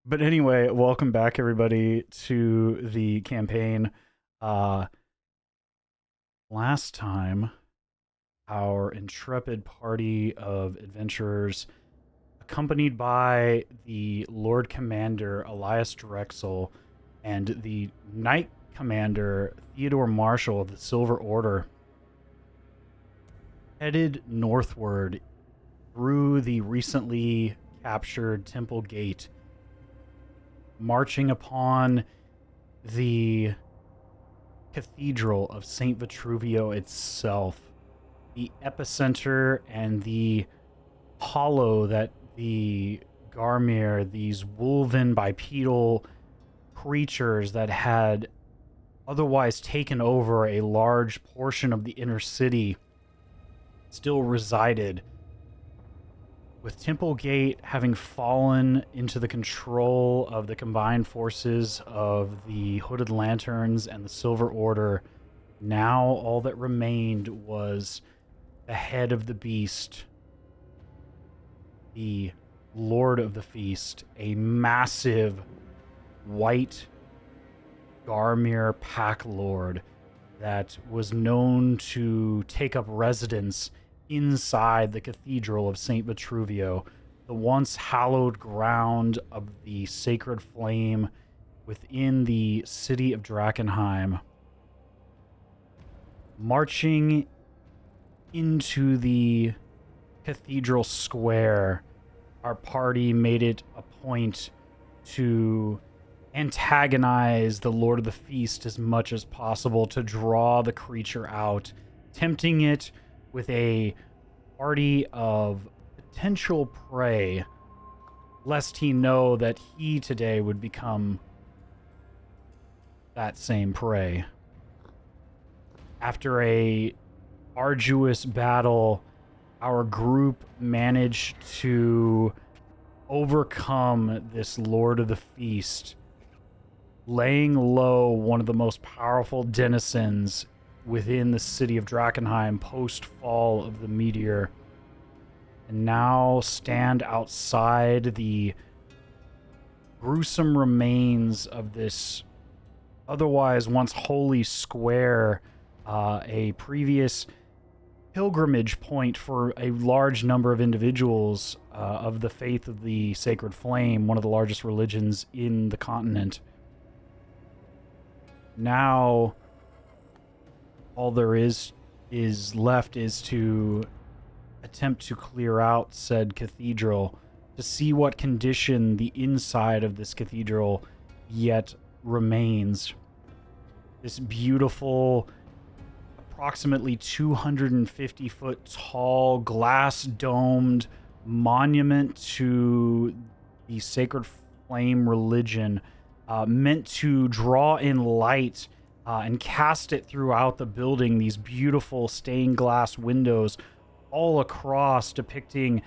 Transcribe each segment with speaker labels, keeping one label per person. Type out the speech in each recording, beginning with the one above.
Speaker 1: But anyway, welcome back everybody to the campaign. Uh Last time our intrepid party of adventurers, accompanied by the Lord Commander Elias Drexel and the Knight Commander Theodore Marshall of the Silver Order, headed northward through the recently captured Temple Gate, marching upon the Cathedral of St. Vitruvio itself, the epicenter and the hollow that the Garmir, these wolven bipedal creatures that had otherwise taken over a large portion of the inner city, still resided. With Temple Gate having fallen into the control of the combined forces of the Hooded Lanterns and the Silver Order, now all that remained was the head of the beast, the Lord of the Feast, a massive white Garmir pack lord that was known to take up residence inside the Cathedral of St. Vitruvio, the once hallowed ground of the sacred flame within the city of Drakenheim. Marching into the cathedral square, our party made it a point to antagonize the Lord of the Feast as much as possible, to draw the creature out, tempting it with a party of potential prey, lest he know that he today would become that same prey. After a arduous battle, our group managed to overcome this Lord of the Feast, laying low one of the most powerful denizens within the city of Drakenheim post-fall of the meteor, and now stand outside the gruesome remains of this otherwise once holy square, a previous pilgrimage point for a large number of individuals of the faith of the Sacred Flame, one of the largest religions in the continent. Now all there is left is to attempt to clear out said cathedral, to see what condition the inside of this cathedral yet remains. This beautiful, approximately 250 foot tall, glass domed monument to the Sacred Flame religion, meant to draw in light and cast it throughout the building. These beautiful stained glass windows all across, depicting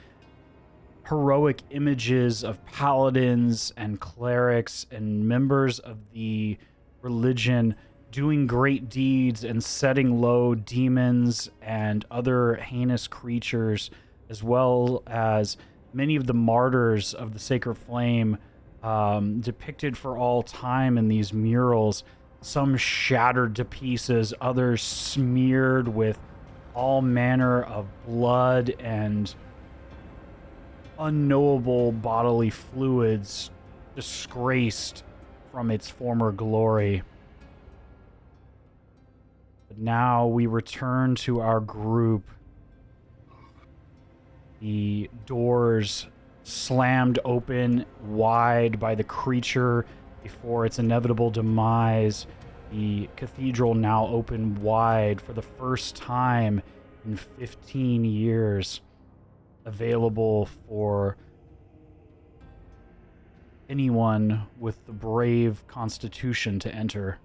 Speaker 1: heroic images of paladins and clerics and members of the religion doing great deeds and setting low demons and other heinous creatures, as well as many of the martyrs of the Sacred Flame, depicted for all time in these murals. Some shattered to pieces, others smeared with all manner of blood and unknowable bodily fluids, disgraced from its former glory. But now we return to our group. The doors slammed open wide by the creature before its inevitable demise. The cathedral now open wide for the first time in 15 years, available for anyone with the brave constitution to enter.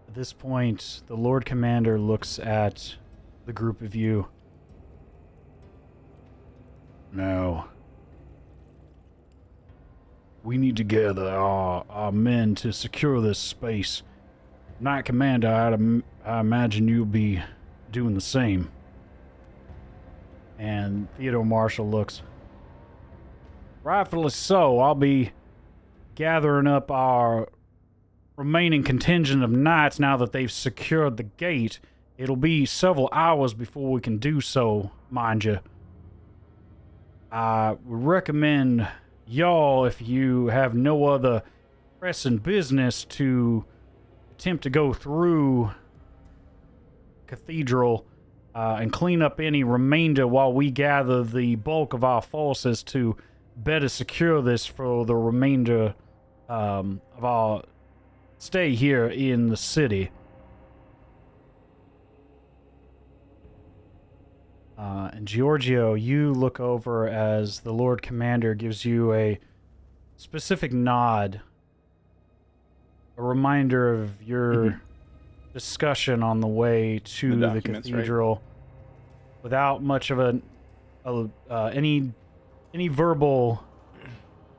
Speaker 1: At this point, the Lord Commander looks at the group of you. Now, we need to gather our men to secure this space. Knight Commander, I imagine you'll be doing the same. And Theodore Marshall looks. Rightfully so. I'll be gathering up our remaining contingent of knights now that they've secured the gate. It'll be several hours before we can do so, mind you. I would recommend y'all, if you have no other pressing business, to attempt to go through Cathedral and clean up any remainder while we gather the bulk of our forces to better secure this for the remainder of our stay here in the city. And Giorgio, you look over as the Lord Commander gives you a specific nod, a reminder of your discussion on the way to the cathedral, right? Without much of any verbal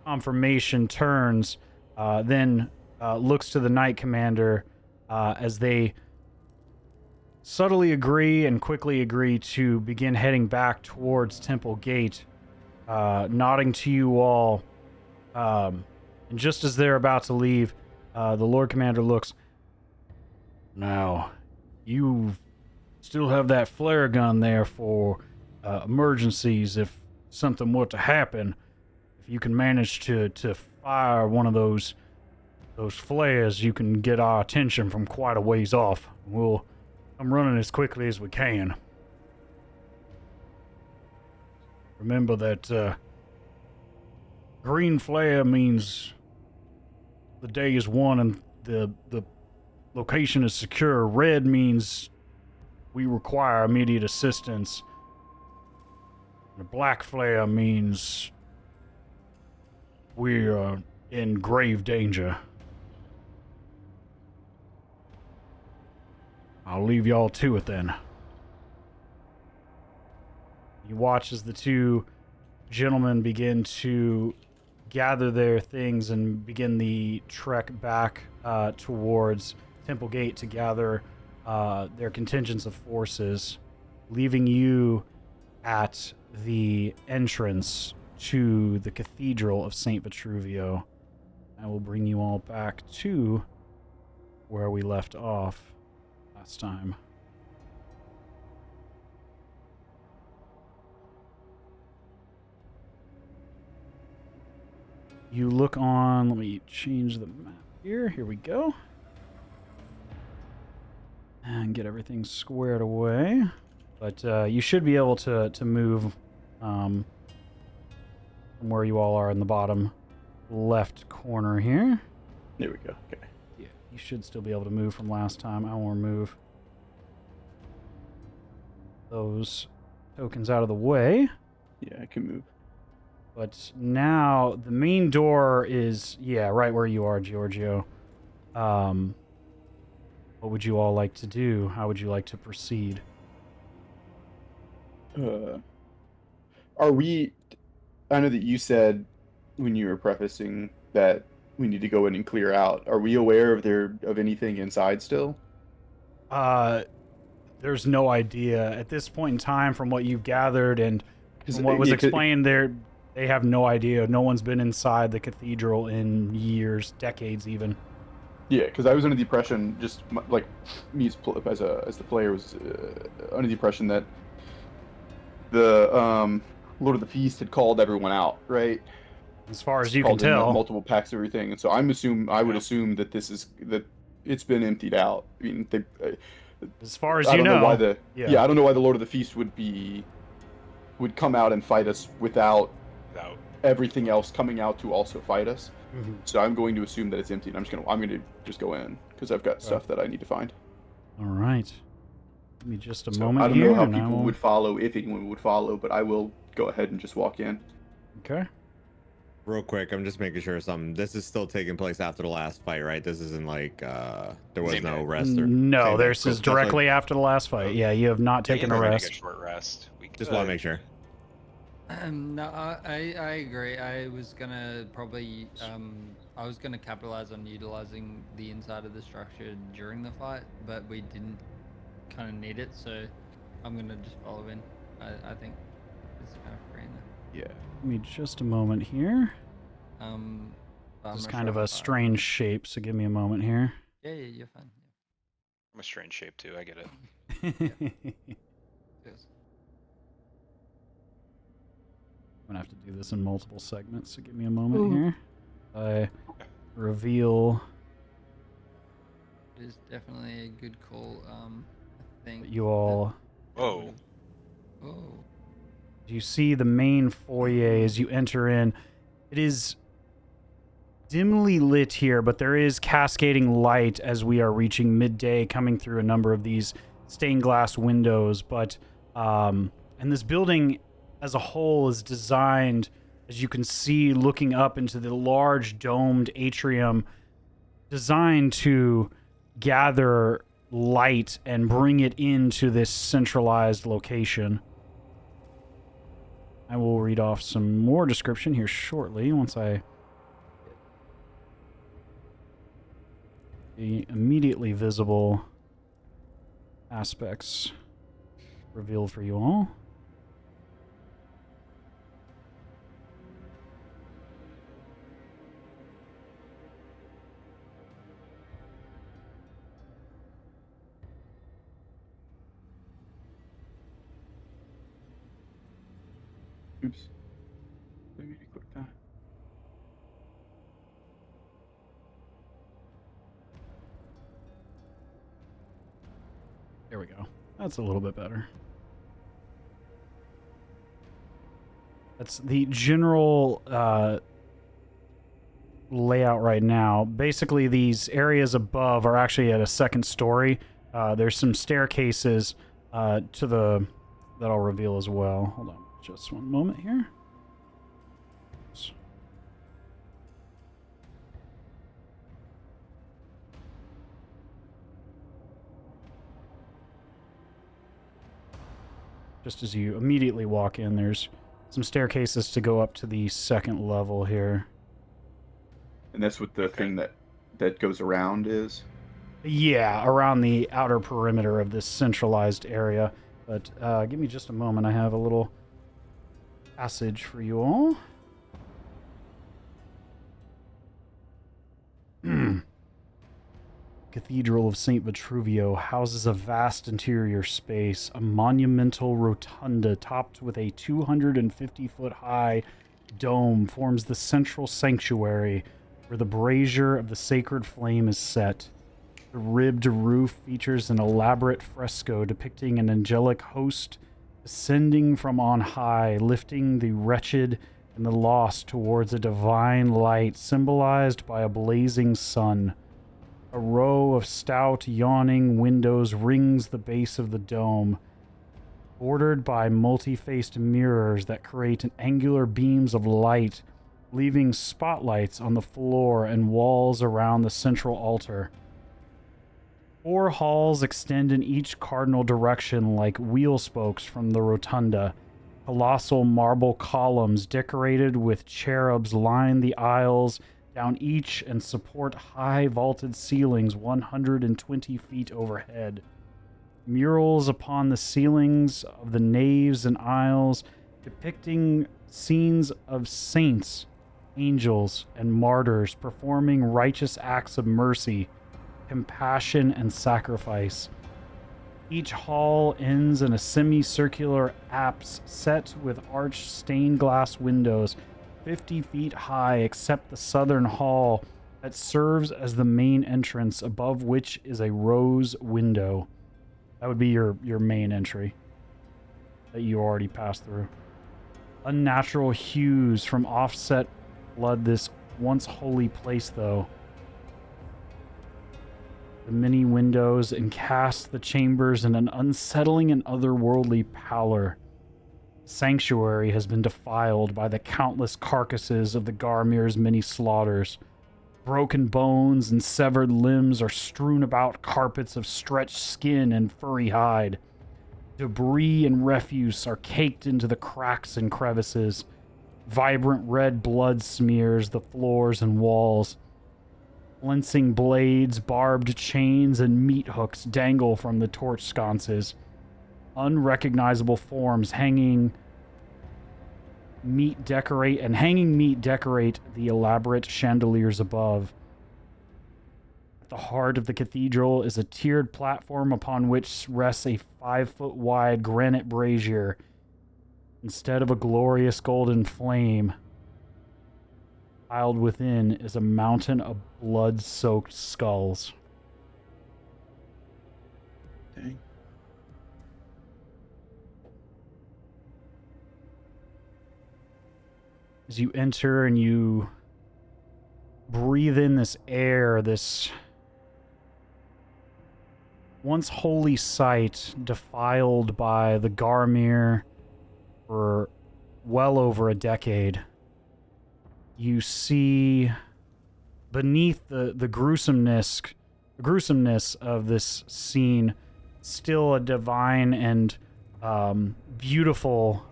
Speaker 1: confirmation. Turns, then looks to the Knight Commander as they subtly agree and quickly agree to begin heading back towards Temple Gate, nodding to you all. And just as they're about to leave, the Lord Commander looks. Now, you still have that flare gun there for emergencies if something were to happen. If you can manage to fire one of those flares, you can get our attention from quite a ways off. We'll come running as quickly as we can. Remember that green flare means the day is won and the location is secure. Red means we require immediate assistance. The black flare means we are in grave danger. I'll leave y'all to it then. You watch as the two gentlemen begin to gather their things and begin the trek back towards Temple Gate to gather their contingents of forces, leaving you at the entrance to the Cathedral of St. Vitruvio. I will bring you all back to where we left off last time. You look on, let me change the map here. Here we go. And get everything squared away. But you should be able to move from where you all are in the bottom left corner here.
Speaker 2: There we go. Okay.
Speaker 1: Yeah, you should still be able to move from last time. I will remove those tokens out of the way.
Speaker 2: Yeah, I can move.
Speaker 1: But now the main door is, yeah, right where you are, Giorgio. What would you all like to do? How would you like to proceed?
Speaker 2: Are we... I know that you said when you were prefacing that we need to go in and clear out. Are we aware of anything inside still?
Speaker 1: There's no idea. At this point in time, from what you've gathered and from what was explained there, they have no idea. No one's been inside the cathedral in years, decades even.
Speaker 2: Yeah, because I was under the impression, just like me as the player was under the impression that the Lord of the Feast had called everyone out, right?
Speaker 1: As far as you can tell,
Speaker 2: multiple packs, everything, and so I would assume that that it's been emptied out. I mean,
Speaker 1: as far as you know,
Speaker 2: I don't know why the Lord of the Feast would come out and fight us without everything else coming out to also fight us. Mm-hmm. So I'm going to assume that it's empty, and I'm going to just go in because I've got stuff that I need to find.
Speaker 1: All right. Give me just a moment.
Speaker 2: I don't know how people would follow, if anyone would follow, but I will go ahead and just walk in.
Speaker 1: Okay.
Speaker 3: Real quick, I'm just making sure something. This is still taking place after the last fight, right? This isn't like there was no rest or.
Speaker 1: No, this is directly after the last fight. Yeah, you have not taken a rest.
Speaker 4: Take a short rest.
Speaker 3: Just want to make sure.
Speaker 5: No, I agree. I was gonna probably I was gonna capitalize on utilizing the inside of the structure during the fight, but we didn't kind of need it, so I'm gonna just follow in. I think. It's kind of free in there.
Speaker 1: Yeah. Give me just a moment here.
Speaker 5: I'm
Speaker 1: This is
Speaker 5: not
Speaker 1: kind
Speaker 5: sure
Speaker 1: of
Speaker 5: how
Speaker 1: a
Speaker 5: far-
Speaker 1: strange shape, so give me a moment here.
Speaker 5: Yeah, you're fine.
Speaker 4: I'm a strange shape too. I get it.
Speaker 5: Yeah. Yes.
Speaker 1: I'm gonna have to do this in multiple segments, so give me a moment here. I reveal
Speaker 5: It is definitely a good call. I think
Speaker 1: that you all.
Speaker 4: Whoa.
Speaker 5: Oh.
Speaker 1: You see the main foyer as you enter in. It is dimly lit here, but there is cascading light as we are reaching midday, coming through a number of these stained glass windows. But and this building as a whole is designed, as you can see, looking up into the large domed atrium, designed to gather light and bring it into this centralized location. I will read off some more description here shortly once I the immediately visible aspects revealed for you all.
Speaker 2: Oops. Let me click that.
Speaker 1: There we go. That's a little bit better. That's the general layout right now. Basically, these areas above are actually at a second story. There's some staircases to the that I'll reveal as well. Hold on just one moment here. Just as you immediately walk in, there's some staircases to go up to the second level here.
Speaker 2: And that's what the thing that goes around is?
Speaker 1: Yeah, around the outer perimeter of this centralized area. But give me just a moment. I have a little passage for you all. Cathedral of St. Vitruvio houses a vast interior space, a monumental rotunda topped with a 250-foot-high dome forms the central sanctuary where the brazier of the sacred flame is set. The ribbed roof features an elaborate fresco depicting an angelic host descending from on high, lifting the wretched and the lost towards a divine light symbolized by a blazing sun. A row of stout, yawning windows rings the base of the dome, bordered by multi-faced mirrors that create angular beams of light, leaving spotlights on the floor and walls around the central altar. 4 halls extend in each cardinal direction like wheel spokes from the rotunda. Colossal marble columns decorated with cherubs line the aisles down each and support high vaulted ceilings 120 feet overhead. Murals upon the ceilings of the naves and aisles depicting scenes of saints, angels, and martyrs performing righteous acts of mercy, compassion, and sacrifice. Each hall ends in a semicircular apse set with arched stained glass windows 50 feet high except the southern hall that serves as the main entrance, above which is a rose window. That would be your main entry that you already passed through. Unnatural hues from offset flood this once holy place, though. The many windows encast the chambers in an unsettling and otherworldly pallor. Sanctuary has been defiled by the countless carcasses of the Garmir's many slaughters. Broken bones and severed limbs are strewn about carpets of stretched skin and furry hide. Debris and refuse are caked into the cracks and crevices. Vibrant red blood smears the floors and walls. Flensing blades, barbed chains, and meat hooks dangle from the torch sconces. Unrecognizable forms hanging hanging meat decorate the elaborate chandeliers above. At the heart of the cathedral is a tiered platform upon which rests a 5-foot wide granite brazier. Instead of a glorious golden flame, piled within is a mountain of blood-soaked skulls.
Speaker 2: Dang.
Speaker 1: As you enter and you breathe in this air, this once holy site defiled by the Garmir for well over a decade, you see beneath the gruesomeness of this scene still a divine and beautiful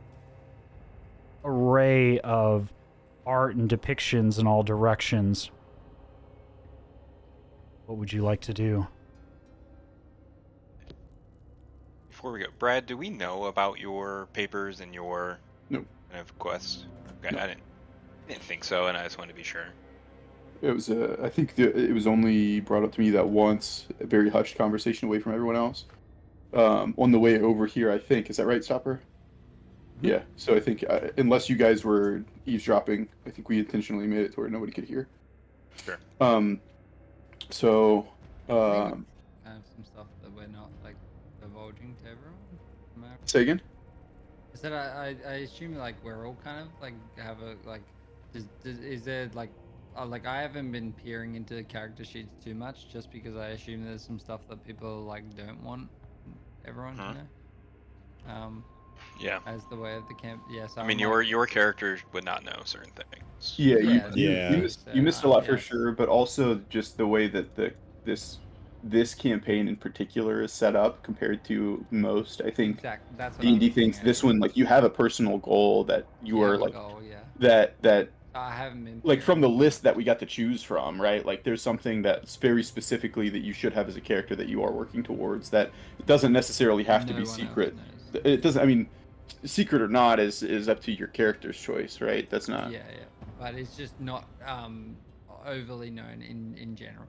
Speaker 1: array of art and depictions in all directions. What would you like to do?
Speaker 4: Before we go, Brad, do we know about your papers and your
Speaker 2: No.
Speaker 4: kind of quest? Okay,
Speaker 2: No.
Speaker 4: I didn't think so, and I just wanted to be sure.
Speaker 2: It was I think it was only brought up to me that once, a very hushed conversation away from everyone else. On the way over here, I think. Is that right, Stopper? Yeah. So I think unless you guys were eavesdropping, I think we intentionally made it to where nobody could hear.
Speaker 4: Sure.
Speaker 2: So.
Speaker 5: Kind of some stuff that we're not like divulging to everyone.
Speaker 2: Say again.
Speaker 5: Is that I assume like we're all kind of like have a like is there like I haven't been peering into character sheets too much just because I assume there's some stuff that people like don't want everyone to know.
Speaker 4: Yeah.
Speaker 5: As the way of the camp. Yes.
Speaker 4: I mean, your character would not know certain things.
Speaker 2: Yeah. You missed a lot for
Speaker 5: yes.
Speaker 2: sure, but also just the way that this campaign in particular is set up compared to most. I think
Speaker 5: Exactly. That's what
Speaker 2: D&D
Speaker 5: I'm
Speaker 2: thinks
Speaker 5: thinking.
Speaker 2: this one, like, you have a personal goal that you are like that
Speaker 5: I haven't been
Speaker 2: like from the list that we got to choose from, right? Like there's something that's very specifically that you should have as a character that you are working towards, that it doesn't necessarily have to
Speaker 5: No
Speaker 2: be
Speaker 5: one else
Speaker 2: secret.
Speaker 5: knows.
Speaker 2: It doesn't, I mean, secret or not is up to your character's choice, right? That's not.
Speaker 5: Yeah, but it's just not overly known in general.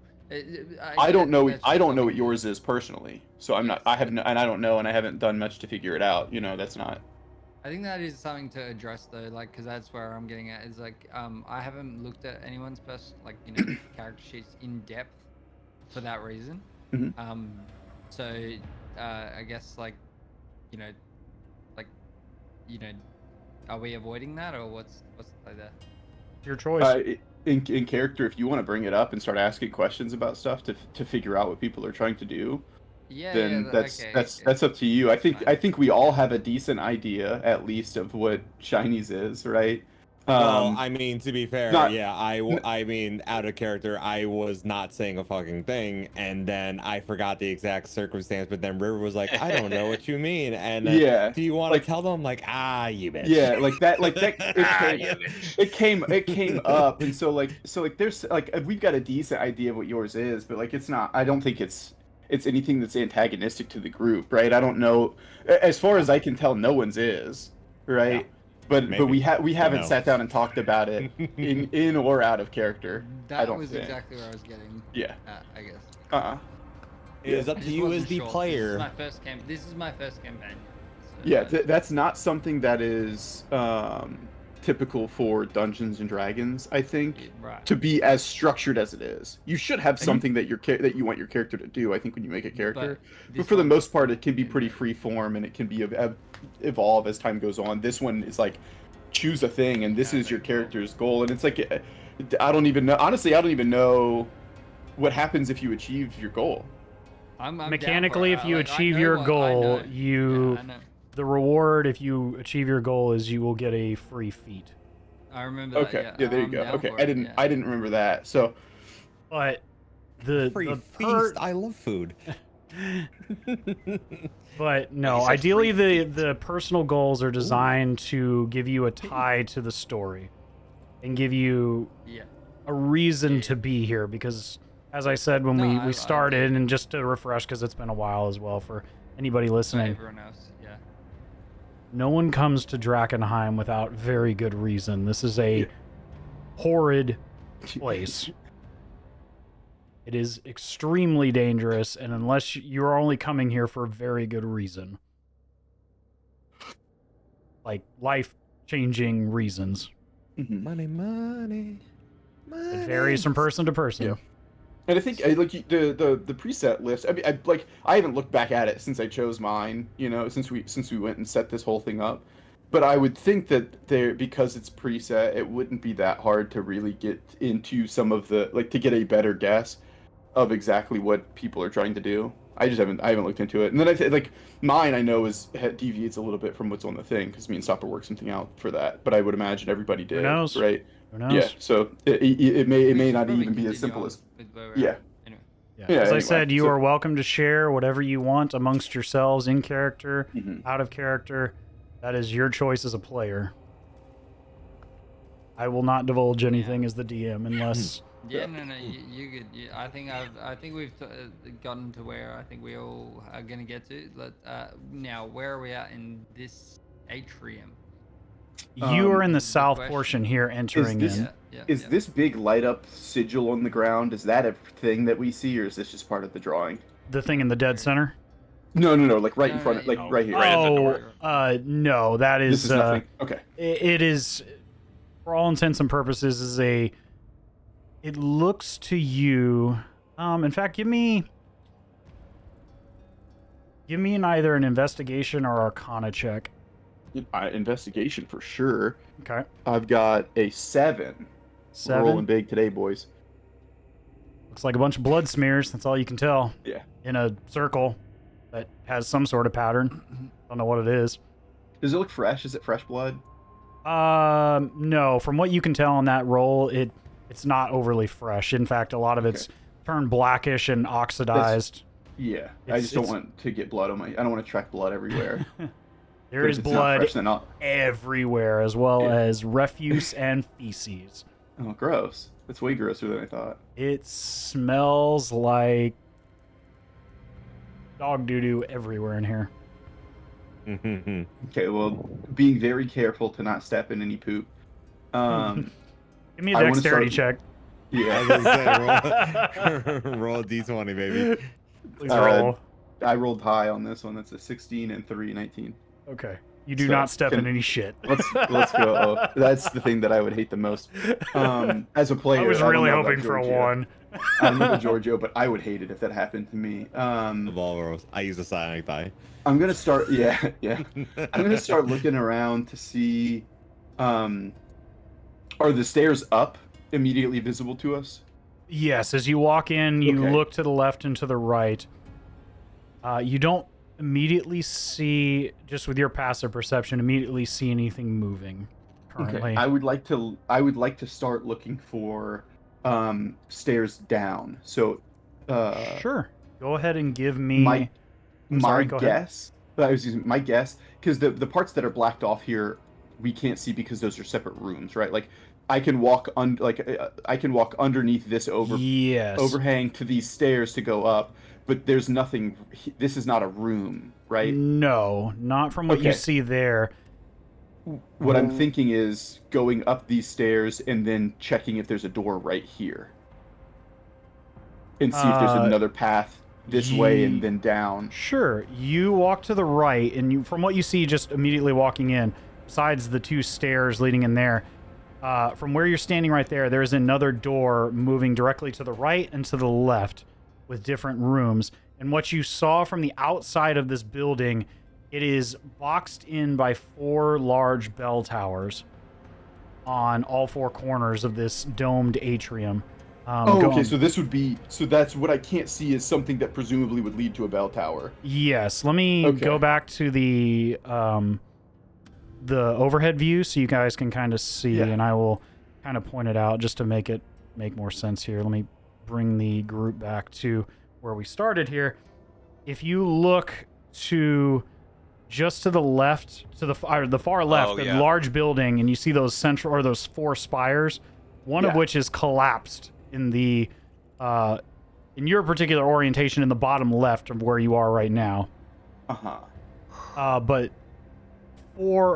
Speaker 2: I don't know
Speaker 5: that's
Speaker 2: I
Speaker 5: just
Speaker 2: don't know what
Speaker 5: something
Speaker 2: yours is personally. So I'm not I have no, and I don't know, and I haven't done much to figure it out. You know, that's not.
Speaker 5: I think that is something to address though, like, because that's where I'm getting at. Is like, I haven't looked at anyone's character sheets in depth for that reason.
Speaker 2: Mhm.
Speaker 5: So I guess are we avoiding that or what's the play there?
Speaker 1: Your choice.
Speaker 2: In character, if you want to bring it up and start asking questions about stuff to figure out what people are trying to do, then that's up to you. I think we all have a decent idea, at least, of what Shinies is, right?
Speaker 3: Well, I mean, to be fair,
Speaker 2: not-
Speaker 3: yeah, I mean, out of character, I was not saying a fucking thing, and then I forgot the exact circumstance, but then River was like, I don't know what you mean, and then,
Speaker 2: Yeah,
Speaker 3: do you want to
Speaker 2: like-
Speaker 3: tell them? I'm like, you bitch.
Speaker 2: Yeah, like that
Speaker 4: Yeah.
Speaker 2: it came up, and so there's like we've got a decent idea of what yours is, but like it's not. I don't think it's anything that's antagonistic to the group, right? I don't know. As far as I can tell, no one's is, right?
Speaker 3: Yeah.
Speaker 2: But we haven't
Speaker 3: No.
Speaker 2: sat down and talked about it in or out of character.
Speaker 5: That
Speaker 2: I don't
Speaker 5: was
Speaker 2: think.
Speaker 5: exactly where I was getting.
Speaker 2: Yeah.
Speaker 5: At, I guess.
Speaker 3: It is up
Speaker 5: I
Speaker 3: to
Speaker 5: just
Speaker 3: you as
Speaker 5: wasn't
Speaker 3: the
Speaker 5: sure.
Speaker 3: player.
Speaker 5: This is my first campaign. So
Speaker 2: Yeah, that's not something that is typical for Dungeons and Dragons, I think.
Speaker 5: Right.
Speaker 2: To be as structured as it is, you should have something that that you want your character to do. I think when you make a character, but
Speaker 5: this
Speaker 2: for the
Speaker 5: one-
Speaker 2: most part, it can be pretty free form and it can be evolve as time goes on. This one is like choose a thing, and this is your character's goal, and it's like I don't even know. Honestly, I don't even know what happens if you achieve your goal.
Speaker 5: I'm down for
Speaker 1: Mechanically,
Speaker 5: it.
Speaker 1: if you
Speaker 5: I
Speaker 1: achieve
Speaker 5: know
Speaker 1: your
Speaker 5: what- I
Speaker 1: goal,
Speaker 5: know.
Speaker 1: you
Speaker 5: Yeah, I know.
Speaker 1: the reward if you achieve your goal is you will get a free feat.
Speaker 5: I remember
Speaker 2: Okay,
Speaker 5: that.
Speaker 2: yeah, there you
Speaker 5: I'm
Speaker 2: go.
Speaker 5: down
Speaker 2: Okay,
Speaker 5: for
Speaker 2: I
Speaker 5: it,
Speaker 2: didn't
Speaker 5: yeah.
Speaker 2: I didn't remember that. So
Speaker 1: But the
Speaker 3: Free
Speaker 1: the
Speaker 3: feast. I love food.
Speaker 1: But no,
Speaker 4: He said
Speaker 1: ideally
Speaker 4: free
Speaker 1: the personal goals are designed to give you a tie to the story and give you
Speaker 5: Yeah.
Speaker 1: a reason
Speaker 5: Yeah.
Speaker 1: to be here, because as I said when
Speaker 5: No,
Speaker 1: we
Speaker 5: I
Speaker 1: started,
Speaker 5: get it.
Speaker 1: and just to refresh because it's been a while as well for anybody
Speaker 5: For
Speaker 1: listening,
Speaker 5: everyone else, yeah.
Speaker 1: No one comes to Drakenheim without very good reason. This is a horrid place. It is extremely dangerous, and unless you're only coming here for a very good reason. Like, life-changing reasons.
Speaker 3: Money, money, money.
Speaker 1: It varies from person to person.
Speaker 2: Yeah. And I think like the preset list. I mean, I haven't looked back at it since I chose mine. You know, since we went and set this whole thing up. But I would think that because it's preset, it wouldn't be that hard to really get into some of the to get a better guess of exactly what people are trying to do. I haven't looked into it. And then I think mine I know deviates a little bit from what's on the thing because me and Stopper worked something out for that. But I would imagine everybody did.
Speaker 1: Who knows?
Speaker 2: Right?
Speaker 1: Who knows?
Speaker 2: Yeah. So it may not even be as simple as yeah.
Speaker 5: Anyway.
Speaker 1: Yeah.
Speaker 2: Yeah,
Speaker 1: As I
Speaker 2: anyway,
Speaker 1: said, you
Speaker 2: so-
Speaker 1: are welcome to share whatever you want amongst yourselves in character, out of character. That is your choice as a player. I will not divulge anything as the DM unless.
Speaker 5: Yeah, no, you good. I think we've gotten to where I think we all are gonna get to. Now, where are we at in this atrium?
Speaker 1: You are in the
Speaker 5: Good
Speaker 1: south
Speaker 5: question.
Speaker 1: portion here entering
Speaker 2: this-
Speaker 1: in.
Speaker 2: Is this big light up sigil on the ground? Is that a thing that we see, or is this just part of the drawing?
Speaker 1: The thing in the dead center?
Speaker 2: No, like right in
Speaker 5: No,
Speaker 2: front of,
Speaker 5: no,
Speaker 2: right here.
Speaker 4: Right at the
Speaker 1: Oh,
Speaker 4: door.
Speaker 1: no, that is,
Speaker 2: This is nothing. Okay.
Speaker 1: it is, for all intents and purposes, it looks to you, in fact, give me either an investigation or arcana check.
Speaker 2: Investigation for sure.
Speaker 1: Okay.
Speaker 2: I've got a 7. We're rolling
Speaker 1: 7.
Speaker 2: big today, boys.
Speaker 1: Looks like a bunch of blood smears. That's all you can tell.
Speaker 2: Yeah.
Speaker 1: In a circle that has some sort of pattern. Don't know what it is.
Speaker 2: Does it look fresh? Is it fresh blood?
Speaker 1: No. From what you can tell on that roll, it's not overly fresh. In fact, a lot of it's turned blackish and oxidized.
Speaker 2: Yeah. I just don't want to get blood on my. I don't want to track blood everywhere.
Speaker 1: There
Speaker 2: But
Speaker 1: is
Speaker 2: if it's not
Speaker 1: blood
Speaker 2: fresh, then I'll-
Speaker 1: everywhere, as well
Speaker 2: Yeah.
Speaker 1: as refuse and feces.
Speaker 2: Oh, gross. That's way grosser than I thought.
Speaker 1: It smells like dog doo-doo everywhere in here.
Speaker 2: Okay, well, being very careful to not step in any poop.
Speaker 1: Give me a
Speaker 2: I wanna
Speaker 1: dexterity
Speaker 2: start-
Speaker 1: check.
Speaker 2: Yeah.
Speaker 3: Roll a d20, baby.
Speaker 1: Please
Speaker 2: Uh,
Speaker 1: roll.
Speaker 2: I rolled high on this one. That's a 16 and 3, 19.
Speaker 1: Okay. You do
Speaker 2: so
Speaker 1: not step in
Speaker 2: can-
Speaker 1: any shit.
Speaker 2: Let's go. Oh, that's the thing that I would hate the most. As a player,
Speaker 1: I was
Speaker 2: don't
Speaker 1: really
Speaker 2: know about
Speaker 1: hoping for a
Speaker 2: Georgio.
Speaker 1: 1.
Speaker 2: I don't know about Giorgio, but I would hate it if that happened to me.
Speaker 3: Of all rolls, I use a psionic die.
Speaker 2: I'm gonna start. Yeah. I'm gonna start looking around to see. Are the stairs up immediately visible to us?
Speaker 1: Yes, as you walk in, you
Speaker 2: Okay.
Speaker 1: look to the left and to the right. You don't immediately see, just with your passive perception, immediately see anything moving currently.
Speaker 2: Okay. I would like to start looking for stairs down. So
Speaker 1: Sure. Go ahead and give me
Speaker 2: my
Speaker 1: I'm sorry, go ahead.
Speaker 2: guess. My guess, because the parts that are blacked off here, we can't see because those are separate rooms, right? Like I can walk I can walk underneath this
Speaker 1: Yes.
Speaker 2: overhang to these stairs to go up, but there's nothing. This is not a room, right?
Speaker 1: No, not from what you
Speaker 2: Okay.
Speaker 1: see there.
Speaker 2: What I'm thinking is going up these stairs and then checking if there's a door right here, and see if there's another path this way and then down.
Speaker 1: Sure. You walk to the right, and you, from what you see, just immediately walking in, besides the 2 stairs leading in there, from where you're standing right there, there's another door moving directly to the right and to the left with different rooms. And what you saw from the outside of this building, it is boxed in by 4 large bell towers on all 4 corners of this domed atrium.
Speaker 2: Okay, so this would be that's what I can't see is something that presumably would lead to a bell tower.
Speaker 1: Yes, let me
Speaker 2: Okay.
Speaker 1: go back to the overhead view so you guys can kind of see,
Speaker 2: Yeah.
Speaker 1: and I will kind of point it out just to make more sense here. Let me bring the group back to where we started here. If you look to just to the left, to the far left, the
Speaker 4: yeah.
Speaker 1: large building, and you see those central or those 4 spires, one of
Speaker 2: Yeah.
Speaker 1: which is collapsed in the in your particular orientation in the bottom left of where you are right now.
Speaker 2: Uh-huh.
Speaker 1: But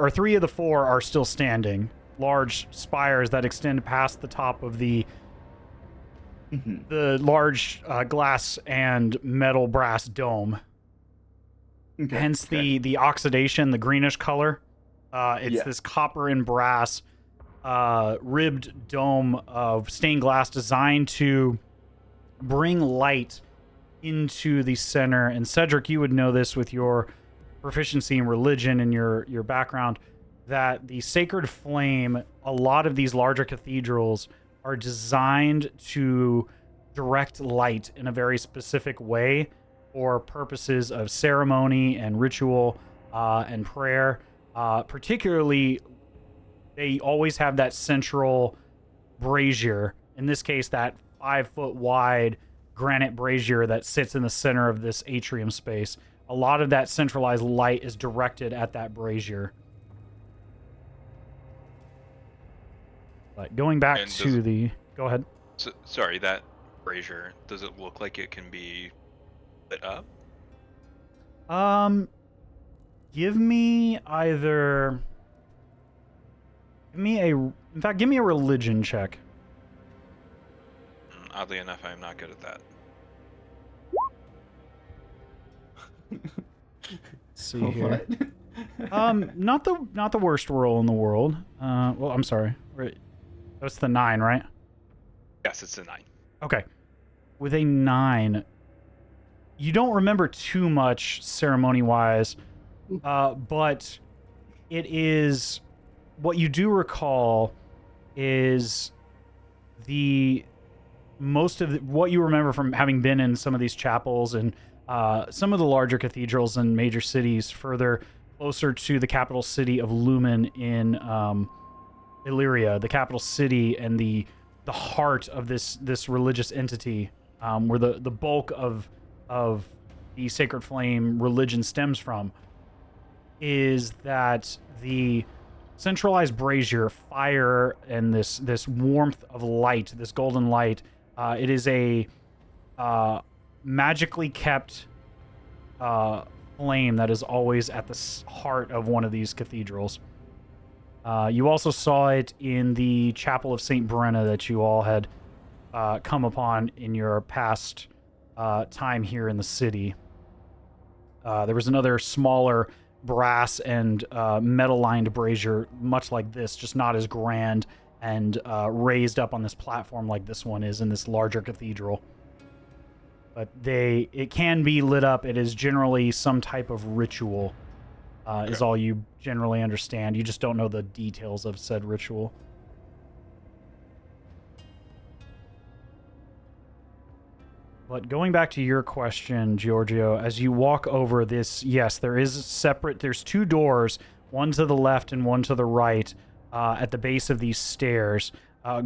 Speaker 1: three of the four are still standing. Large spires that extend past the top of the large glass and metal brass dome.
Speaker 2: Okay,
Speaker 1: Hence
Speaker 2: okay.
Speaker 1: the oxidation, the greenish color. It's this copper and brass ribbed dome of stained glass designed to bring light into the center. And Cedric, you would know this with your proficiency in religion and your background, that the sacred flame, a lot of these larger cathedrals are designed to direct light in a very specific way for purposes of ceremony and ritual and prayer. Particularly, they always have that central brazier. In this case, that 5-foot wide granite brazier that sits in the center of this atrium space. A lot of that centralized light is directed at that brazier. But going back to the... Go ahead.
Speaker 4: Sorry, that brazier, does it look like it can be lit up?
Speaker 1: Give me either... In fact, give me a religion check.
Speaker 4: Oddly enough, I'm not good at that.
Speaker 1: See here. Not the worst roll in the world. Well, I'm sorry. That's the 9, right?
Speaker 4: Yes, it's a 9.
Speaker 1: Okay. With a 9, you don't remember too much ceremony-wise, but it is... What you do recall is what you remember from having been in some of these chapels and some of the larger cathedrals in major cities further closer to the capital city of Lumen in Illyria, the capital city and the heart of this religious entity, where the bulk of the Sacred Flame religion stems from, is that the centralized brazier, fire, and this warmth of light, this golden light, it is a magically kept flame that is always at the heart of one of these cathedrals. You also saw it in the Chapel of St. Brenna that you all had come upon in your past time here in the city. There was another smaller brass and metal-lined brazier, much like this, just not as grand and raised up on this platform like this one is in this larger cathedral. But it can be lit up. It is generally some type of ritual, is all you generally understand. You just don't know the details of said ritual. But going back to your question, Giorgio, as you walk over this, yes, there's 2 doors, one to the left and one to the right, at the base of these stairs,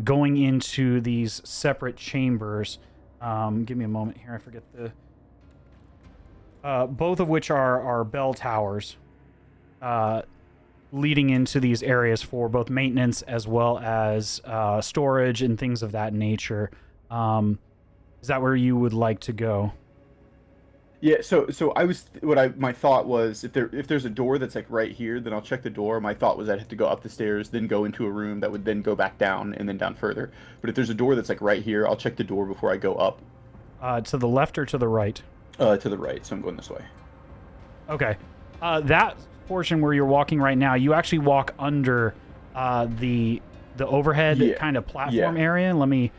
Speaker 1: going into these separate chambers. Give me a moment here, I forget both of which are bell towers, leading into these areas for both maintenance as well as storage and things of that nature. Is that where you would like to go?
Speaker 2: Yeah, so my thought was if there's a door that's like right here, then I'll check the door. My thought was I'd have to go up the stairs, then go into a room that would then go back down and then down further. But if there's a door that's like right here, I'll check the door before I go up.
Speaker 1: To the left or to the right?
Speaker 2: To the right, so I'm going this way.
Speaker 1: Okay. That portion where you're walking right now, you actually walk under the overhead kind of platform area. Let me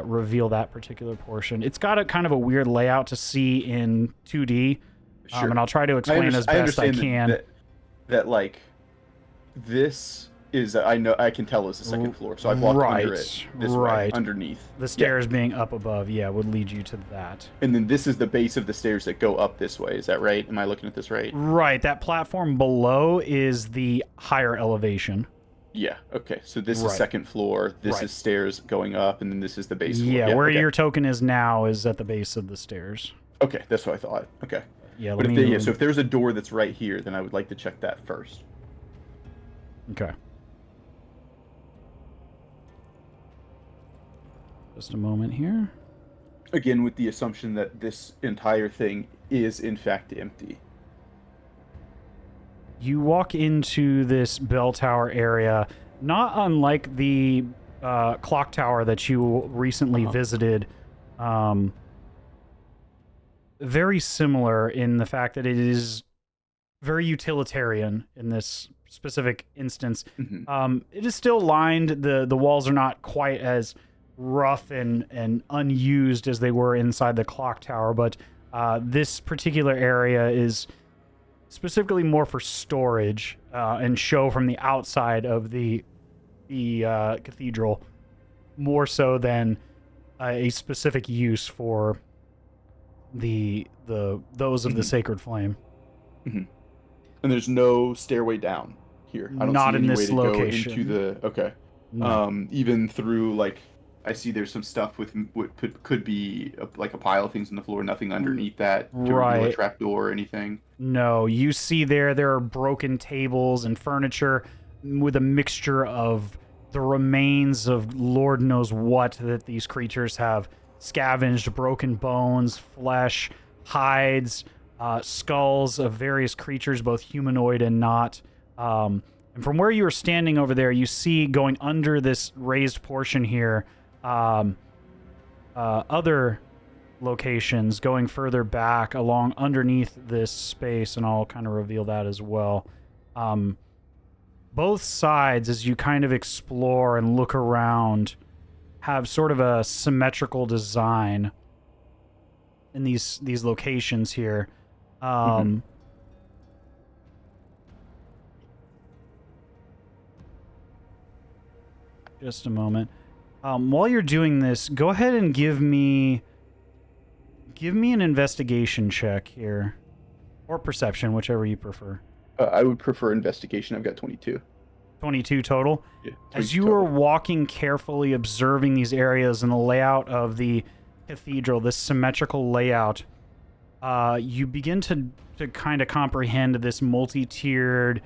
Speaker 1: reveal that particular portion. It's got a kind of a weird layout to see in 2D, and I'll try to explain as best I can.
Speaker 2: That like this is I can tell is the second floor, so I walked under it this way, underneath.
Speaker 1: The stairs being up above, would lead you to that.
Speaker 2: And then this is the base of the stairs that go up this way. Is that right? Am I looking at this right?
Speaker 1: Right. That platform below is the higher elevation.
Speaker 2: Yeah, okay. So this is second floor, this is stairs going up, and then this is the base floor.
Speaker 1: Yeah, where your token is now is at the base of the stairs.
Speaker 2: Okay, that's what I thought. Okay.
Speaker 1: Yeah,
Speaker 2: but so if there's a door that's right here, then I would like to check that first.
Speaker 1: Okay. Just a moment here.
Speaker 2: Again, with the assumption that this entire thing is in fact empty.
Speaker 1: You walk into this bell tower area, not unlike the clock tower that you recently visited. Very similar in the fact that it is very utilitarian in this specific instance. It is still lined. The walls are not quite as rough and unused as they were inside the clock tower, but this particular area is specifically more for storage and show from the outside of the cathedral, more so than a specific use for those of the Sacred Flame.
Speaker 2: And there's no stairway down here. I don't
Speaker 1: Not
Speaker 2: see
Speaker 1: in
Speaker 2: any
Speaker 1: this
Speaker 2: way to
Speaker 1: location.
Speaker 2: go into the. Okay.
Speaker 1: No.
Speaker 2: Even through like, I see there's some stuff with what could be like a pile of things on the floor. Nothing underneath that to reveal a trapdoor or anything.
Speaker 1: No, you see there are broken tables and furniture with a mixture of the remains of Lord knows what that these creatures have scavenged: broken bones, flesh, hides, skulls of various creatures, both humanoid and not. And from where you were standing over there, you see going under this raised portion here, other locations going further back along underneath this space, and I'll kind of reveal that as well. Both sides, as you kind of explore and look around, have sort of a symmetrical design in these locations here. Just a moment. While you're doing this, go ahead and give me an investigation check here, or perception, whichever you prefer.
Speaker 2: I would prefer investigation. I've got 22.
Speaker 1: 22 total?
Speaker 2: Yeah,
Speaker 1: As you are walking carefully, observing these areas and the layout of the cathedral, this symmetrical layout, you begin to kind of comprehend this multi-tiered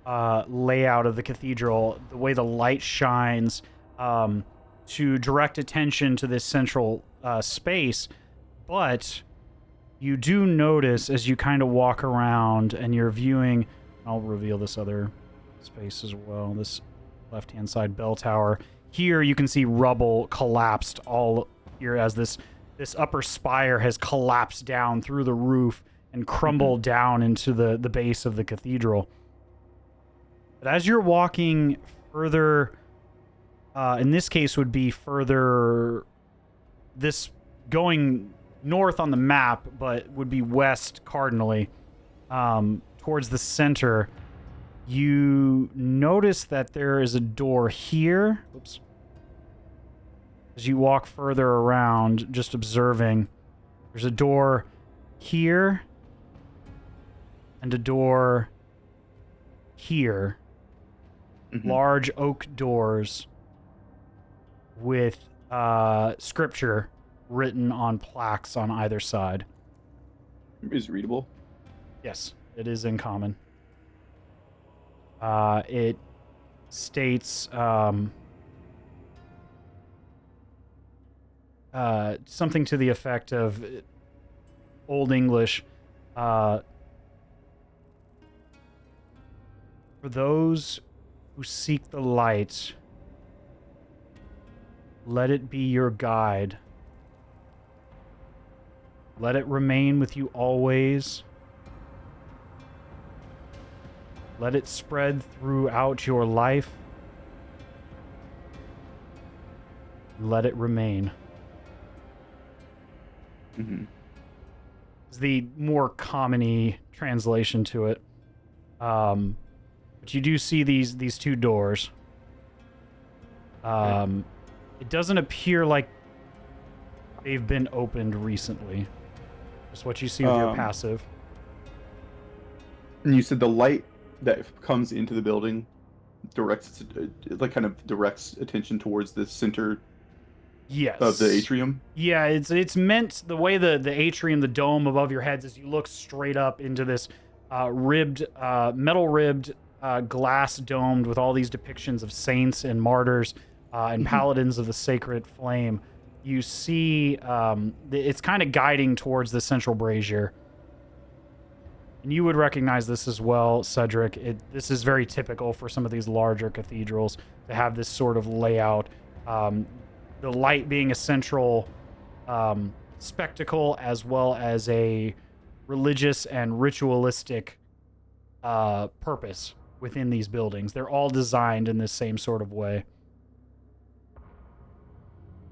Speaker 1: layout of the cathedral, the way the light shines, to direct attention to this central space. But you do notice as you kind of walk around and you're viewing, I'll reveal this other space as well, this left-hand side bell tower. Here you can see rubble collapsed all here as this upper spire has collapsed down through the roof and crumbled down into the base of the cathedral. But as you're walking further, in this case would be further, this going north on the map, but would be west cardinally, towards the center, you notice that there is a door here. Oops. As you walk further around, just observing, there's a door here and a door here. Large oak doors with scripture written on plaques on either side.
Speaker 2: Is it readable?
Speaker 1: Yes, it is in common. It states something to the effect of Old English. For those who seek the light, let it be your guide. Let it remain with you always. Let it spread throughout your life. Let it remain. Is the more common-y translation to it. But you do see these two doors. It doesn't appear like they've been opened recently. Just what you see with your passive.
Speaker 2: And you said the light that comes into the building directs attention towards the center.
Speaker 1: Yes.
Speaker 2: Of the atrium.
Speaker 1: Yeah, it's meant the way the atrium, the dome above your heads, as you look straight up into this metal ribbed, glass domed with all these depictions of saints and martyrs and paladins of the sacred flame. You see, it's kind of guiding towards the central brazier. and you would recognize this as well, Cedric. This is very typical for some of these larger cathedrals to have this sort of layout. The light being a central spectacle, as well as a religious and ritualistic purpose within these buildings. They're all designed in this same sort of way.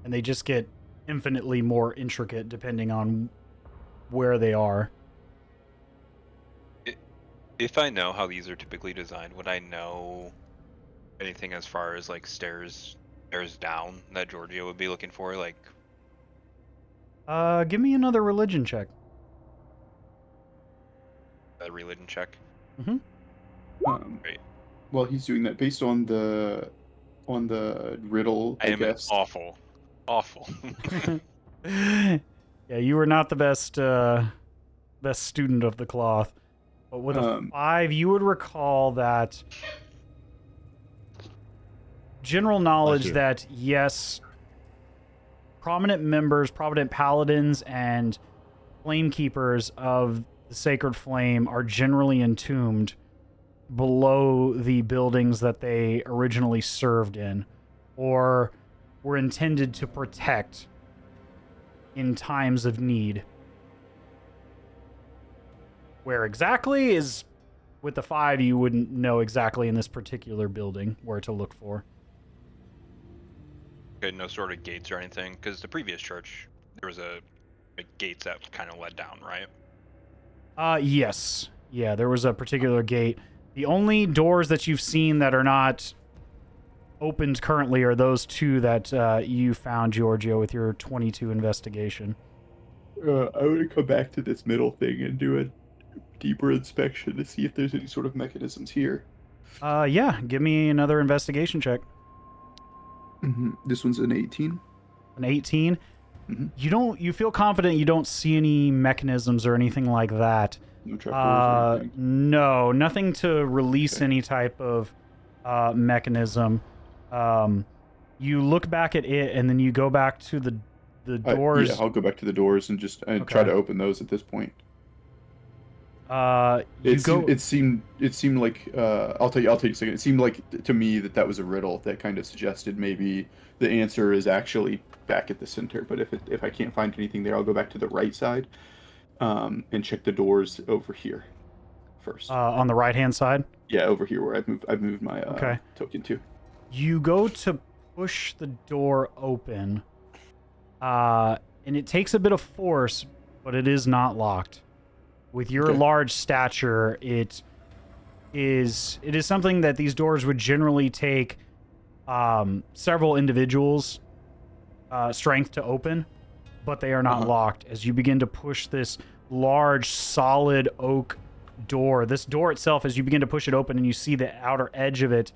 Speaker 1: And they just get infinitely more intricate depending on where they are.
Speaker 4: If I know how these are typically designed, would I know anything as far as like stairs down that Georgio would be looking for? Like,
Speaker 1: give me another religion check.
Speaker 4: a religion check.
Speaker 1: Mm-hmm.
Speaker 4: Great.
Speaker 2: Well, he's doing that based on the riddle. I
Speaker 4: am
Speaker 2: guess.
Speaker 4: awful.
Speaker 1: Yeah, you were not the best student of the cloth. But with a 5, you would recall that general knowledge that, yes, prominent paladins, and flamekeepers of the Sacred Flame are generally entombed below the buildings that they originally served in, or were intended to protect in times of need. Where exactly is, with the 5, you wouldn't know exactly in this particular building where to look for.
Speaker 4: Okay, no sort of gates or anything, because the previous church, there was a gates that kind of led down, right?
Speaker 1: Yes. Yeah, there was a particular gate. The only doors that you've seen that are not opened currently are those 2 that you found, Georgio, with your 22 investigation.
Speaker 2: I want to come back to this middle thing and do a deeper inspection to see if there's any sort of mechanisms here.
Speaker 1: Yeah, give me another investigation check.
Speaker 2: Mm-hmm. This one's an 18.
Speaker 1: An 18?
Speaker 2: Mm-hmm.
Speaker 1: You feel confident you don't see any mechanisms or anything like that.
Speaker 2: No trapdoors or anything?
Speaker 1: No, nothing to release any type of mechanism. You look back at it, and then you go back to the doors.
Speaker 2: Yeah, I'll go back to the doors and just try to open those at this point. It seemed like I'll tell you a second. It seemed like to me that was a riddle that kind of suggested maybe the answer is actually back at the center. But if I can't find anything there, I'll go back to the right side and check the doors over here first.
Speaker 1: On the right hand side.
Speaker 2: Yeah, over here where I've moved my token to.
Speaker 1: You go to push the door open, and it takes a bit of force, but it is not locked. With your large stature, it is something that these doors would generally take several individuals' strength to open, but they are not locked. As you begin to push this large, solid oak door, this door itself, as you begin to push it open and you see the outer edge of it,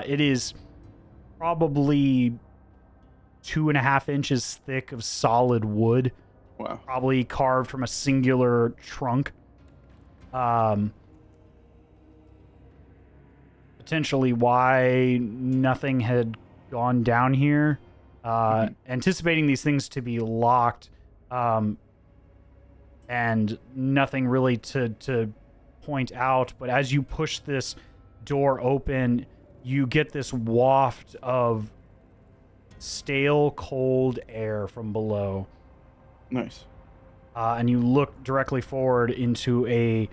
Speaker 1: it is probably 2.5 inches thick of solid wood.
Speaker 2: Wow.
Speaker 1: Probably carved from a singular trunk. Potentially why nothing had gone down here. Anticipating these things to be locked, and nothing really to point out. But as you push this door open, you get this waft of stale, cold air from below.
Speaker 2: Nice.
Speaker 1: And you look directly forward into a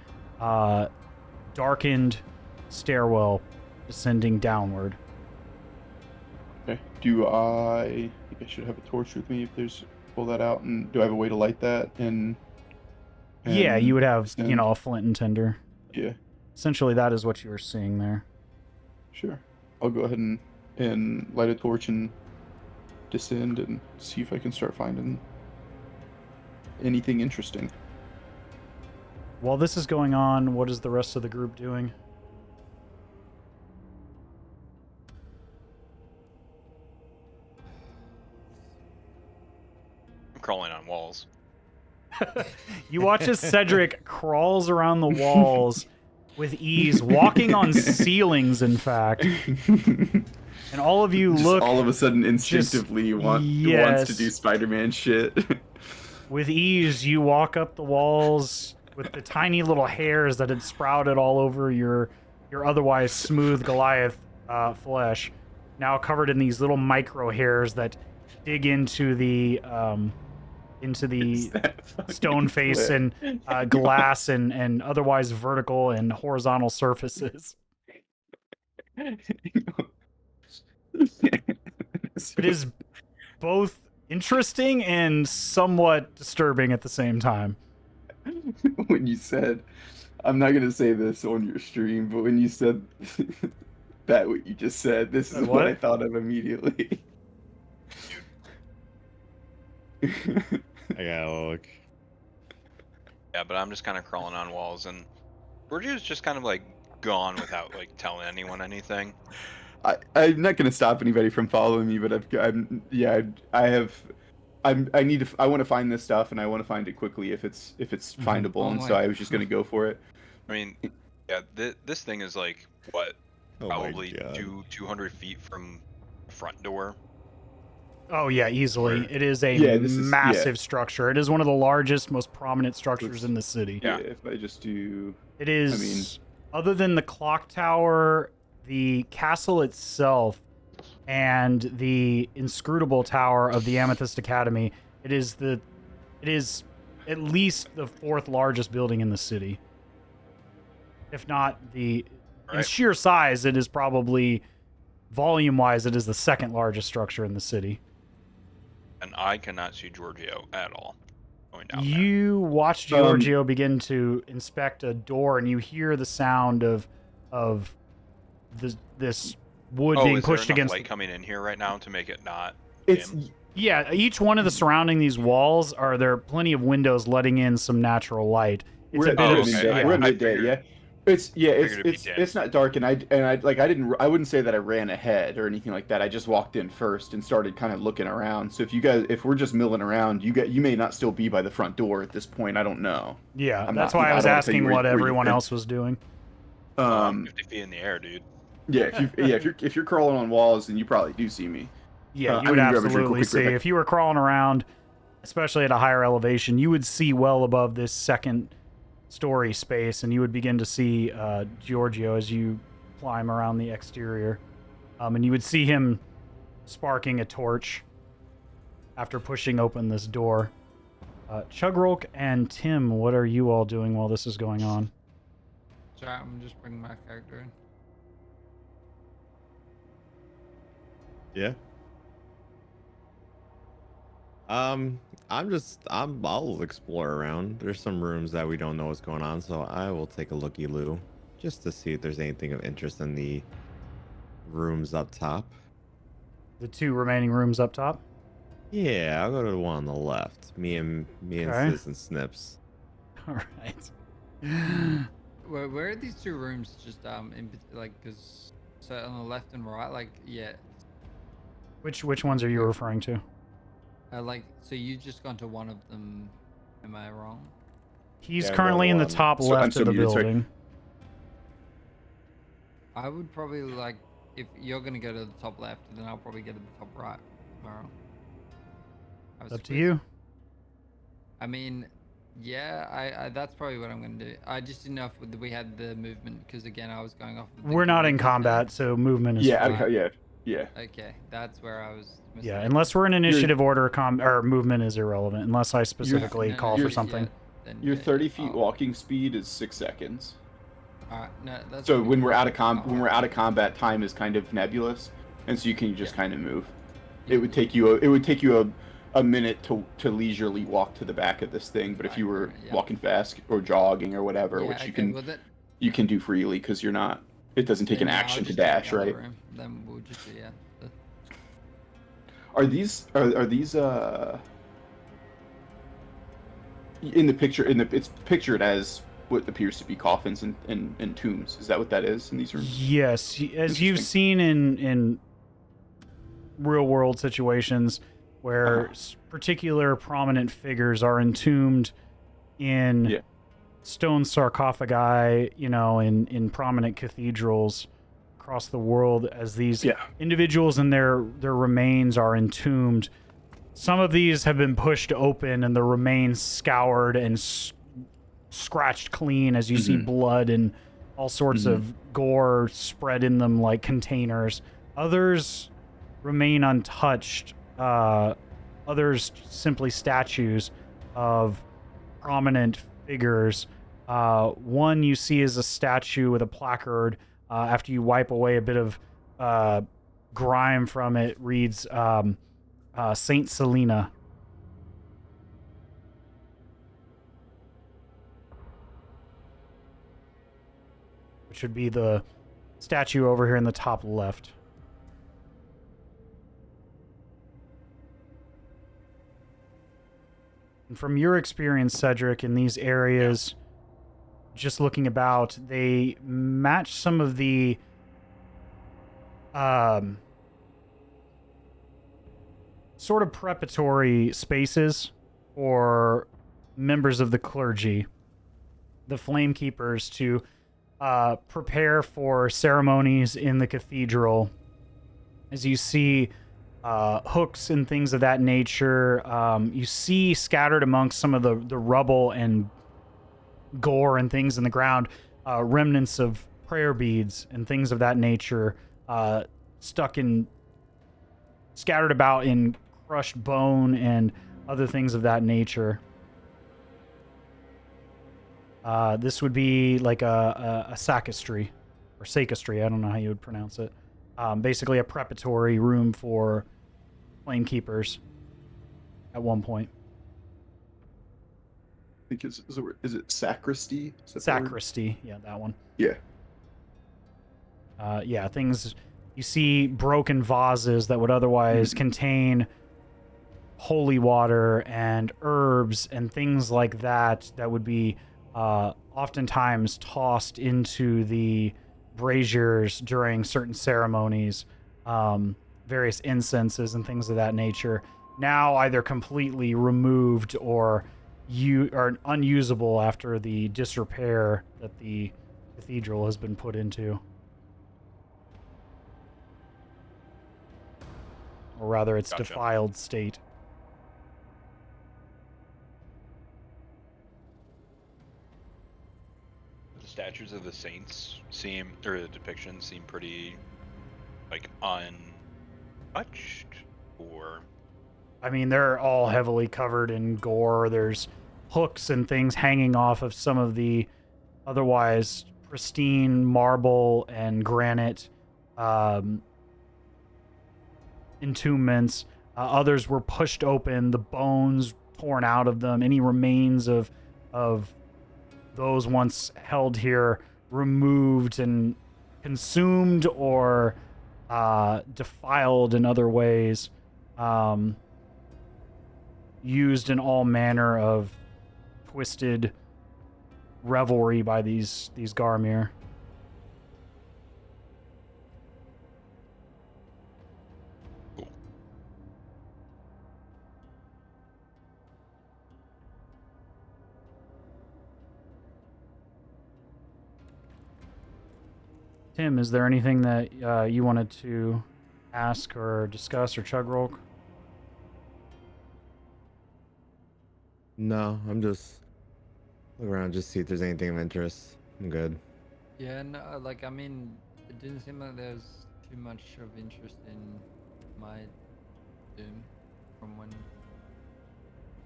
Speaker 1: darkened stairwell descending downward.
Speaker 2: Okay. I think I should have a torch with me if there's pull that out, and do I have a way to light that? And
Speaker 1: yeah, you would have a flint and tinder.
Speaker 2: Yeah.
Speaker 1: Essentially, that is what you were seeing there.
Speaker 2: Sure. I'll go ahead and light a torch and descend and see if I can start finding anything interesting.
Speaker 1: While this is going on, what is the rest of the group doing?
Speaker 4: I'm crawling on walls.
Speaker 1: You watch as Cedric crawls around the walls with ease, walking on ceilings, in fact. And all of you
Speaker 2: just
Speaker 1: look...
Speaker 2: all of a sudden instinctively wants to do Spider-Man shit.
Speaker 1: With ease, you walk up the walls with the tiny little hairs that had sprouted all over your otherwise smooth Goliath flesh, now covered in these little micro hairs that dig into the stone face and glass and otherwise vertical and horizontal surfaces. It is both interesting and somewhat disturbing at the same time.
Speaker 2: When you said, I'm not gonna say this on your stream, but when you said that, what you just said, this is what I thought of immediately.
Speaker 3: I gotta look.
Speaker 4: Yeah, but I'm just kind of crawling on walls, and Georgio's just kind of like gone without like telling anyone anything.
Speaker 2: I'm not gonna stop anybody from following me, but I want to find this stuff, and I want to find it quickly if it's findable, and so I was just gonna go for it.
Speaker 4: I mean, yeah, this thing is like what,
Speaker 3: Oh
Speaker 4: probably
Speaker 3: my God.
Speaker 4: 200 feet from the front door.
Speaker 1: Oh yeah, easily. It is a massive structure. It is one of the largest, most prominent structures in the city.
Speaker 2: Yeah, if I just do...
Speaker 1: It is, other than the clock tower, the castle itself, and the inscrutable tower of the Amethyst Academy, it is at least the fourth largest building in the city. If not in sheer size, it is probably, volume-wise, it is the second largest structure in the city.
Speaker 4: And I cannot see Georgio at all going down
Speaker 1: You watch Georgio begin to inspect a door, and you hear the sound of this wood being pushed against.
Speaker 4: Light coming in here right now to make it not.
Speaker 1: Yeah, each one of the surrounding these walls there are plenty of windows letting in some natural light. It's
Speaker 2: We're at midday, yeah. It's not dark, and I wouldn't say that I ran ahead or anything like that. I just walked in first and started kind of looking around. So if we're just milling around, you may not still be by the front door at this point. I don't know.
Speaker 1: Yeah, that's why I was asking what everyone else was doing.
Speaker 4: 50 feet in the air, dude.
Speaker 2: Yeah, if you're crawling on walls, then you probably do see me.
Speaker 1: Yeah, you would absolutely see. If you were crawling around, especially at a higher elevation, you would see well above this second story space, and you would begin to see Georgio as you climb around the exterior, and you would see him sparking a torch after pushing open this door. Chugrulk and Tim, what are you all doing while this is going on?
Speaker 5: Sorry, I'm just bringing my character in.
Speaker 3: Yeah. I'll explore around. There's some rooms that we don't know what's going on, so I will take a looky-loo just to see if there's anything of interest in the rooms up top.
Speaker 1: The two remaining rooms up top?
Speaker 3: Yeah, I'll go to the one on the left. Me and Citizen Snips.
Speaker 1: All right.
Speaker 5: Where are these two rooms? Just because so on the left and right,
Speaker 1: Which ones are you referring to?
Speaker 5: So you just gone to one of them? Am I wrong?
Speaker 1: He's currently in the top left of the building.
Speaker 5: I would probably if you're gonna go to the top left, then I'll probably go to the top right. Am I wrong?
Speaker 1: It's up to you.
Speaker 5: I mean, yeah, I that's probably what I'm gonna do. I just didn't know if we had the movement, because again, I was going off.
Speaker 1: We're not in combat, so movement is fine.
Speaker 2: Yeah.
Speaker 5: Okay, that's where I was.
Speaker 1: Yeah, unless we're in initiative order, or movement is irrelevant unless I specifically call for something.
Speaker 2: Your 30 feet walking speed is 6 seconds.
Speaker 5: Alright, no, that's
Speaker 2: so when we're out of combat, time is kind of nebulous, and so you can just kind of move. It would take you a minute to leisurely walk to the back of this thing, but if you were walking fast or jogging or whatever, which you can do freely because you're not. It doesn't take an action to dash, right?
Speaker 5: Then we'll just
Speaker 2: Are these in the picture? It's pictured as what appears to be coffins and tombs. Is that what that is in these rooms?
Speaker 1: Yes, as you've seen in real world situations where particular prominent figures are entombed in stone sarcophagi, in prominent cathedrals across the world, as these individuals and their remains are entombed. Some of these have been pushed open and the remains scoured and scratched clean as you see blood and all sorts of gore spread in them like containers. Others remain untouched. Others simply statues of prominent figures. One you see is a statue with a placard. After you wipe away a bit of grime from it, reads Saint Selena. Which would be the statue over here in the top left. And from your experience, Cedric, in these areas, just looking about, they match some of the sort of preparatory spaces for members of the clergy, the Flame Keepers, to prepare for ceremonies in the cathedral. As you see hooks and things of that nature, you see scattered amongst some of the rubble and gore and things in the ground, remnants of prayer beads and things of that nature, scattered about in crushed bone and other things of that nature. This would be like a sacristy, or sacristy, I don't know how you would pronounce it. Basically a preparatory room for Flame Keepers at one point.
Speaker 2: I think is it sacristy? Is that
Speaker 1: Sacristy, yeah, that one.
Speaker 2: Yeah.
Speaker 1: Yeah, things, you see broken vases that would otherwise contain holy water and herbs and things like that would be oftentimes tossed into the braziers during certain ceremonies, various incenses and things of that nature, now either completely removed or are unusable after the disrepair that the cathedral has been put into. Or rather, its defiled state.
Speaker 4: The statues of the saints seem, or the depictions seem pretty, like, untouched, or...
Speaker 1: I mean, they're all heavily covered in gore. There's hooks and things hanging off of some of the otherwise pristine marble and granite entombments. Others were pushed open, the bones torn out of them, any remains of those once held here removed and consumed or defiled in other ways, used in all manner of twisted revelry by these Garmir. Tim, is there anything that you wanted to ask or discuss, or Chugrulk?
Speaker 3: No, I'm just look around, just see if there's anything of interest. I'm good.
Speaker 5: Yeah, no, like, I mean, it didn't seem like there's too much of interest in my doom from when,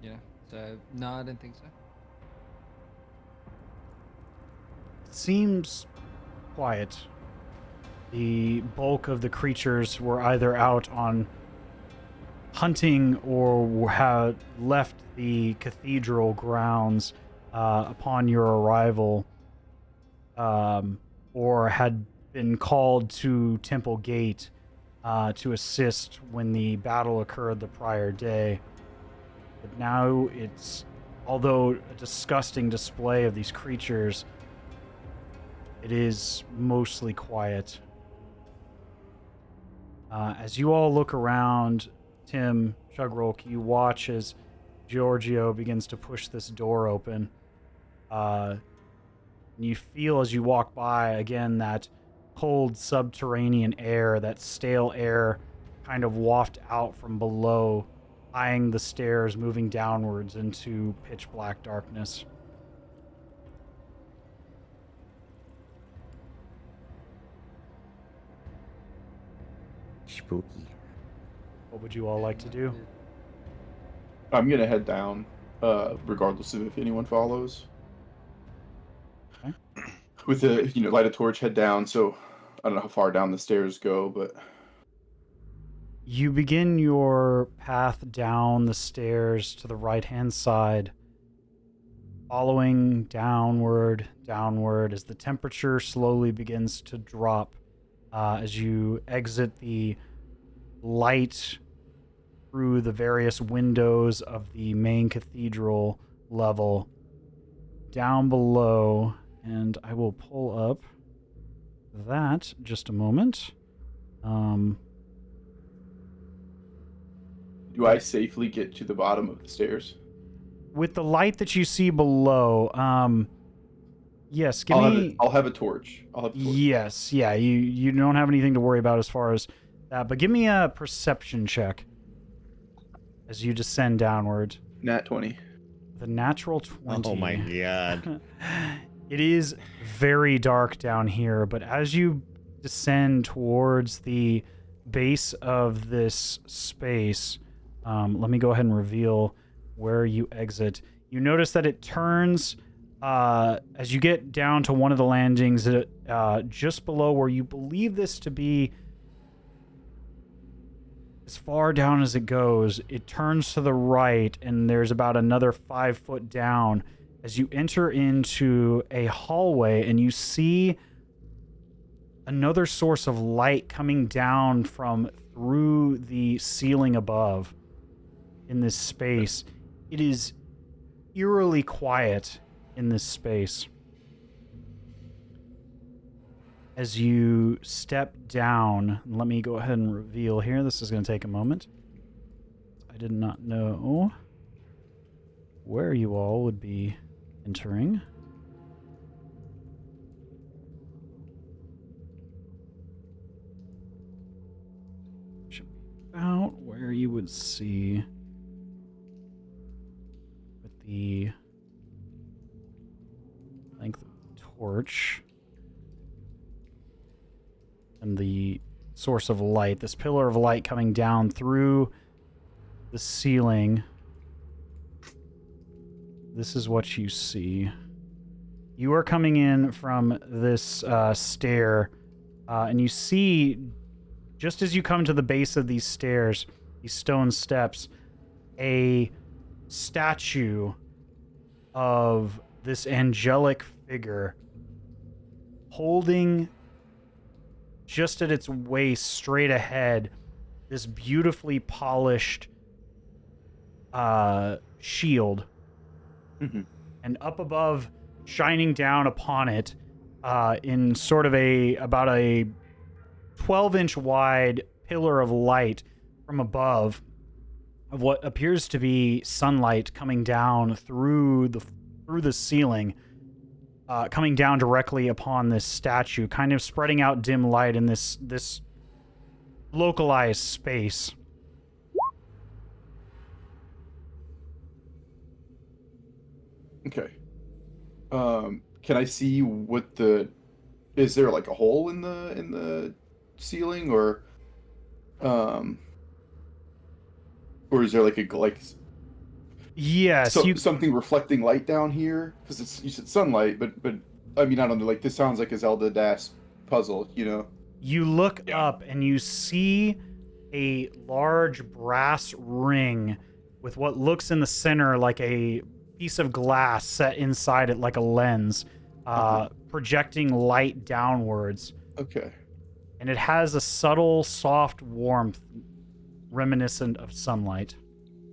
Speaker 5: yeah, so, no, I don't think so.
Speaker 1: It seems quiet. The bulk of the creatures were either out on hunting or had left the cathedral grounds upon your arrival, or had been called to Temple Gate to assist when the battle occurred the prior day. But now it's, although a disgusting display of these creatures, it is mostly quiet. As you all look around, Tim, Chugrulk, you watch as Georgio begins to push this door open. And you feel as you walk by, again, that cold subterranean air, that stale air kind of waft out from below, eyeing the stairs moving downwards into pitch black darkness.
Speaker 3: spooky.
Speaker 1: What would you all like to do?
Speaker 2: I'm gonna head down, regardless of if anyone follows.
Speaker 1: Okay.
Speaker 2: With a light a torch, head down. So I don't know how far down the stairs go, but
Speaker 1: You begin your path down the stairs to the right-hand side, following downward as the temperature slowly begins to drop as you exit the light through the various windows of the main cathedral level. Down below, and I will pull up that just a moment.
Speaker 2: do I safely get to the bottom of the stairs?
Speaker 1: With the light that you see below, yes, give
Speaker 2: I'll
Speaker 1: me...
Speaker 2: have a torch. I'll have a torch.
Speaker 1: Yes, yeah, you don't have anything to worry about as far as that, but give me a perception check as you descend downward.
Speaker 2: Nat 20.
Speaker 1: The natural 20.
Speaker 3: Oh my god.
Speaker 1: It is very dark down here, but as you descend towards the base of this space, let me go ahead and reveal where you exit. You notice that it turns as you get down to one of the landings just below where you believe this to be. As far down as it goes, it turns to the right, and there's about another 5 foot down as you enter into a hallway, and you see another source of light coming down from through the ceiling above in this space. It is eerily quiet in this space. As you step down, let me go ahead and reveal here. This is going to take a moment. I did not know where you all would be entering. Should be about where you would see with the length of the torch and the source of light, this pillar of light coming down through the ceiling. This is what you see. You are coming in from this stair, and you see, just as you come to the base of these stairs, these stone steps, a statue of this angelic figure holding just at its waist, straight ahead, this beautifully polished shield.
Speaker 2: Mm-hmm.
Speaker 1: And up above, shining down upon it, in sort of about a 12-inch wide pillar of light from above, of what appears to be sunlight coming down through the ceiling, coming down directly upon this statue, kind of spreading out dim light in this localized space.
Speaker 2: Okay. Can I see what is there like a hole in the ceiling, or is there like
Speaker 1: Yes,
Speaker 2: something reflecting light down here? Because you said sunlight, but I mean, I don't know. Like, this sounds like a Zelda DAS puzzle, you know?
Speaker 1: You look up and you see a large brass ring with what looks in the center like a piece of glass set inside it like a lens, projecting light downwards.
Speaker 2: Okay.
Speaker 1: And it has a subtle, soft warmth reminiscent of sunlight.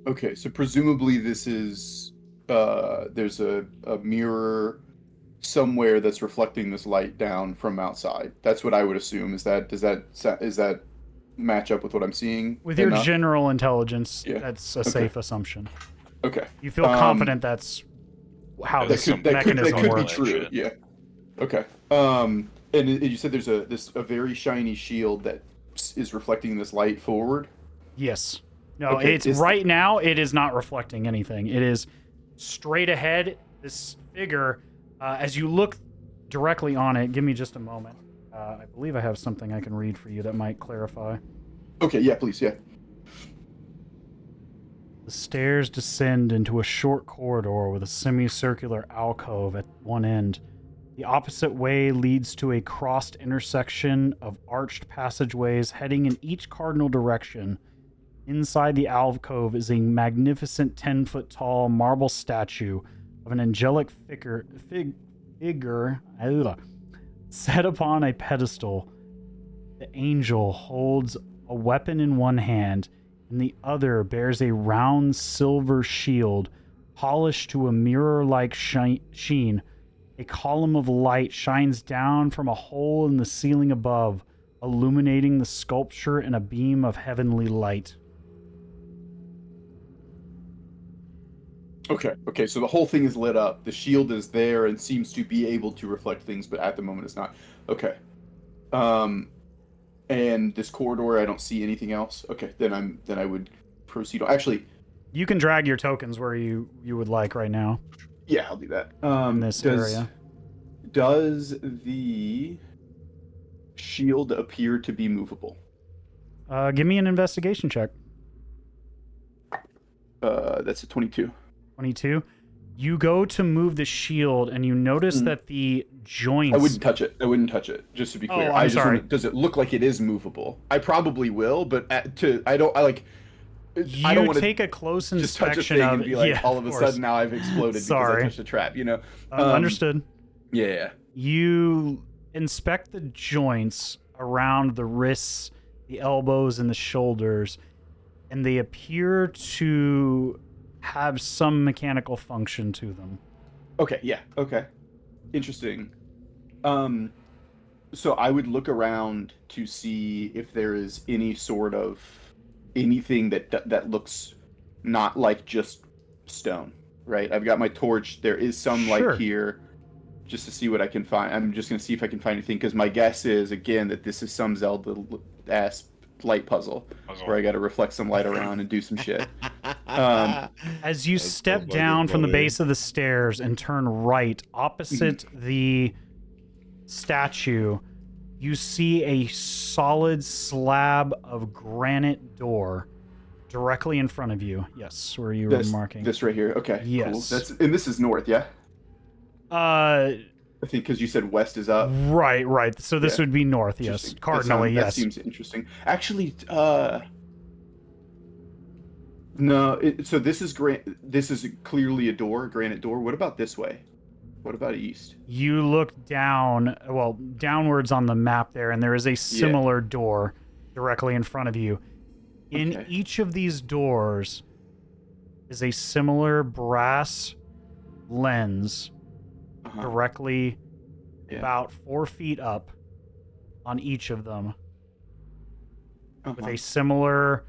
Speaker 2: Okay, so presumably this is there's a mirror somewhere that's reflecting this light down from outside. That's what I would assume. Does that match up with what I'm seeing?
Speaker 1: With your general intelligence,
Speaker 2: Yeah.
Speaker 1: That's a safe assumption.
Speaker 2: Okay.
Speaker 1: You feel confident that's how this mechanism
Speaker 2: could
Speaker 1: works.
Speaker 2: be true. Yeah. Okay. And you said there's a very shiny shield that is reflecting this light forward.
Speaker 1: Yes. No,
Speaker 2: Okay,
Speaker 1: it's right now. It is not reflecting anything. It is straight ahead. This figure, as you look directly on it, give me just a moment. I believe I have something I can read for you that might clarify.
Speaker 2: Okay, yeah, please, yeah.
Speaker 1: The stairs descend into a short corridor with a semicircular alcove at one end. The opposite way leads to a crossed intersection of arched passageways heading in each cardinal direction. Inside the alcove is a magnificent 10-foot-tall marble statue of an angelic figure set upon a pedestal. The angel holds a weapon in one hand, and the other bears a round silver shield, polished to a mirror-like sheen. A column of light shines down from a hole in the ceiling above, illuminating the sculpture in a beam of heavenly light.
Speaker 2: Okay, so the whole thing is lit up. The shield is there and seems to be able to reflect things, but at the moment it's not. Okay. And this corridor, I don't see anything else. Okay, then I would proceed. Actually,
Speaker 1: you can drag your tokens where you would like right now.
Speaker 2: Yeah, I'll do that.
Speaker 1: In this area.
Speaker 2: Does the shield appear to be movable?
Speaker 1: Give me an investigation check.
Speaker 2: That's a 22.
Speaker 1: 22. You go to move the shield, and you notice that the joints...
Speaker 2: I wouldn't touch it, just to be clear.
Speaker 1: I'm sorry.
Speaker 2: Does it look like it is movable? I probably will, but I don't want to
Speaker 1: take a close
Speaker 2: just touch a
Speaker 1: inspection
Speaker 2: thing
Speaker 1: of
Speaker 2: and be like,
Speaker 1: yeah,
Speaker 2: all of a sudden now I've exploded because I touched a trap, you know?
Speaker 1: Understood.
Speaker 2: Yeah.
Speaker 1: You inspect the joints around the wrists, the elbows, and the shoulders, and they appear to have some mechanical function to them.
Speaker 2: Okay, yeah, okay. Interesting. So I would look around to see if there is any sort of anything that looks not like just stone, right? I've got my torch. There is some light here, just to see what I can find. I'm just going to see if I can find anything, because my guess is, again, that this is some Zelda-ass light puzzle where I got to reflect some light around and do some shit.
Speaker 1: As you step down from the base of the stairs and turn right opposite the statue, you see a solid slab of granite door directly in front of you. Yes, where you were marking.
Speaker 2: This right here. Okay.
Speaker 1: Yes.
Speaker 2: Cool. And this is north, yeah? I think because you said west is up.
Speaker 1: Right. So this would be north, yes. Cardinally, yes.
Speaker 2: That seems interesting. Actually, no. So this is clearly a granite door. What about this way? What about east?
Speaker 1: You look downwards on the map there, and there is a similar door directly in front of you. In each of these doors is a similar brass lens directly about 4 feet up on each of them with a similar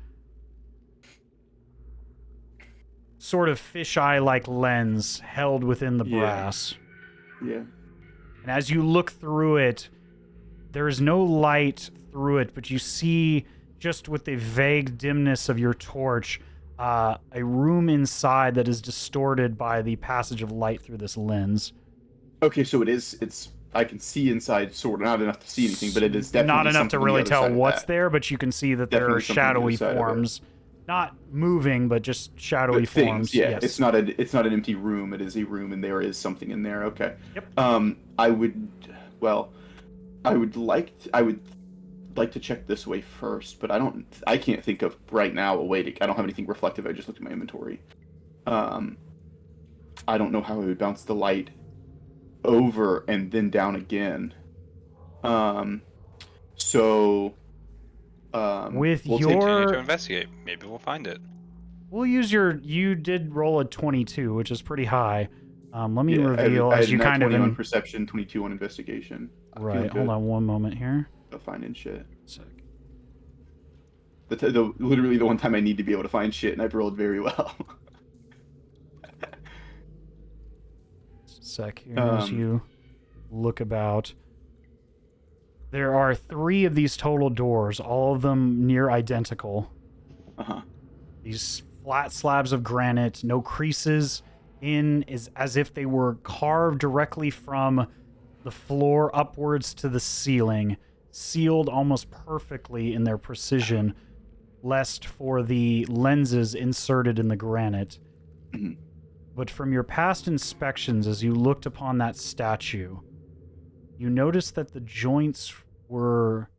Speaker 1: sort of fisheye-like lens held within the brass.
Speaker 2: Yeah.
Speaker 1: And as you look through it, there is no light through it, but you see, just with the vague dimness of your torch, a room inside that is distorted by the passage of light through this lens.
Speaker 2: Okay, so I can see inside, sort of, not enough to see anything, but it is definitely
Speaker 1: not enough to really tell what's there, but you can see that there are shadowy forms. Not moving, but just shadowy forms.
Speaker 2: Yeah,
Speaker 1: yes.
Speaker 2: It's not an empty room. It is a room, and there is something in there. Okay.
Speaker 1: Yep.
Speaker 2: I would like to check this way first, but I can't think of right now a way to. I don't have anything reflective. I just looked at my inventory. I don't know how I would bounce the light over and then down again.
Speaker 1: With
Speaker 4: we'll
Speaker 1: your
Speaker 4: continue to investigate. Maybe we'll find it.
Speaker 1: We'll use you did roll a 22, which is pretty high. Let me reveal as you kind of
Speaker 2: 20 on perception, 22 on investigation.
Speaker 1: Right. Hold on one moment here.
Speaker 2: I'll find in shit.
Speaker 1: Sick.
Speaker 2: Literally the one time I need to be able to find shit, and I've rolled very well.
Speaker 1: Sec here as you look about. There are 3 of these total doors, all of them near identical. These flat slabs of granite, no creases in, is as if they were carved directly from the floor upwards to the ceiling, sealed almost perfectly in their precision. lest for the lenses inserted in the granite.
Speaker 2: Mhm.
Speaker 1: But from your past inspections, as you looked upon that statue, you noticed that the joints were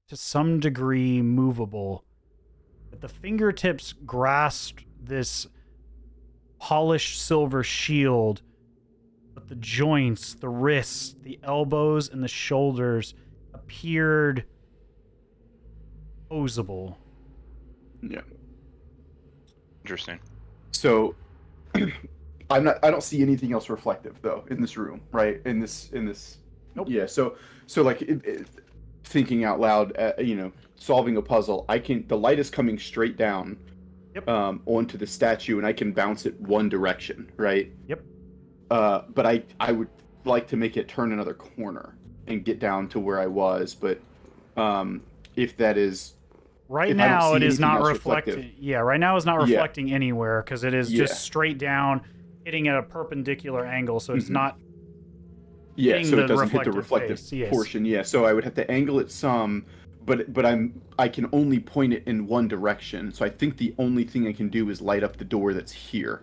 Speaker 1: to some degree movable. That the fingertips grasped this polished silver shield, but the joints, the wrists, the elbows, and the shoulders appeared posable.
Speaker 2: Yeah.
Speaker 4: Interesting.
Speaker 2: So I don't see anything else reflective though in this room, right? In this.
Speaker 1: Nope.
Speaker 2: Yeah. So like thinking out loud, solving a puzzle. The light is coming straight down.
Speaker 1: Yep.
Speaker 2: Onto the statue, and I can bounce it one direction, right?
Speaker 1: Yep.
Speaker 2: But I would like to make it turn another corner and get down to where I was, but if that is
Speaker 1: Right
Speaker 2: if I don't
Speaker 1: now,
Speaker 2: see
Speaker 1: it is
Speaker 2: anything
Speaker 1: not
Speaker 2: else
Speaker 1: reflecting.
Speaker 2: reflective.
Speaker 1: Yeah, right now it's not
Speaker 2: Yeah.
Speaker 1: reflecting anywhere because it is
Speaker 2: Yeah.
Speaker 1: just straight down, hitting at a perpendicular angle, so it's
Speaker 2: Mhm.
Speaker 1: not.
Speaker 2: Yeah,
Speaker 1: hitting
Speaker 2: so
Speaker 1: the
Speaker 2: it doesn't hit the
Speaker 1: reflective
Speaker 2: reflective
Speaker 1: face, yes.
Speaker 2: portion. Yeah, so I would have to angle it some, but I can only point it in one direction. So I think the only thing I can do is light up the door that's here.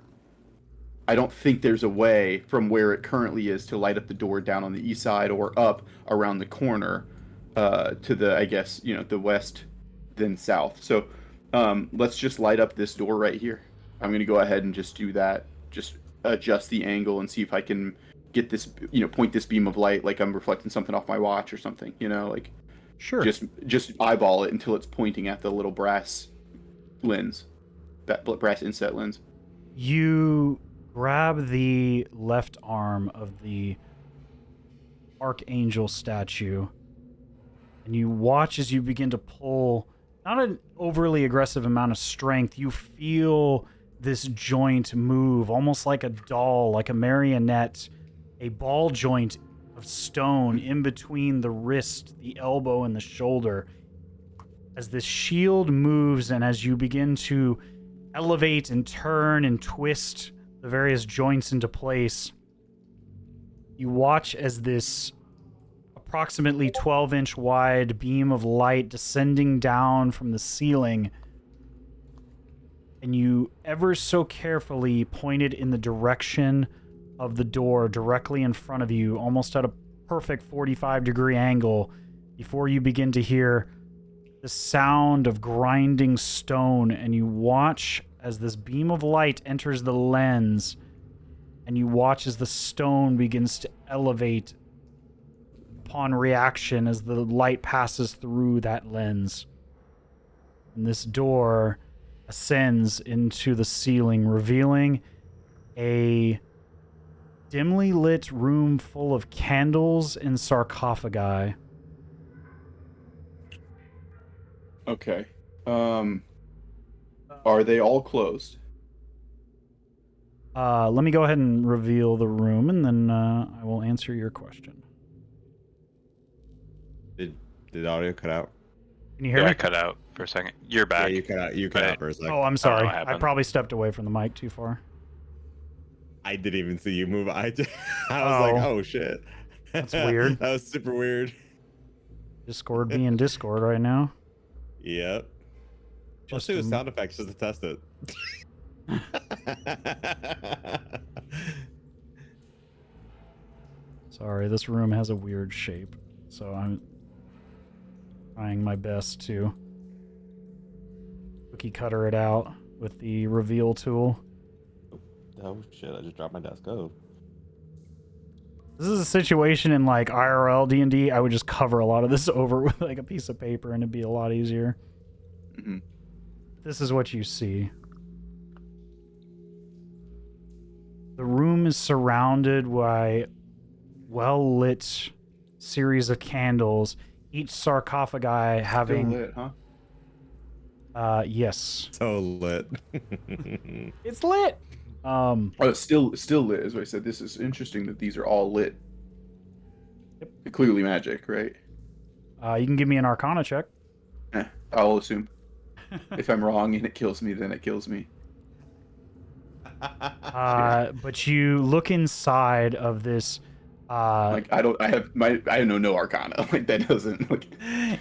Speaker 2: I don't think there's a way from where it currently is to light up the door down on the east side or up around the corner to the, I guess, the west then south. So let's just light up this door right here. I'm going to go ahead and just do that. Just adjust the angle and see if I can get this, point this beam of light like I'm reflecting something off my watch or something, like
Speaker 1: Sure.
Speaker 2: just eyeball it until it's pointing at the little brass lens, that brass inset lens.
Speaker 1: You grab the left arm of the Archangel statue, and you watch as you begin to pull, not an overly aggressive amount of strength. You feel this joint move, almost like a doll, like a marionette, a ball joint of stone in between the wrist, the elbow, and the shoulder. As this shield moves and as you begin to elevate and turn and twist the various joints into place, you watch as this approximately 12-inch wide beam of light descending down from the ceiling, and you ever so carefully point it in the direction of the door directly in front of you, almost at a perfect 45-degree angle, before you begin to hear the sound of grinding stone, and you watch as this beam of light enters the lens, and you watch as the stone begins to elevate upon reaction as the light passes through that lens. And this door ascends into the ceiling, revealing a dimly lit room full of candles and sarcophagi.
Speaker 2: Okay. Are they all closed?
Speaker 1: Let me go ahead and reveal the room, and then I will answer your question.
Speaker 3: Did audio cut out?
Speaker 1: Can you hear
Speaker 4: Yeah,
Speaker 1: me?
Speaker 4: I cut out for a second. You're back.
Speaker 3: Yeah, you cut
Speaker 4: Right.
Speaker 3: out for a second.
Speaker 1: Oh, I'm
Speaker 4: I don't know
Speaker 1: sorry.
Speaker 4: what
Speaker 1: I
Speaker 4: happened.
Speaker 1: probably stepped away from the mic too far.
Speaker 3: I didn't even see you move. I was
Speaker 1: Oh.
Speaker 3: like, oh shit.
Speaker 1: That's weird.
Speaker 3: That was super weird.
Speaker 1: Discord being Discord right now.
Speaker 3: Yep. Let's
Speaker 1: Just
Speaker 3: do a
Speaker 1: a-
Speaker 3: sound effects just to test it.
Speaker 1: Sorry, this room has a weird shape, so I'm trying my best to cookie cutter it out with the reveal tool.
Speaker 3: Oh shit! I just dropped my desk. Oh.
Speaker 1: This is a situation in like IRL D&D. I would just cover a lot of this over with like a piece of paper, and it'd be a lot easier.
Speaker 2: Mm-hmm.
Speaker 1: This is what you see. The room is surrounded by well-lit series of candles, each sarcophagi having...
Speaker 2: Still lit, huh?
Speaker 1: Yes.
Speaker 3: So lit.
Speaker 1: It's lit!
Speaker 2: Oh, it's still lit, is what I said. This is interesting that these are all lit.
Speaker 1: Yep.
Speaker 2: Clearly magic, right?
Speaker 1: You can give me an Arcana check.
Speaker 2: I'll assume. If I'm wrong and it kills me, then it kills me.
Speaker 1: But you look inside of this...
Speaker 2: I know no Arcana. Like that doesn't. Like,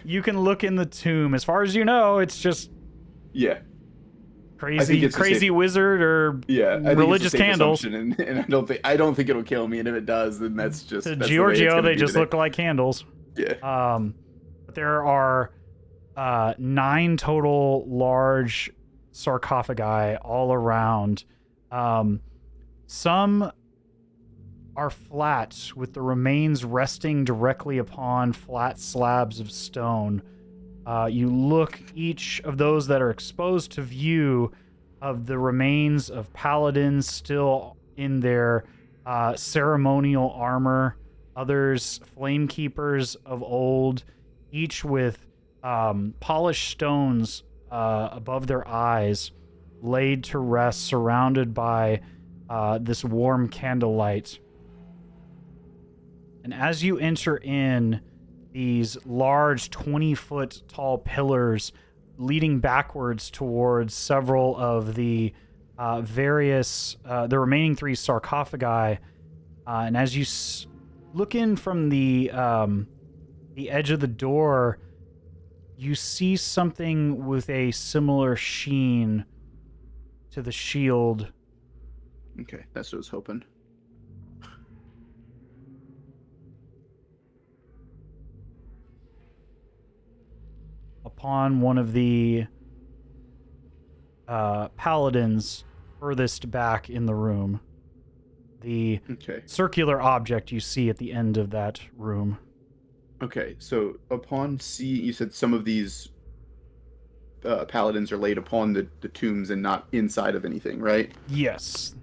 Speaker 1: You can look in the tomb. As far as you know, it's just
Speaker 2: Yeah.
Speaker 1: crazy wizard or
Speaker 2: Yeah, I
Speaker 1: religious
Speaker 2: think it's a safe
Speaker 1: candles.
Speaker 2: assumption, and I don't think it'll kill me. And if it does, then that's just
Speaker 1: To
Speaker 2: that's the way it's
Speaker 1: Giorgio,
Speaker 2: gonna
Speaker 1: they
Speaker 2: be
Speaker 1: just
Speaker 2: today.
Speaker 1: look like candles.
Speaker 2: Yeah.
Speaker 1: But there are 9 total large sarcophagi all around. Some are flat, with the remains resting directly upon flat slabs of stone. You look each of those that are exposed to view of the remains of paladins still in their ceremonial armor, others flame keepers of old, each with polished stones above their eyes, laid to rest, surrounded by this warm candlelight. And as you enter in, these large 20-foot tall pillars leading backwards towards several of the the remaining 3 sarcophagi. And as you look in from the edge of the door, you see something with a similar sheen to the shield.
Speaker 2: Okay, that's what I was hoping.
Speaker 1: Upon one of the paladins furthest back in the room. The
Speaker 2: Okay.
Speaker 1: circular object you see at the end of that room.
Speaker 2: Okay, so upon you said some of these paladins are laid upon the tombs and not inside of anything, right?
Speaker 1: Yes.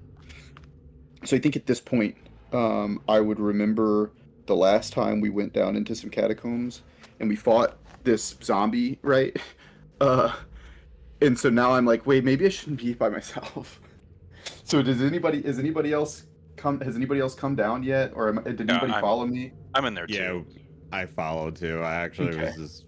Speaker 2: So I think at this point, I would remember the last time we went down into some catacombs and we fought this zombie, right? And so now I'm like, wait, maybe I shouldn't be by myself. So has anybody else come down yet, or did anybody follow me?
Speaker 4: I'm in there too.
Speaker 3: Yeah, I followed too. I actually was just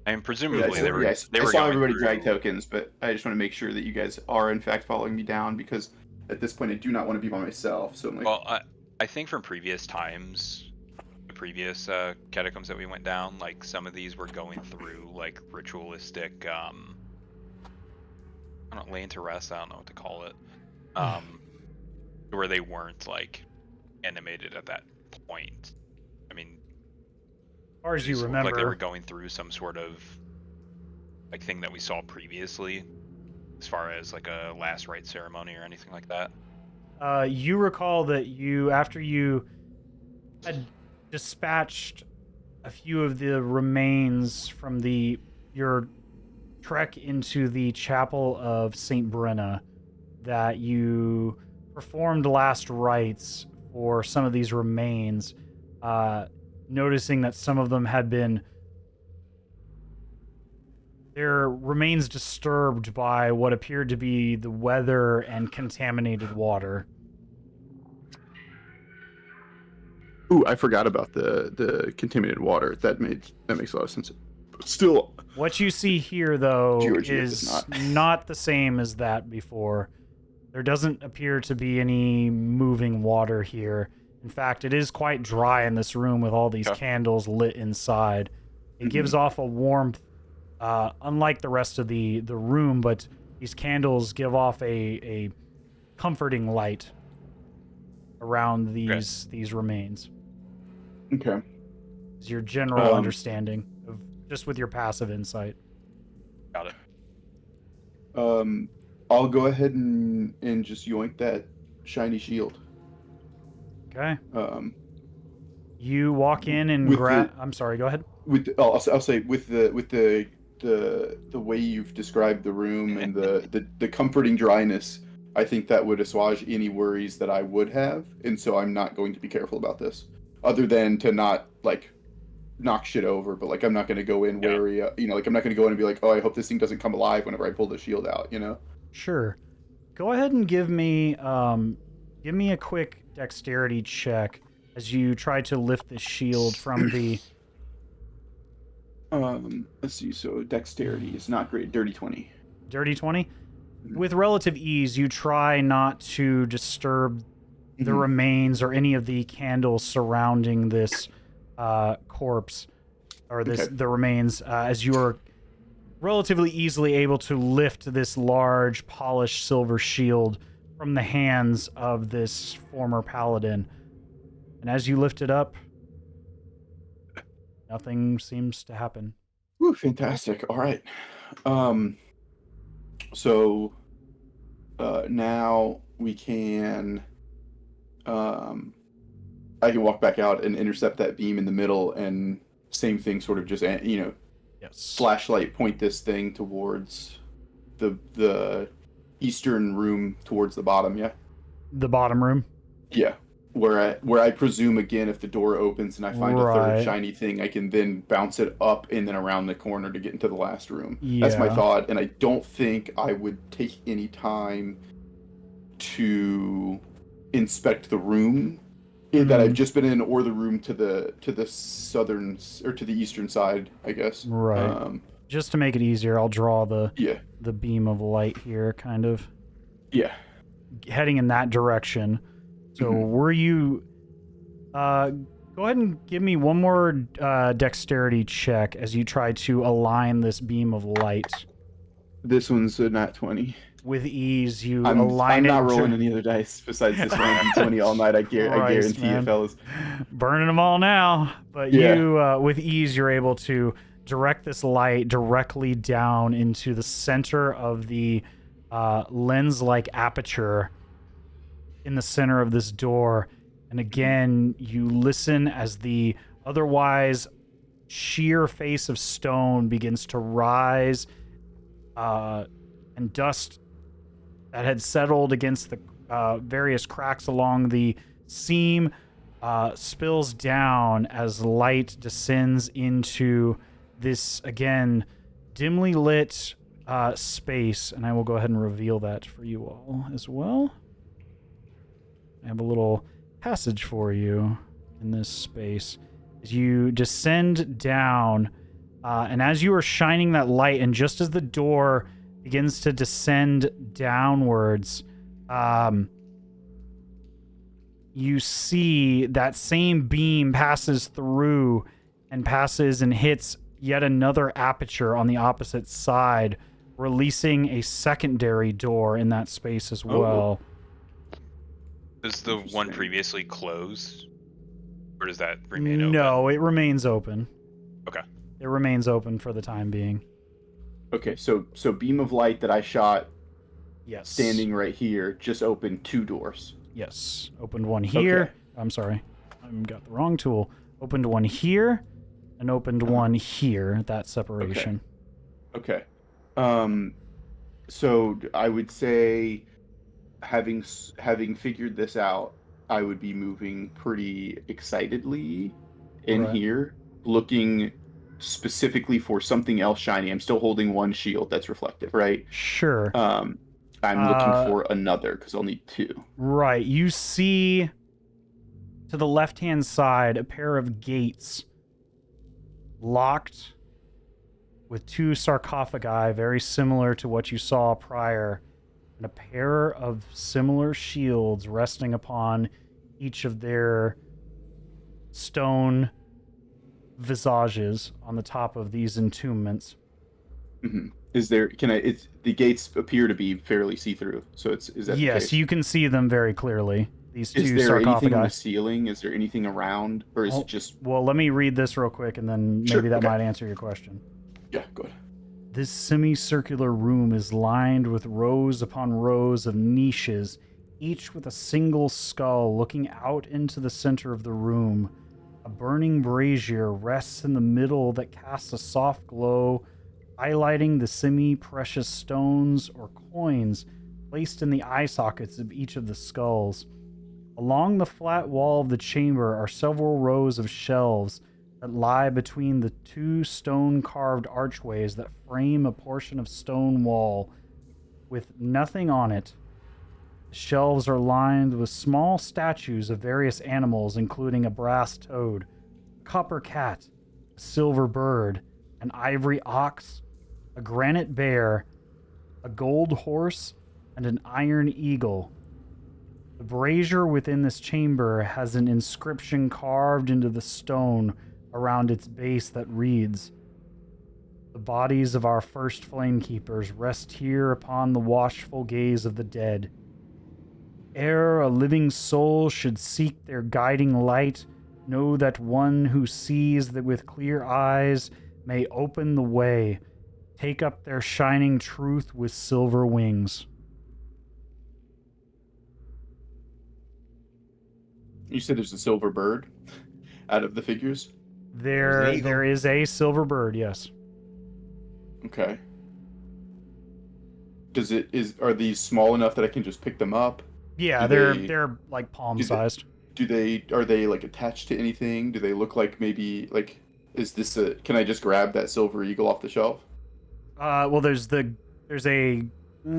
Speaker 4: I mean, presumably they were.
Speaker 2: I
Speaker 4: They were
Speaker 2: saw
Speaker 4: going
Speaker 2: everybody
Speaker 4: through...
Speaker 2: drag tokens, but I just want to make sure that you guys are in fact following me down, because at this point I do not want to be by myself. So I'm like,
Speaker 4: Well, I think from previous times, the previous catacombs that we went down, like some of these were going through like ritualistic, I don't know, laying to rest. I don't know what to call it, where they weren't like animated at that point. I mean,
Speaker 1: As far as you
Speaker 4: these looked
Speaker 1: remember.
Speaker 4: like they were going through some sort of like thing that we saw previously, as far as like a last rite ceremony or anything like that.
Speaker 1: You recall that after you had dispatched a few of the remains from your trek into the chapel of St. Brenna, that you performed last rites for some of these remains, noticing that some of them had been their remains disturbed by what appeared to be the weather and contaminated water.
Speaker 2: ooh, I forgot about the contaminated water. That makes a lot of sense. Still,
Speaker 1: What you see here, though,
Speaker 2: Georgio
Speaker 1: is
Speaker 2: does not.
Speaker 1: not the same as that before. There doesn't appear to be any moving water here. In fact, it is quite dry in this room with all these candles lit inside. It gives off a warmth, unlike the rest of the room, but these candles give off a comforting light around these remains.
Speaker 2: okay.
Speaker 1: Is your general understanding of just with your passive insight.
Speaker 4: Got it.
Speaker 2: I'll go ahead and just yoink that shiny shield.
Speaker 1: Okay.
Speaker 2: Um,
Speaker 1: You walk in and
Speaker 2: with
Speaker 1: grab.
Speaker 2: the-
Speaker 1: I'm sorry. Go ahead.
Speaker 2: I'll say with the way you've described the room and the comforting dryness, I think that would assuage any worries that I would have, and so I'm not going to be careful about this, other than to not like knock shit over. But like I'm not going to go in wary, like I'm not going to go in and be like, oh, I hope this thing doesn't come alive whenever I pull the shield out,
Speaker 1: Sure. Go ahead and give me a quick dexterity check as you try to lift the shield from the.
Speaker 2: Let's see. So dexterity is not great. Dirty 20.
Speaker 1: Dirty 20? With relative ease, you try not to disturb the remains or any of the candles surrounding this corpse. or
Speaker 2: Okay.
Speaker 1: the remains, as you are relatively easily able to lift this large polished silver shield from the hands of this former paladin. And as you lift it up, nothing seems to happen.
Speaker 2: Whew, fantastic. All right. So now we can I can walk back out and intercept that beam in the middle, and same thing, sort of just
Speaker 1: Yes.
Speaker 2: flashlight point this thing towards the eastern room, towards the bottom. Yeah.
Speaker 1: The bottom room.
Speaker 2: Yeah. Where I presume, again, if the door opens and I find a third
Speaker 1: Right.
Speaker 2: shiny thing, I can then bounce it up and then around the corner to get into the last room. That's my
Speaker 1: Yeah.
Speaker 2: thought, and I don't think I would take any time to inspect the room that I've just been in, or the room to the southern or to the eastern side, I guess.
Speaker 1: Right. Just to make it easier, I'll draw the beam of light here, kind of.
Speaker 2: Yeah.
Speaker 1: Heading in that direction. So were you... go ahead and give me one more dexterity check as you try to align this beam of light.
Speaker 2: This one's a nat 20.
Speaker 1: With ease, you
Speaker 2: I'm
Speaker 1: align it.
Speaker 2: not rolling any other dice besides this one D20 all night. I guarantee
Speaker 1: man.
Speaker 2: you, fellas.
Speaker 1: Burning them all now. But you, with ease, you're able to direct this light directly down into the center of the lens-like aperture in the center of this door. And again, you listen as the otherwise sheer face of stone begins to rise, and dust that had settled against the various cracks along the seam spills down as light descends into this, again, dimly lit space. And I will go ahead and reveal that for you all as well. I have a little passage for you in this space. As you descend down, and as you are shining that light, and just as the door begins to descend downwards, you see that same beam passes through and hits yet another aperture on the opposite side, releasing a secondary door in that space as well.
Speaker 4: Does the one previously close? Or does that remain open?
Speaker 1: No, it remains open.
Speaker 4: Okay.
Speaker 1: It remains open for the time being.
Speaker 2: Okay, so beam of light that I shot,
Speaker 1: Yes.
Speaker 2: standing right here, just opened 2 doors.
Speaker 1: Yes. Opened one here.
Speaker 2: Okay.
Speaker 1: I'm sorry. I got the wrong tool. Opened one here and opened one here. That separation.
Speaker 2: Okay. So I would say, having figured this out, I would be moving pretty excitedly in here, looking specifically for something else shiny. I'm still holding one shield that's reflective, right?
Speaker 1: Sure.
Speaker 2: I'm looking for another because I'll need 2.
Speaker 1: Right. You see to the left-hand side a pair of gates locked with 2 sarcophagi very similar to what you saw prior, and a pair of similar shields resting upon each of their stone visages on the top of these entombments.
Speaker 2: Mm-hmm. Is there? The gates appear to be fairly see-through. So is that?
Speaker 1: Yes,
Speaker 2: the case?
Speaker 1: you can see them very clearly. These 2
Speaker 2: Is there
Speaker 1: sarcophagi.
Speaker 2: anything on the ceiling? Is there anything around, or is it just?
Speaker 1: Well, let me read this real quick, and then maybe that might answer your question.
Speaker 2: Yeah, go ahead.
Speaker 1: This semicircular room is lined with rows upon rows of niches, each with a single skull looking out into the center of the room. A burning brazier rests in the middle that casts a soft glow, highlighting the semi-precious stones or coins placed in the eye sockets of each of the skulls. Along the flat wall of the chamber are several rows of shelves that lie between the 2 stone-carved archways that frame a portion of stone wall with nothing on it. The shelves are lined with small statues of various animals, including a brass toad, a copper cat, a silver bird, an ivory ox, a granite bear, a gold horse, and an iron eagle. The brazier within this chamber has an inscription carved into the stone around its base that reads, "The bodies of our first flamekeepers rest here upon the watchful gaze of the dead. Ere a living soul should seek their guiding light, know that one who sees that with clear eyes may open the way, take up their shining truth with silver wings."
Speaker 2: You said there's a silver bird out of the figures?
Speaker 1: There is a silver bird, yes.
Speaker 2: Okay. Are these small enough that I can just pick them up?
Speaker 1: Yeah,
Speaker 2: Do
Speaker 1: they're like palm
Speaker 2: do
Speaker 1: sized.
Speaker 2: Are they like attached to anything? Do they look like maybe like can I just grab that silver eagle off the shelf?
Speaker 1: Well, there's a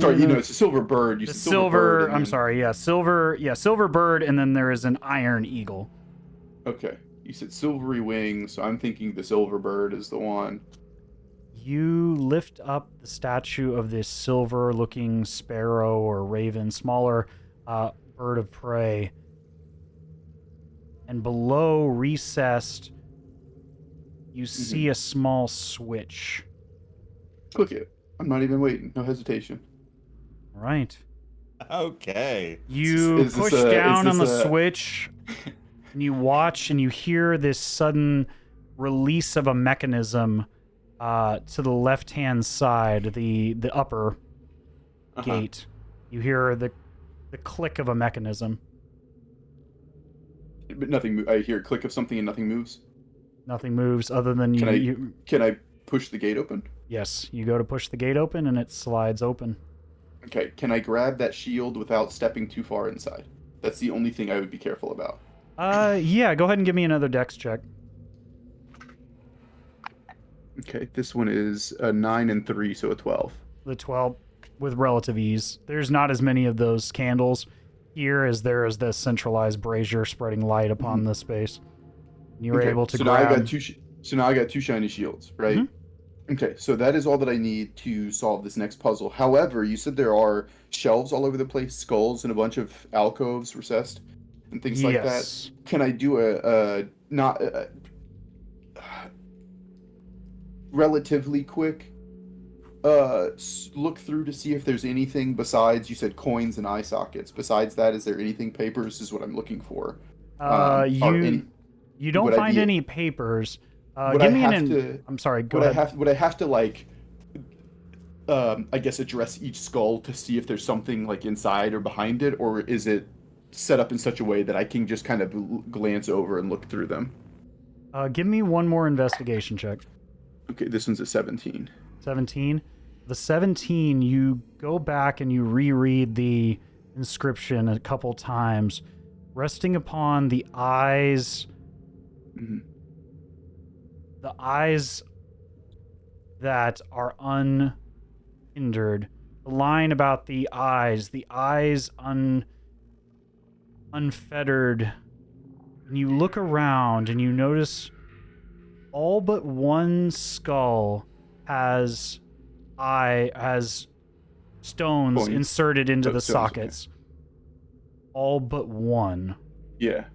Speaker 2: Sorry, it's a silver bird. You
Speaker 1: the
Speaker 2: said silver bird.
Speaker 1: silver. I'm sorry, yeah, silver bird, and then there is an iron eagle.
Speaker 2: Okay, you said silvery wings, so I'm thinking the silver bird is the one.
Speaker 1: You lift up the statue of this silver-looking sparrow or raven, smaller bird of prey, and below, recessed, you see a small switch.
Speaker 2: Click it. I'm not even waiting. No hesitation.
Speaker 1: All right.
Speaker 3: Okay.
Speaker 1: You push down on the switch, and you watch, and you hear this sudden release of a mechanism to the left-hand side, the upper gate. You hear the click of a mechanism.
Speaker 2: But nothing. I hear a click of something and nothing moves.
Speaker 1: Nothing moves other than you.
Speaker 2: Can I push the gate open?
Speaker 1: Yes, you go to push the gate open, and it slides open.
Speaker 2: Okay. Can I grab that shield without stepping too far inside? That's the only thing I would be careful about.
Speaker 1: Yeah. Go ahead and give me another dex check.
Speaker 2: Okay, this one is a 9 and 3, so a 12.
Speaker 1: The 12 with relative ease. There's not as many of those candles here as there is the centralized brazier spreading light upon the space. And you were able to grab...
Speaker 2: Now I got two shiny shields, right? Okay, so that is all that I need to solve this next puzzle. However, you said there are shelves all over the place, skulls, and a bunch of alcoves recessed, and things like that. Can I do relatively quick look through to see if there's anything besides, you said coins and eye sockets. Besides that, is there anything? Papers is what I'm looking for.
Speaker 1: You don't find any papers. Give me I'm sorry, go ahead.
Speaker 2: Would I have to like I guess address each skull to see if there's something like inside or behind it, or is it set up in such a way that I can just kind of glance over and look through them?
Speaker 1: Give me one more investigation check.
Speaker 2: Okay, this one's a 17.
Speaker 1: 17? The 17, you go back and you reread the inscription a couple times, resting upon the eyes... The eyes that are unhindered. The line about the eyes unfettered. And you look around and you notice all but one skull has stones inserted into the sockets. Okay. All but one.
Speaker 2: Yeah.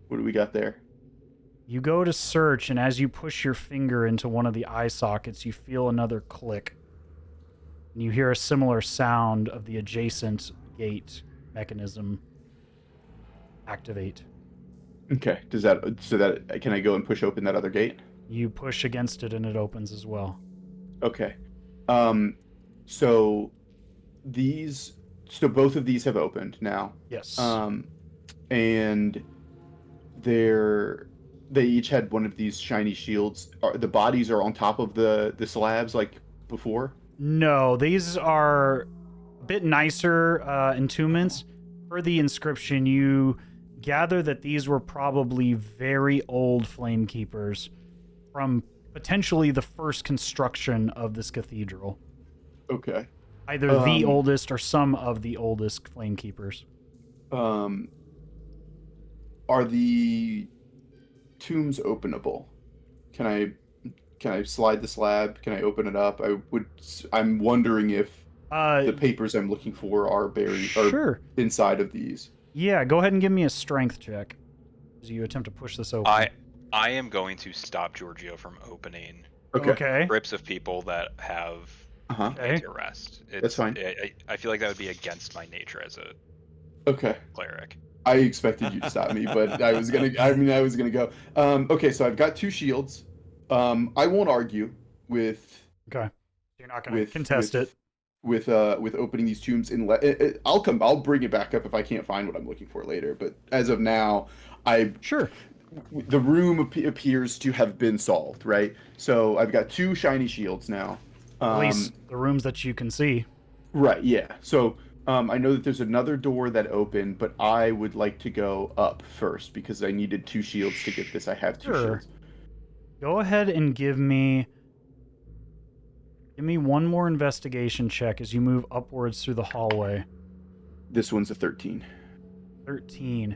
Speaker 2: What do we got there?
Speaker 1: You go to search, and as you push your finger into one of the eye sockets, you feel another click. And you hear a similar sound of the adjacent gate mechanism activate.
Speaker 2: Okay. Can I go and push open that other gate?
Speaker 1: You push against it and it opens as well. Okay.
Speaker 2: So both of these have opened now.
Speaker 1: Yes.
Speaker 2: And they each had one of these shiny shields. The bodies are on top of the slabs like before?
Speaker 1: No, these are a bit nicer entombments. For the inscription, you gather that these were probably very old flamekeepers from potentially the first construction of this cathedral.
Speaker 2: Okay.
Speaker 1: Either the oldest or some of the oldest flamekeepers.
Speaker 2: Are the tombs openable? Can I slide the slab? Can I open it up? I'm wondering if the papers I'm looking for are buried or inside of these.
Speaker 1: Yeah, go ahead and give me a strength check as you attempt to push this open.
Speaker 4: I am going to stop Giorgio from opening
Speaker 1: Okay.
Speaker 4: groups of people that have
Speaker 1: Okay.
Speaker 4: anti-arrest.
Speaker 2: That's fine.
Speaker 4: I feel like that would be against my nature as a
Speaker 2: Okay.
Speaker 4: cleric.
Speaker 2: I expected you to stop me, but I was gonna go. Okay, so I've got 2 shields. I won't argue with
Speaker 1: Okay. You're not going to contest it.
Speaker 2: with opening these tombs. I'll bring it back up if I can't find what I'm looking for later. But as of now,
Speaker 1: Sure.
Speaker 2: the room appears to have been solved, right? So I've got 2 shiny shields now.
Speaker 1: At least the rooms that you can see.
Speaker 2: Right, yeah. So I know that there's another door that opened, but I would like to go up first because I needed 2 shields to get this. I have 2 shields.
Speaker 1: Go ahead and give me one more investigation check as you move upwards through the hallway.
Speaker 2: This one's a 13.
Speaker 1: 13.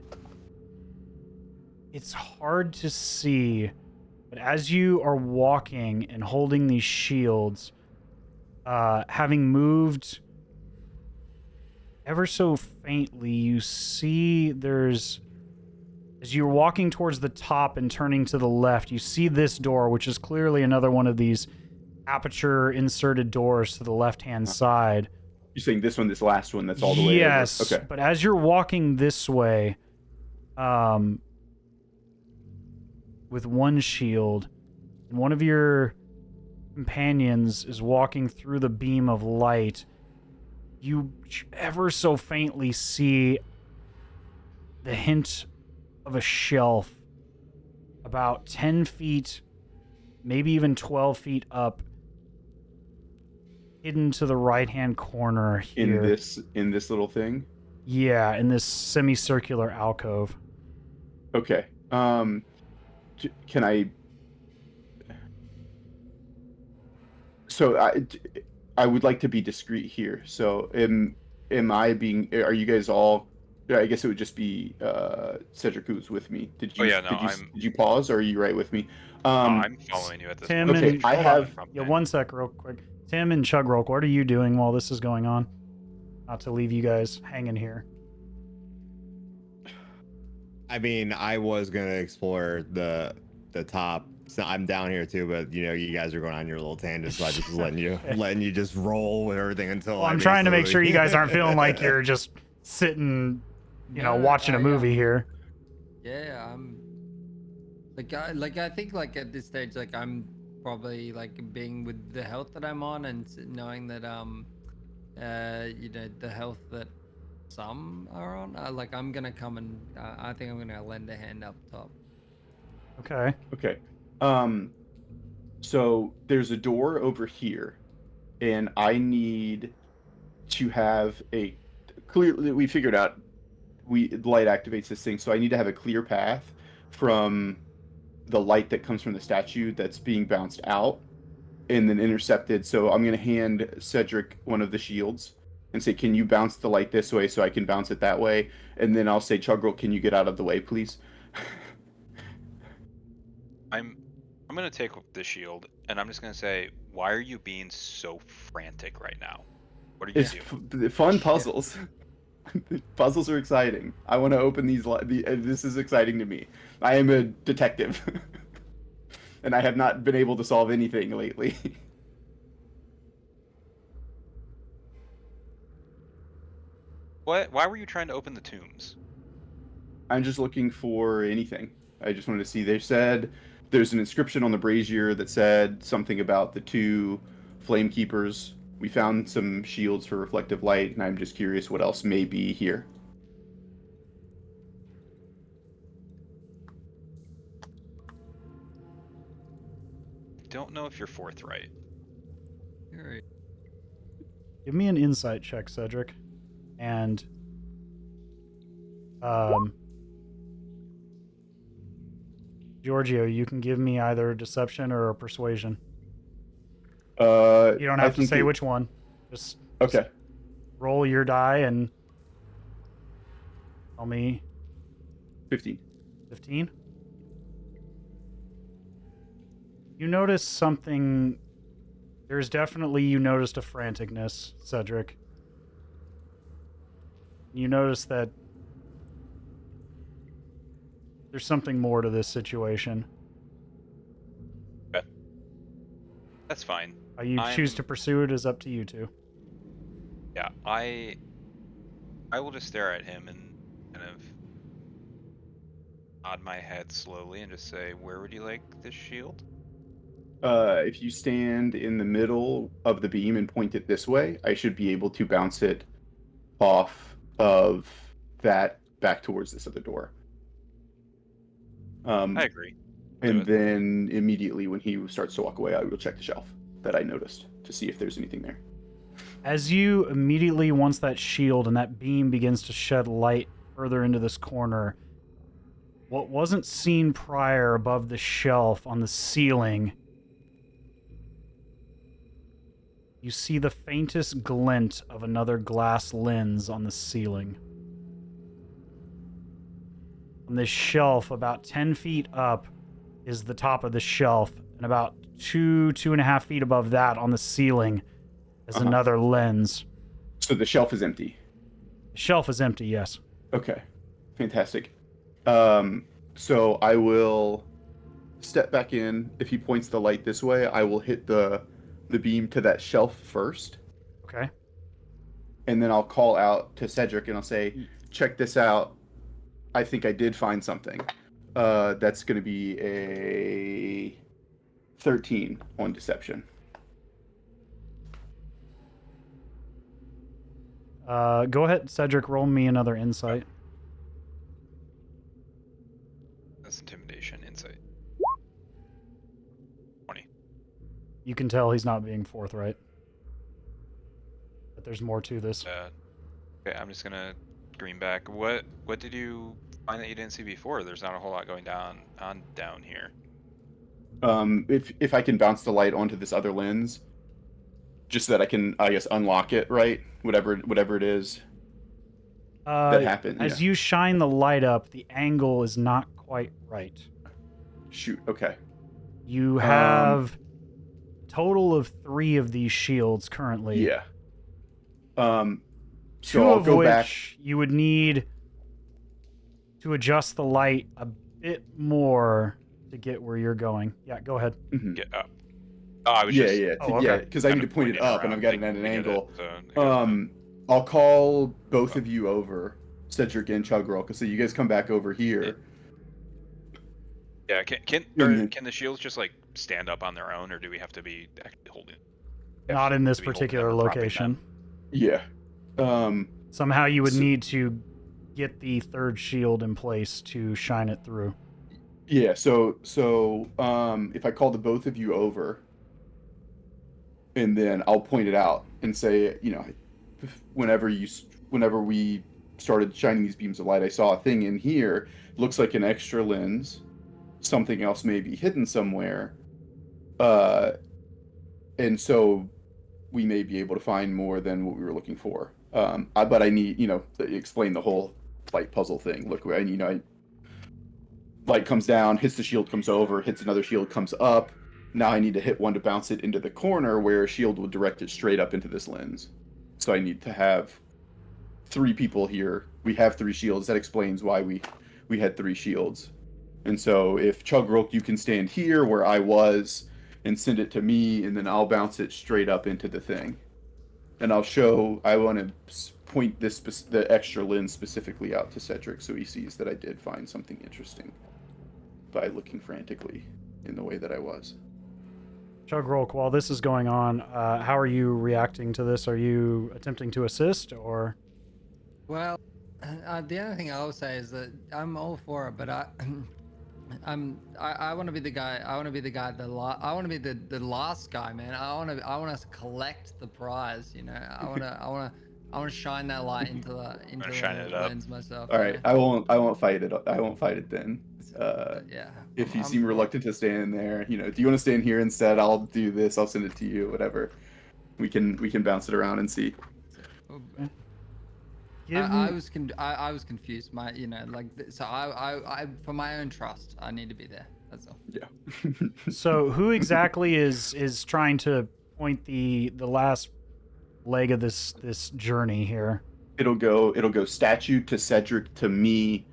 Speaker 1: It's hard to see, but as you are walking and holding these shields, having moved ever so faintly, you see as you're walking towards the top and turning to the left, you see this door, which is clearly another one of these aperture inserted doors to the left-hand side.
Speaker 2: You're saying this one, this last one, that's all the way over?
Speaker 1: Yes,
Speaker 2: Okay.
Speaker 1: but as you're walking this way, with one shield, and one of your companions is walking through the beam of light, you ever so faintly see the hint of a shelf about 10 feet, maybe even 12 feet up, hidden to the right-hand corner here.
Speaker 2: In this little thing?
Speaker 1: Yeah, in this semicircular alcove.
Speaker 2: Okay. Can I... So I would like to be discreet here. So are you guys all... I guess it would just be Cedric who's with me. Did you pause, or are you right with me?
Speaker 4: I'm following you at this
Speaker 1: Tim
Speaker 4: point.
Speaker 1: and
Speaker 2: I have...
Speaker 1: Yeah, one sec real quick. Tim and Chugrulk, what are you doing while this is going on? Not to leave you guys hanging here.
Speaker 3: I mean, I was gonna explore the top. So I'm down here too, but you guys are going on your little tangent, so I just letting you just roll with everything until.
Speaker 1: Well, I'm trying to make sure you guys aren't feeling like you're just sitting, watching a movie here.
Speaker 5: Yeah, I'm. I think at this stage, I'm probably being with the health that I'm on and knowing that the health that some are on. I'm gonna come and I think I'm gonna lend a hand up top.
Speaker 1: Okay.
Speaker 2: Okay. So there's a door over here, and I need to have clearly, we figured out light activates this thing, so I need to have a clear path from the light that comes from the statue that's being bounced out and then intercepted. So I'm going to hand Cedric one of the shields and say, can you bounce the light this way so I can bounce it that way? And then I'll say, Chugrulk, can you get out of the way, please?
Speaker 4: I'm gonna take the shield, and I'm just gonna say, why are you being so frantic right now? What are you doing?
Speaker 2: Fun puzzles. Puzzles are exciting. I want to open these. This is exciting to me. I am a detective, and I have not been able to solve anything lately.
Speaker 4: What? Why were you trying to open the tombs?
Speaker 2: I'm just looking for anything. I just wanted to see. They said there's an inscription on the brazier that said something about the 2 flame keepers. We found some shields for reflective light, and I'm just curious what else may be here.
Speaker 4: Don't know if you're forthright.
Speaker 5: You're right.
Speaker 1: Give me an insight check, Cedric. And Giorgio, you can give me either a deception or a persuasion. You don't have to say which one. Just roll your die and tell me.
Speaker 2: 15.
Speaker 1: 15? You notice something. You noticed a franticness, Cedric. You notice that there's something more to this situation.
Speaker 4: That's fine.
Speaker 1: How you choose to pursue it is up to you two.
Speaker 4: Yeah, I will just stare at him and kind of nod my head slowly and just say, "Where would you like this shield?"
Speaker 2: If you stand in the middle of the beam and point it this way, I should be able to bounce it off of that back towards this other door.
Speaker 4: I agree.
Speaker 2: And then immediately when he starts to walk away, I will check the shelf that I noticed to see if there's anything there.
Speaker 1: As you immediately, once that shield and that beam begins to shed light further into this corner, what wasn't seen prior above the shelf on the ceiling, you see the faintest glint of another glass lens on the ceiling. On this shelf, about 10 feet up, is the top of the shelf, and about 2.5 feet above that on the ceiling is another lens.
Speaker 2: So the shelf is empty.
Speaker 1: The shelf is empty, yes.
Speaker 2: Okay, fantastic. So I will step back in. If he points the light this way, I will hit the beam to that shelf first.
Speaker 1: Okay.
Speaker 2: And then I'll call out to Cedric and I'll say, check this out. I think I did find something. That's going to be a 13 on deception.
Speaker 1: Go ahead, Cedric, roll me another insight.
Speaker 4: That's intimidation, insight. 20.
Speaker 1: You can tell he's not being forthright. But there's more to this.
Speaker 4: Okay, I'm just gonna green back. What did you find that you didn't see before? There's not a whole lot going down here.
Speaker 2: If I can bounce the light onto this other lens, just so that I can, I guess, unlock it, right? Whatever it is that happened.
Speaker 1: As you shine the light up, the angle is not quite right.
Speaker 2: Shoot. Okay.
Speaker 1: You have a total of 3 of these shields currently.
Speaker 2: Yeah. So
Speaker 1: 2
Speaker 2: I'll
Speaker 1: of
Speaker 2: go
Speaker 1: which
Speaker 2: back.
Speaker 1: you would need to adjust the light a bit more to get where you're going. Yeah, go ahead.
Speaker 2: Mhm.
Speaker 4: Get up. Oh, I was
Speaker 2: Yeah,
Speaker 4: just
Speaker 2: yeah,
Speaker 1: Oh, okay.
Speaker 2: because I need to point it up, and I've got it at an angle.
Speaker 4: So,
Speaker 2: I'll call both of you over, Cedric and Chugrulk, so you guys come back over here.
Speaker 4: yeah,
Speaker 2: Mhm.
Speaker 4: can the shields just like stand up on their own, or do we have to be actually holding?
Speaker 1: Not in this
Speaker 4: to be holding
Speaker 1: particular
Speaker 4: them or propping
Speaker 1: location.
Speaker 4: them?
Speaker 2: Yeah.
Speaker 1: Somehow you would
Speaker 2: So-
Speaker 1: need to get the 3rd shield in place to shine it through.
Speaker 2: Yeah. So if I call the both of you over, and then I'll point it out and say, whenever we started shining these beams of light, I saw a thing in here. Looks like an extra lens. Something else may be hidden somewhere. And so we may be able to find more than what we were looking for. But I need, to explain the whole light puzzle thing. Look, light comes down, hits the shield, comes over, hits another shield, comes up. Now I need to hit one to bounce it into the corner where a shield will direct it straight up into this lens. So I need to have 3 people here. We have 3 shields. That explains why we had 3 shields. And so if Chugrulk, you can stand here where I was and send it to me, and then I'll bounce it straight up into the thing. And I want to point the extra lens specifically out to Cedric so he sees that I did find something interesting by looking frantically in the way that I was.
Speaker 1: Chugrulk, while this is going on, how are you reacting to this? Are you attempting to assist, or?
Speaker 5: Well, the only thing I will say is that I'm all for it, but I want to be the guy. I want to be the guy. I want to be the last guy, man. I want us to collect the prize. I want to shine that light into the lens myself.
Speaker 2: All right, I won't fight it. I won't fight it then.
Speaker 5: Yeah.
Speaker 2: If you seem reluctant to stand there, do you want to stand here instead? I'll do this. I'll send it to you. Whatever. We can bounce it around and see.
Speaker 5: I was confused. So I for my own trust, I need to be there. That's all.
Speaker 2: Yeah.
Speaker 1: So who exactly is trying to point the last leg of this journey here?
Speaker 2: It'll go statue to Cedric to me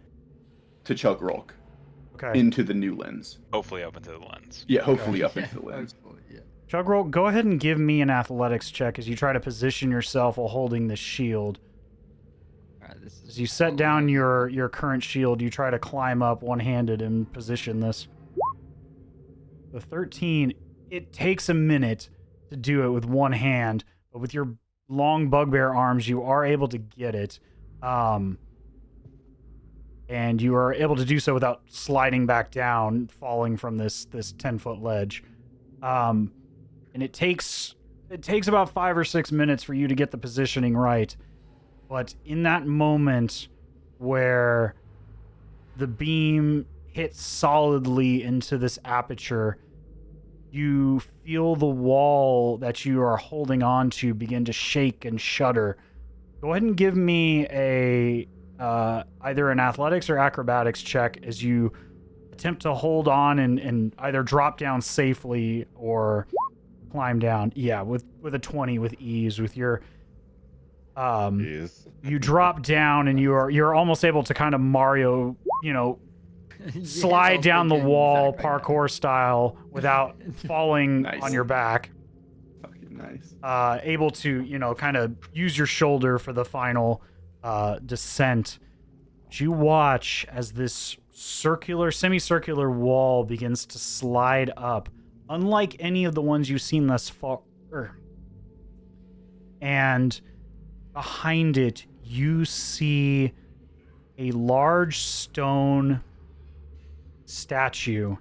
Speaker 2: to Chugrulk.
Speaker 1: Okay.
Speaker 2: Into the new lens.
Speaker 4: Hopefully up into the lens.
Speaker 2: Yeah, hopefully up into the lens.
Speaker 5: Hopefully, yeah.
Speaker 1: Chugrulk, go ahead and give me an athletics check as you try to position yourself while holding this shield.
Speaker 5: Alright, this is
Speaker 1: As you set down your current shield, you try to climb up one-handed and position this. The 13, it takes a minute to do it with one hand, but with your long bugbear arms, you are able to get it. And you are able to do so without sliding back down, falling from this 10-foot ledge. And it takes about 5 or 6 minutes for you to get the positioning right. But in that moment where the beam hits solidly into this aperture, you feel the wall that you are holding on to begin to shake and shudder. Go ahead and give me a either an athletics or acrobatics check as you attempt to hold on and either drop down safely or climb down. Yeah, with a 20 with ease. With your you drop down and you're almost able to kind of Mario, slide down the wall parkour style without falling
Speaker 2: Nice.
Speaker 1: on your back.
Speaker 2: Fucking nice.
Speaker 1: Able to, kind of use your shoulder for the final descent. But you watch as this semicircular wall begins to slide up, unlike any of the ones you've seen thus far. And behind it, you see a large stone statue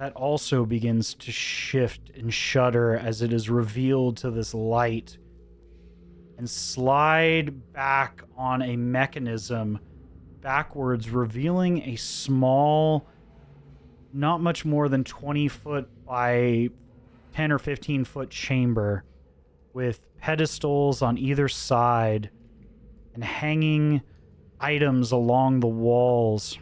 Speaker 1: that also begins to shift and shudder as it is revealed to this light and slide back on a mechanism backwards, revealing a small, not much more than 20 foot by 10 or 15 foot chamber with pedestals on either side and hanging items along the walls.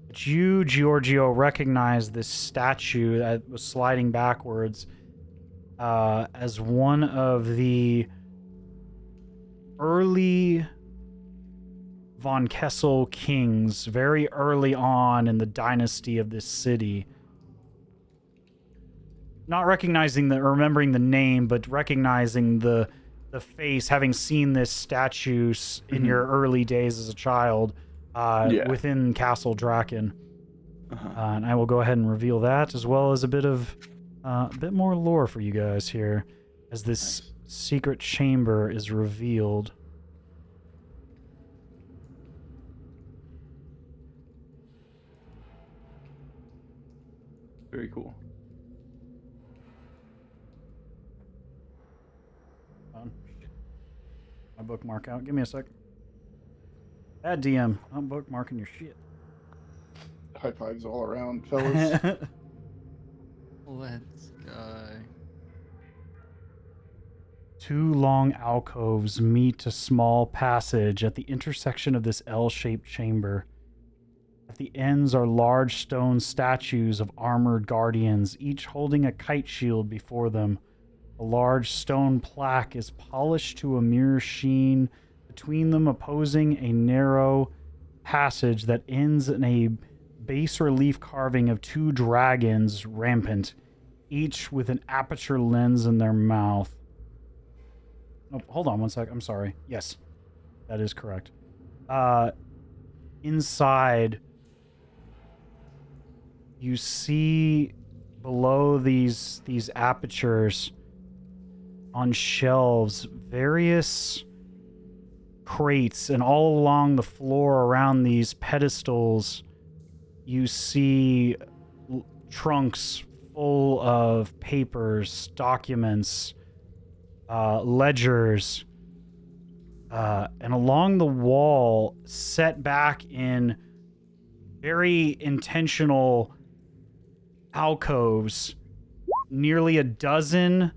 Speaker 1: But you, Giorgio, recognize this statue that was sliding backwards as one of the early von Kessel kings, very early on in the dynasty of this city. Not recognizing remembering the name, but recognizing the face, having seen this statue in your early days as a child within Castle Draken. And I will go ahead and reveal that, as well as a bit more lore for you guys here, as this secret chamber is revealed.
Speaker 2: Very cool.
Speaker 1: My bookmark out. Give me a sec. Bad DM. I'm bookmarking your shit.
Speaker 2: High fives all around, fellas.
Speaker 5: Let's go.
Speaker 1: Two long alcoves meet a small passage at the intersection of this L-shaped chamber. At the ends are large stone statues of armored guardians, each holding a kite shield before them. A large stone plaque is polished to a mirror sheen, between them opposing a narrow passage that ends in a bas relief carving of two dragons rampant, each with an aperture lens in their mouth. Oh, hold on one sec. I'm sorry. Yes, that is correct. Inside, you see below these apertures on shelves various crates, and all along the floor around these pedestals you see trunks full of papers, documents, ledgers, and along the wall, set back in very intentional alcoves, nearly a dozen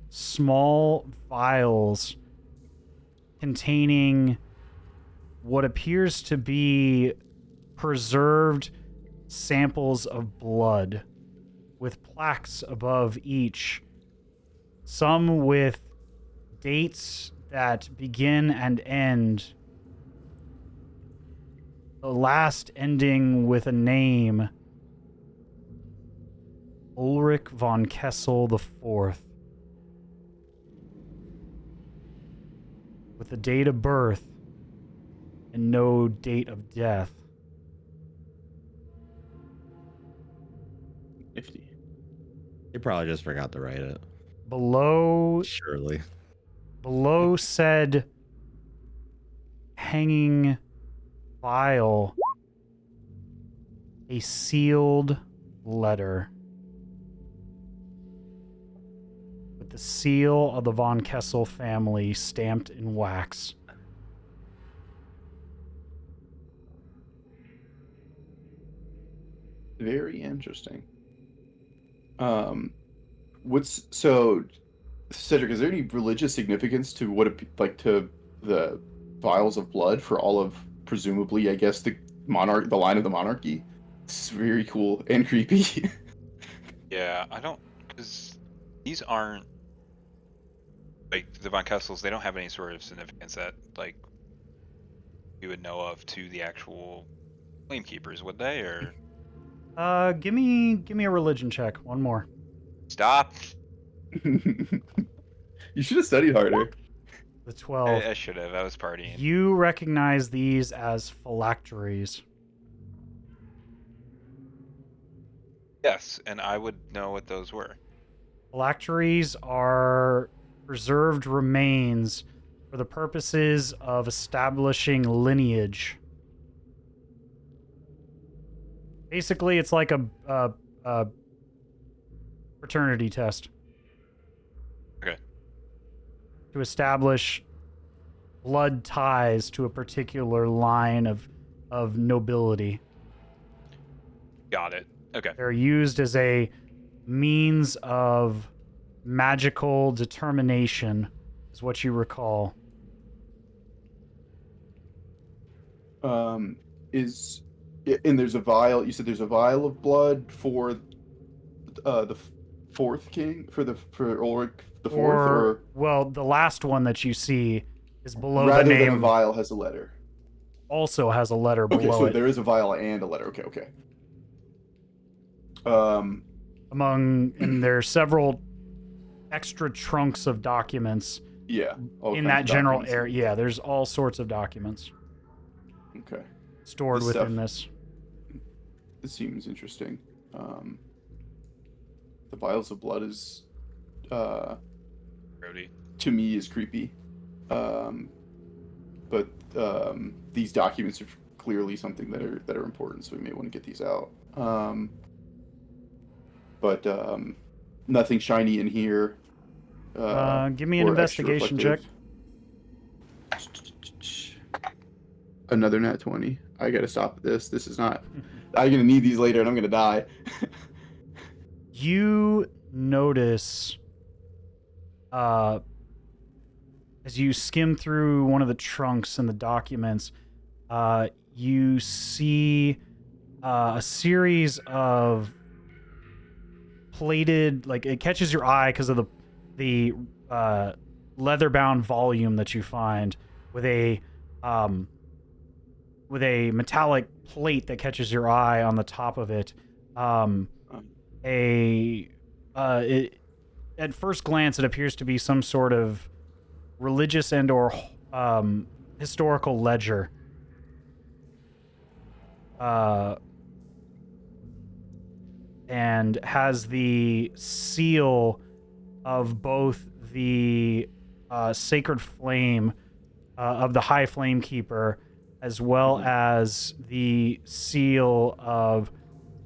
Speaker 1: small vials containing what appears to be preserved samples of blood, with plaques above each, some with dates that begin and end, the last ending with a name Ulrich von Kessel IV. With a date of birth and no date of death.
Speaker 2: Nifty.
Speaker 3: You probably just forgot to write it.
Speaker 1: Below
Speaker 3: Surely.
Speaker 1: said hanging vial, a sealed letter with the seal of the von Kessel family stamped in wax.
Speaker 2: Very interesting. What's so, Cedric? Is there any religious significance to what like to the vials of blood for all of presumably, I guess, the line of the monarchy? It's very cool and creepy.
Speaker 4: Yeah, I don't, because these aren't like the Von Kessels. They don't have any sort of significance that like you would know of to the actual flame keepers, would they? Or
Speaker 1: Give me a religion check. One more.
Speaker 4: stop.
Speaker 2: You should have studied harder.
Speaker 1: The 12.
Speaker 4: I should have. I was partying.
Speaker 1: You recognize these as phylacteries.
Speaker 4: Yes, and I would know what those were.
Speaker 1: Phylacteries are preserved remains for the purposes of establishing lineage. Basically, it's like a fraternity test.
Speaker 4: Okay.
Speaker 1: To establish blood ties to a particular line of nobility.
Speaker 4: Got it. Okay.
Speaker 1: They're used as a means of magical determination, is what you recall.
Speaker 2: And there's a vial. You said there's a vial of blood for the fourth king for Ulrich the fourth, or
Speaker 1: well, the last one that you see is below
Speaker 2: rather
Speaker 1: the name.
Speaker 2: than a vial has a letter.
Speaker 1: Also has a letter
Speaker 2: Okay,
Speaker 1: below
Speaker 2: so
Speaker 1: it.
Speaker 2: there is a vial and a letter. Okay.
Speaker 1: And there are several extra trunks of documents.
Speaker 2: Yeah. all
Speaker 1: In
Speaker 2: kinds
Speaker 1: that
Speaker 2: of
Speaker 1: general
Speaker 2: documents.
Speaker 1: area. Yeah, there's all sorts of documents
Speaker 2: Okay.
Speaker 1: stored
Speaker 2: This
Speaker 1: within
Speaker 2: stuff-
Speaker 1: this.
Speaker 2: This seems interesting. The vials of blood is,
Speaker 4: Brody.
Speaker 2: to me, is creepy. But these documents are clearly something that are important, so we may want to get these out. But nothing shiny in here.
Speaker 1: Give me an
Speaker 2: or extra
Speaker 1: investigation check.
Speaker 2: reflective. Another nat 20. I gotta stop this. This is not. I'm gonna need these later, and I'm gonna die.
Speaker 1: You notice, as you skim through one of the trunks and the documents, you see a series of plated, like it catches your eye because of the leather-bound volume that you find with a metallic plate that catches your eye on the top of it. At first glance, it appears to be some sort of religious and/or historical ledger. And has the seal of both the sacred flame of the High Flame Keeper, as well as the seal of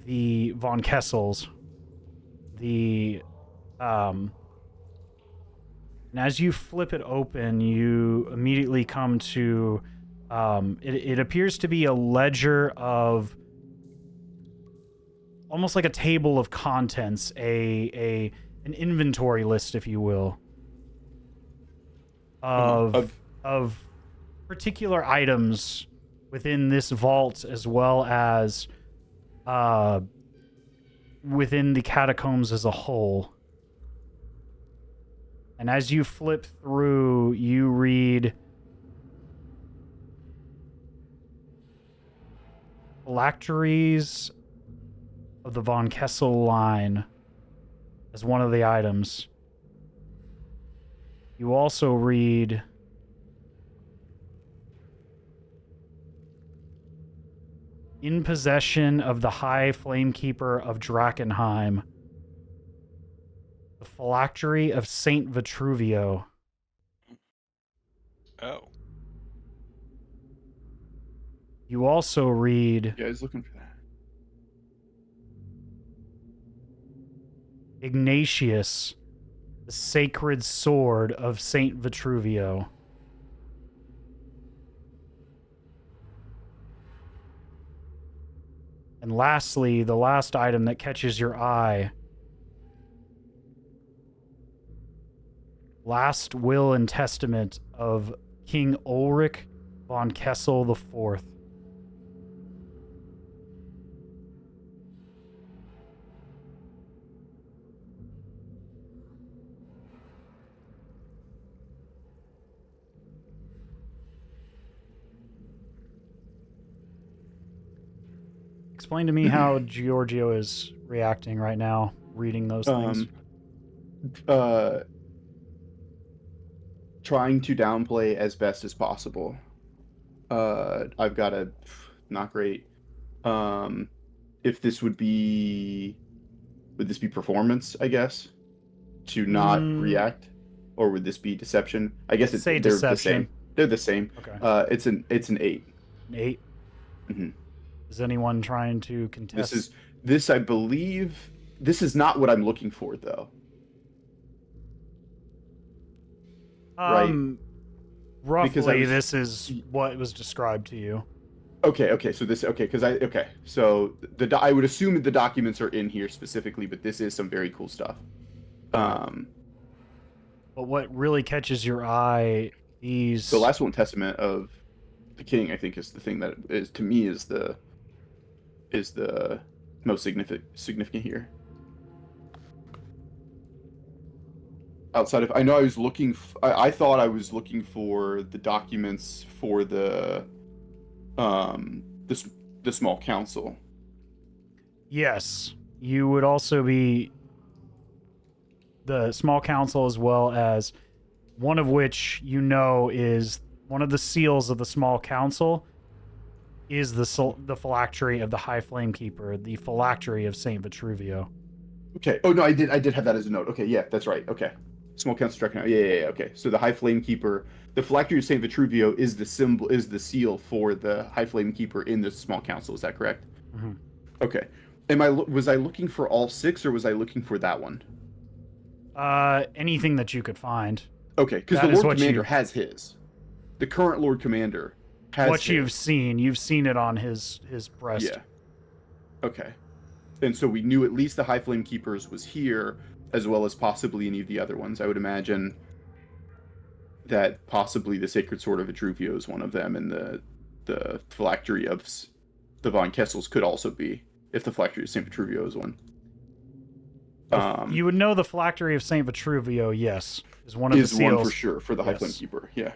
Speaker 1: the Von Kessels. And as you flip it open, you immediately come to it appears to be a ledger of almost like a table of contents, an inventory list, if you will, of particular items within this vault, as well as within the catacombs as a whole. And as you flip through, you read phylacteries of the Von Kessel line as one of the items. You also read in possession of the High Flamekeeper of Drakenheim, the phylactery of Saint Vitruvio.
Speaker 4: Oh.
Speaker 1: You also read
Speaker 2: Yeah, I was looking for that.
Speaker 1: Ignatius, the sacred sword of Saint Vitruvio. And lastly, the last item that catches your eye. Last will and testament of King Ulrich von Kessel IV. Explain to me how Georgio is reacting right now, reading those things.
Speaker 2: Trying to downplay as best as possible. I've got a not great. If this would this be performance? I guess to not react, or would this be deception? I guess they're
Speaker 1: deception.
Speaker 2: The same. They're the same.
Speaker 1: Okay.
Speaker 2: It's an 8.
Speaker 1: An 8.
Speaker 2: Mm-hmm.
Speaker 1: Is anyone trying to contest?
Speaker 2: This I believe. This is not what I'm looking for, though. Right.
Speaker 1: Roughly, this is what was described to you.
Speaker 2: Okay. So I would assume the documents are in here specifically, but this is some very cool stuff.
Speaker 1: But what really catches your eye,
Speaker 2: the last one, Testament of the King, I think is the thing that is to me is the most significant here. Outside of, I know I was looking. I thought I was looking for the documents for the small council.
Speaker 1: Yes, you would also be the small council, as well as one of which is one of the seals of the small council is the phylactery of the High Flamekeeper, the phylactery of Saint Vitruvio.
Speaker 2: Okay. Oh no, I did have that as a note. Okay, yeah, that's right. Okay. Small council Drakenheim. Yeah. Okay. So the High Flamekeeper, the phylactery of Saint Vitruvio is the seal for the High Flamekeeper in the small council. Is that correct?
Speaker 1: Mm-hmm.
Speaker 2: Okay. Was I looking for all 6, or was I looking for that one?
Speaker 1: Anything that you could find.
Speaker 2: Okay, because the Lord Commander has his. The current Lord Commander has
Speaker 1: what
Speaker 2: his.
Speaker 1: you've seen it on his breast.
Speaker 2: Yeah. Okay. And so we knew at least the High Flamekeepers was here, as well as possibly any of the other ones. I would imagine that possibly the Sacred Sword of Vitruvio is one of them, and the phylactery of the Von Kessels could also be, if the phylactery of Saint Vitruvio is one.
Speaker 1: You would know the phylactery of Saint Vitruvio, yes, is one of the seals.
Speaker 2: Is one for sure for the High Flamekeeper, yeah.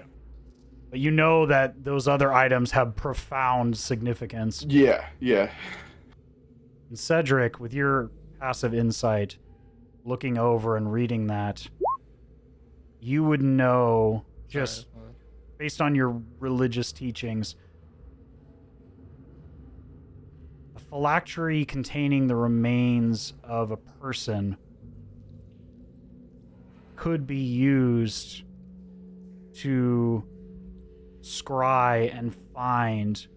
Speaker 1: But you know that those other items have profound significance.
Speaker 2: Yeah.
Speaker 1: And Cedric, with your passive insight, looking over and reading that, you would know, just based on your religious teachings, a phylactery containing the remains of a person could be used to scry and find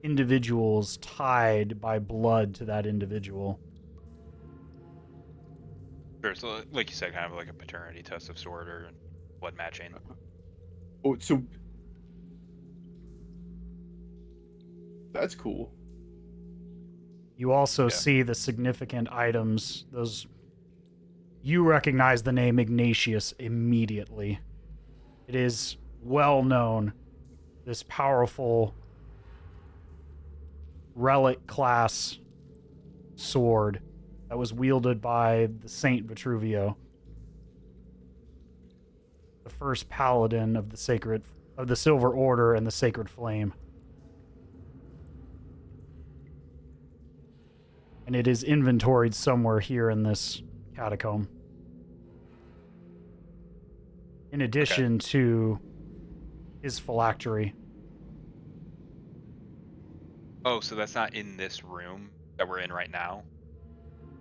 Speaker 1: individuals tied by blood to that individual.
Speaker 4: Sure, so like you said, kind of like a paternity test of sort or blood matching.
Speaker 2: Oh, so that's cool.
Speaker 1: You also see the significant items. Those, you recognize the name Ignatius immediately. It is well known. This powerful relic class sword that was wielded by the Saint Vitruvio, the first paladin of the Silver Order and the Sacred Flame. And it is inventoried somewhere here in this catacomb. In addition to his phylactery.
Speaker 4: Oh, so that's not in this room that we're in right now?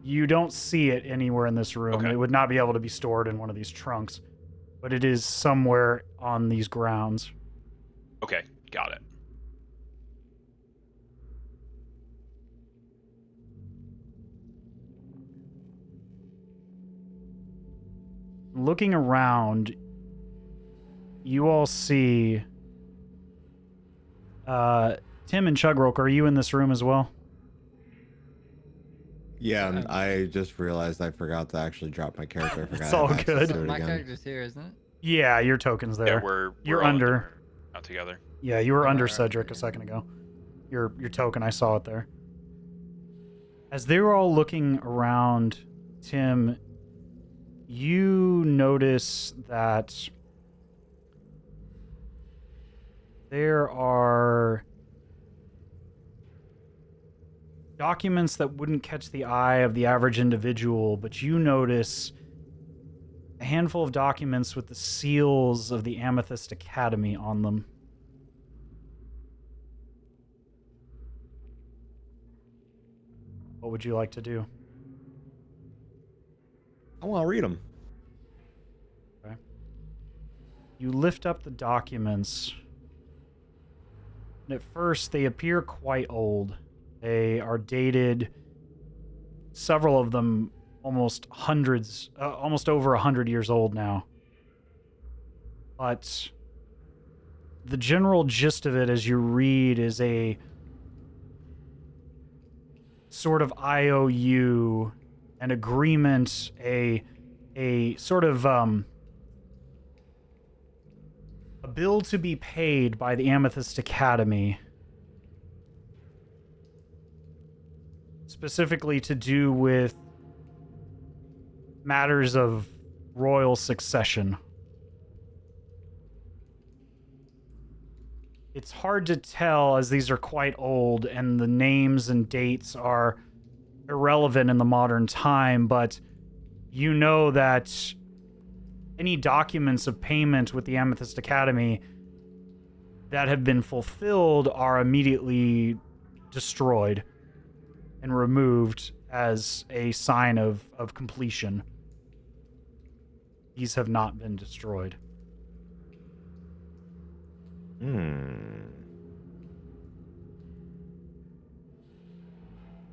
Speaker 1: You don't see it anywhere in this room.
Speaker 4: Okay.
Speaker 1: It would not be able to be stored in one of these trunks, but it is somewhere on these grounds.
Speaker 4: Okay, got it.
Speaker 1: Looking around, you all see Tim and Chugrulk. Are you in this room as well?
Speaker 3: Yeah, I just realized I forgot to actually drop my character. I forgot
Speaker 1: It's
Speaker 3: to have
Speaker 1: all
Speaker 3: access
Speaker 1: good.
Speaker 3: to it
Speaker 5: My
Speaker 3: again.
Speaker 5: character's here, isn't it?
Speaker 1: Yeah, your token's there.
Speaker 4: Yeah,
Speaker 1: You're
Speaker 4: we're all
Speaker 1: under.
Speaker 4: out together.
Speaker 1: Yeah, you were under
Speaker 5: Right,
Speaker 1: Cedric a
Speaker 5: yeah.
Speaker 1: second ago. Your token, I saw it there. As they were all looking around, Tim, you notice that there are documents that wouldn't catch the eye of the average individual, but you notice a handful of documents with the seals of the Amethyst Academy on them. What would you like to do?
Speaker 3: I want to read them.
Speaker 1: Okay. You lift up the documents, and at first they appear quite old. They are dated, several of them almost over 100 years old now. But the general gist of it as you read is a sort of IOU, an agreement, a sort of a bill to be paid by the Amethyst Academy, specifically to do with matters of royal succession. It's hard to tell as these are quite old and the names and dates are irrelevant in the modern time, but you know that any documents of payment with the Amethyst Academy that have been fulfilled are immediately destroyed and removed as a sign of completion. These have not been destroyed.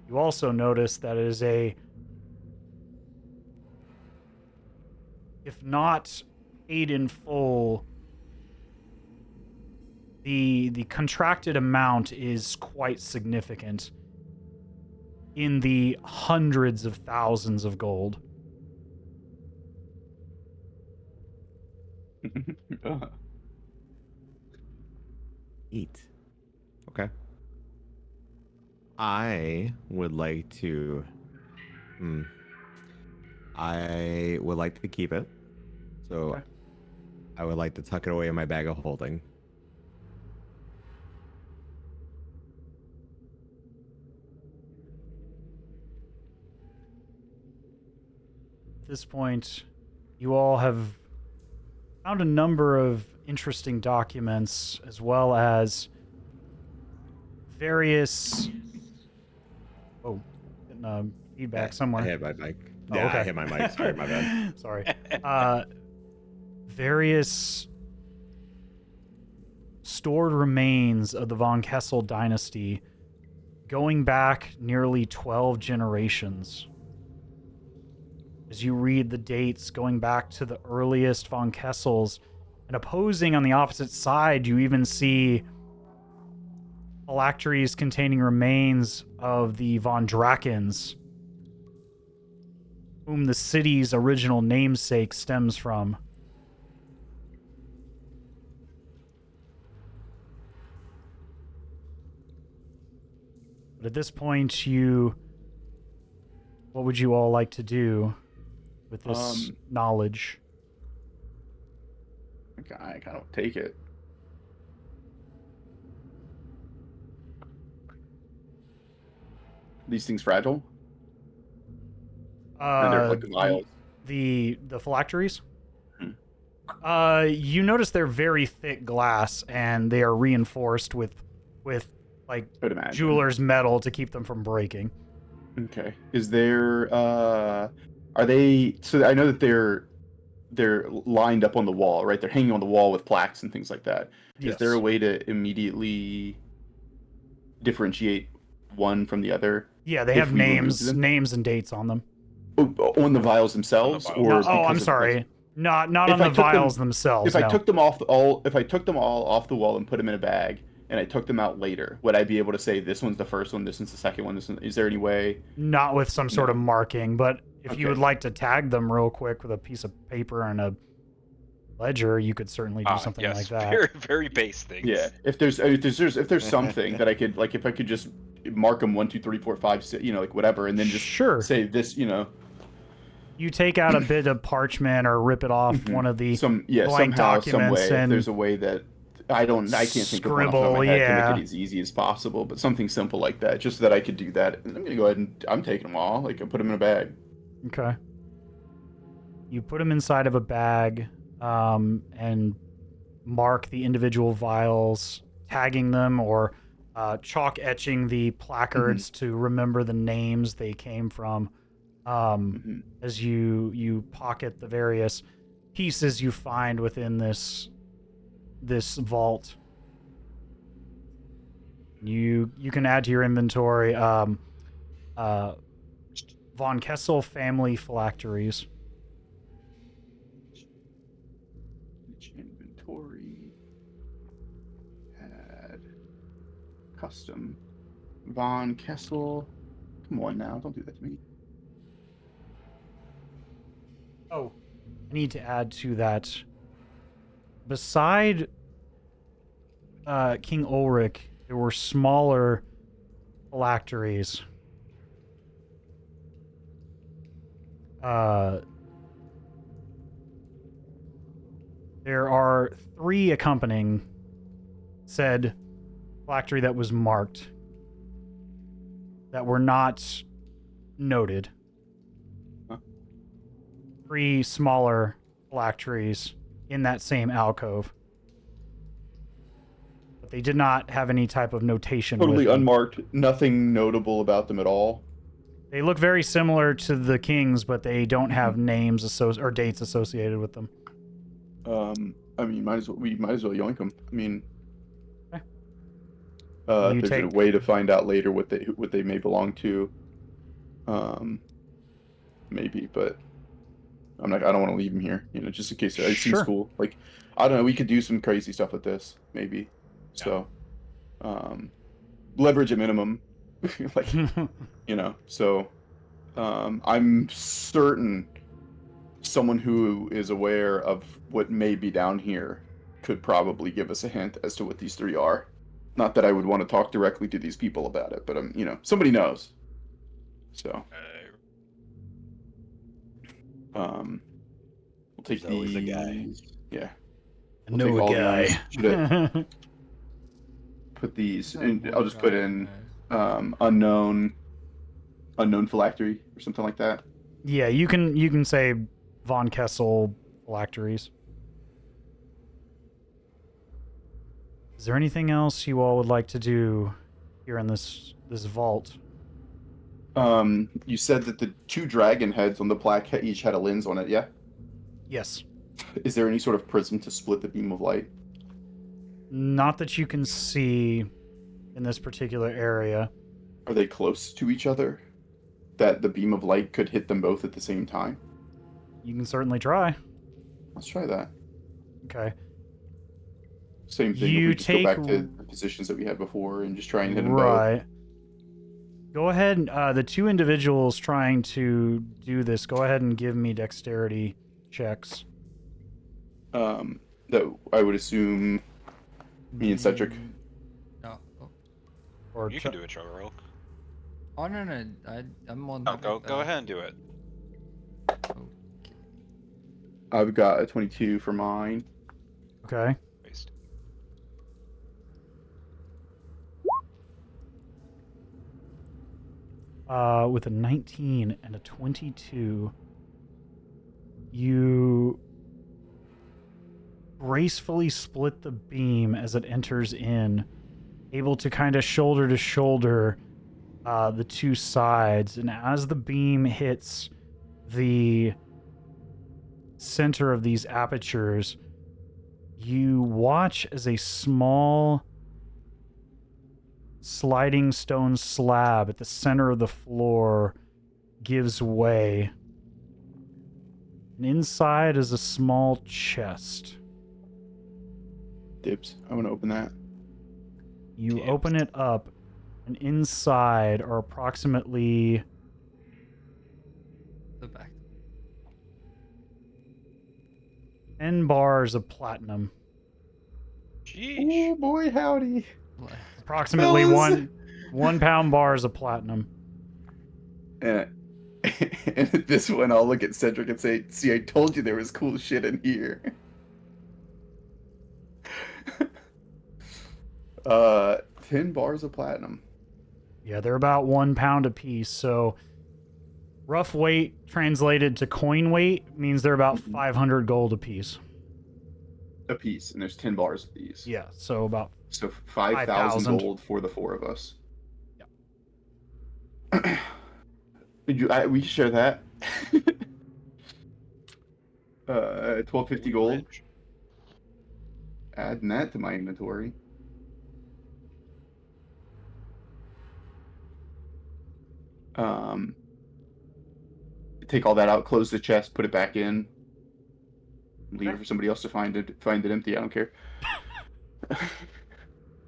Speaker 1: You also notice that it is if not paid in full, the contracted amount is quite significant, in the hundreds of thousands of gold.
Speaker 3: Eat. Okay. I would like to. I would like to keep it. So
Speaker 1: Okay.
Speaker 3: I would like to tuck it away in my bag of holding.
Speaker 1: At this point, you all have found a number of interesting documents, as well as various... Oh, getting feedback somewhere.
Speaker 3: I hit my mic.
Speaker 1: Oh,
Speaker 3: Yeah,
Speaker 1: okay.
Speaker 3: I hit my mic. Sorry, my bad.
Speaker 1: Sorry. Various stored remains of the von Kessel dynasty going back nearly 12 generations. As you read the dates going back to the earliest von Kessels, and opposing on the opposite side, you even see phylacteries containing remains of the von Drakens, whom the city's original namesake stems from. But at this point, what would you all like to do with this knowledge?
Speaker 2: I kind of take it. These things fragile? And they're like the vials.
Speaker 1: The phylacteries.
Speaker 2: Hmm.
Speaker 1: You notice they're very thick glass, and they are reinforced with like
Speaker 2: I'd imagine.
Speaker 1: jeweler's metal to keep them from breaking.
Speaker 2: Okay. Is there are they so I know that they're lined up on the wall, right? They're hanging on the wall with plaques and things like that. Is there a
Speaker 1: Yes.
Speaker 2: way to immediately differentiate one from the other?
Speaker 1: Yeah, they
Speaker 2: if
Speaker 1: have
Speaker 2: we remove them?
Speaker 1: names and dates on them.
Speaker 2: On the vials themselves,
Speaker 4: vials.
Speaker 2: or
Speaker 1: No,
Speaker 2: because
Speaker 1: I'm
Speaker 2: of
Speaker 1: sorry. Not
Speaker 2: If
Speaker 1: on
Speaker 2: I
Speaker 1: the
Speaker 2: took them-
Speaker 1: vials themselves.
Speaker 2: if I
Speaker 1: no.
Speaker 2: took them all off the wall and put them in a bag, and I took them out later, would I be able to say this one's the first one, this one's the second one? Is there any way?
Speaker 1: Not with some sort of marking, but if you
Speaker 2: Okay.
Speaker 1: would like to tag them real quick with a piece of paper and a ledger, you could certainly do something
Speaker 4: yes,
Speaker 1: like that.
Speaker 4: very very base things.
Speaker 2: Yeah. If there's something that I could, like, if I could just mark them 1, 2, 3, 4, 5, 6, like whatever, and then just
Speaker 1: Sure.
Speaker 2: say this,
Speaker 1: You take out a bit of parchment or rip it off
Speaker 2: Mhm.
Speaker 1: one of the
Speaker 2: somehow, some
Speaker 1: documents
Speaker 2: way. If
Speaker 1: and
Speaker 2: there's a way that I can't think of one off the top of
Speaker 1: scribble,
Speaker 2: my head to
Speaker 1: yeah.
Speaker 2: make it as easy as possible, but something simple like that, just so that I could do that. And I'm gonna go ahead and I'm taking them all. Like, I put them in a bag.
Speaker 1: Okay. You put them inside of a bag and mark the individual vials, tagging them or chalk etching the placards to remember the names they came from. As you pocket the various pieces you find within this vault. You can add to your inventory Von Kessel family phylacteries.
Speaker 2: Inventory. Add. Custom. Von Kessel. Come on now, don't do that to me.
Speaker 1: Oh, I need to add to that. Beside King Ulrich, there were smaller phylacteries. There are 3 accompanying said phylactery that was marked that were not noted. 3 smaller phylacteries in that same alcove. But they did not have any type of notation with
Speaker 2: Totally
Speaker 1: them.
Speaker 2: unmarked. Nothing notable about them at all.
Speaker 1: They look very similar to the kings, but they don't have names or dates associated with them.
Speaker 2: I mean, we might as well yoink them. I mean,
Speaker 1: Okay.
Speaker 2: if there's a way to find out later what they may belong to, maybe, but I don't want to leave them here, just in case. It seems cool. Like, I don't know, we could do some crazy stuff with this, maybe. So, leverage at minimum, like, so, I'm certain someone who is aware of what may be down here could probably give us a hint as to what these 3 are. Not that I would want to talk directly to these people about it, but somebody knows. So, we'll take
Speaker 3: There's always a
Speaker 2: these.
Speaker 3: guy.
Speaker 2: Yeah.
Speaker 1: I know a guy.
Speaker 2: Put these, and I'll just put in unknown phylactery or something like that.
Speaker 1: Yeah, you can say Von Kessel phylacteries. Is there anything else you all would like to do here in this vault?
Speaker 2: You said that the 2 dragon heads on the plaque each had a lens on it, yeah?
Speaker 1: Yes.
Speaker 2: Is there any sort of prism to split the beam of light?
Speaker 1: Not that you can see in this particular area.
Speaker 2: Are they close to each other? That the beam of light could hit them both at the same time?
Speaker 1: You can certainly try.
Speaker 2: Let's try that.
Speaker 1: Okay.
Speaker 2: Same thing.
Speaker 1: You
Speaker 2: if we just go back
Speaker 1: take-
Speaker 2: to the positions that we had before and just try and hit them both.
Speaker 1: Right. Go ahead. The 2 individuals trying to do this, go ahead and give me dexterity checks.
Speaker 2: That I would assume me and Cedric.
Speaker 5: No. Oh,
Speaker 1: Or
Speaker 4: You can do it, Chugrulk.
Speaker 5: oh no. I'm on.
Speaker 4: No, go ahead and do it.
Speaker 2: I've got a 22 for mine.
Speaker 1: Okay.
Speaker 4: Waste.
Speaker 1: with a 19 and a 22. You gracefully split the beam as it enters in, able to kind of shoulder to shoulder the two sides. And as the beam hits the center of these apertures, you watch as a small sliding stone slab at the center of the floor gives way. And inside is a small chest.
Speaker 2: Dibs. I want to open that.
Speaker 1: You open it up, and inside are approximately
Speaker 5: The back.
Speaker 1: 10 bars of platinum.
Speaker 4: Jeez.
Speaker 2: Oh boy, howdy.
Speaker 1: Approximately
Speaker 2: Fellas.
Speaker 1: 1 pound bars of platinum.
Speaker 2: And at this one, I'll look at Cedric and say, "See, I told you there was cool shit in here." 10 bars of platinum.
Speaker 1: Yeah, they're about 1 pound apiece. So rough weight translated to coin weight means they're about 500 gold apiece.
Speaker 2: A piece, and there's 10 bars of these.
Speaker 1: Yeah, so about
Speaker 2: So 5,000
Speaker 1: 5,000.
Speaker 2: gold for the 4 of us.
Speaker 1: Yeah.
Speaker 2: We can share that. 1250 gold.
Speaker 4: Rich.
Speaker 2: Adding that to my inventory. Take all that out, close the chest, put it back in. Leave it for somebody else to find it empty. I don't care.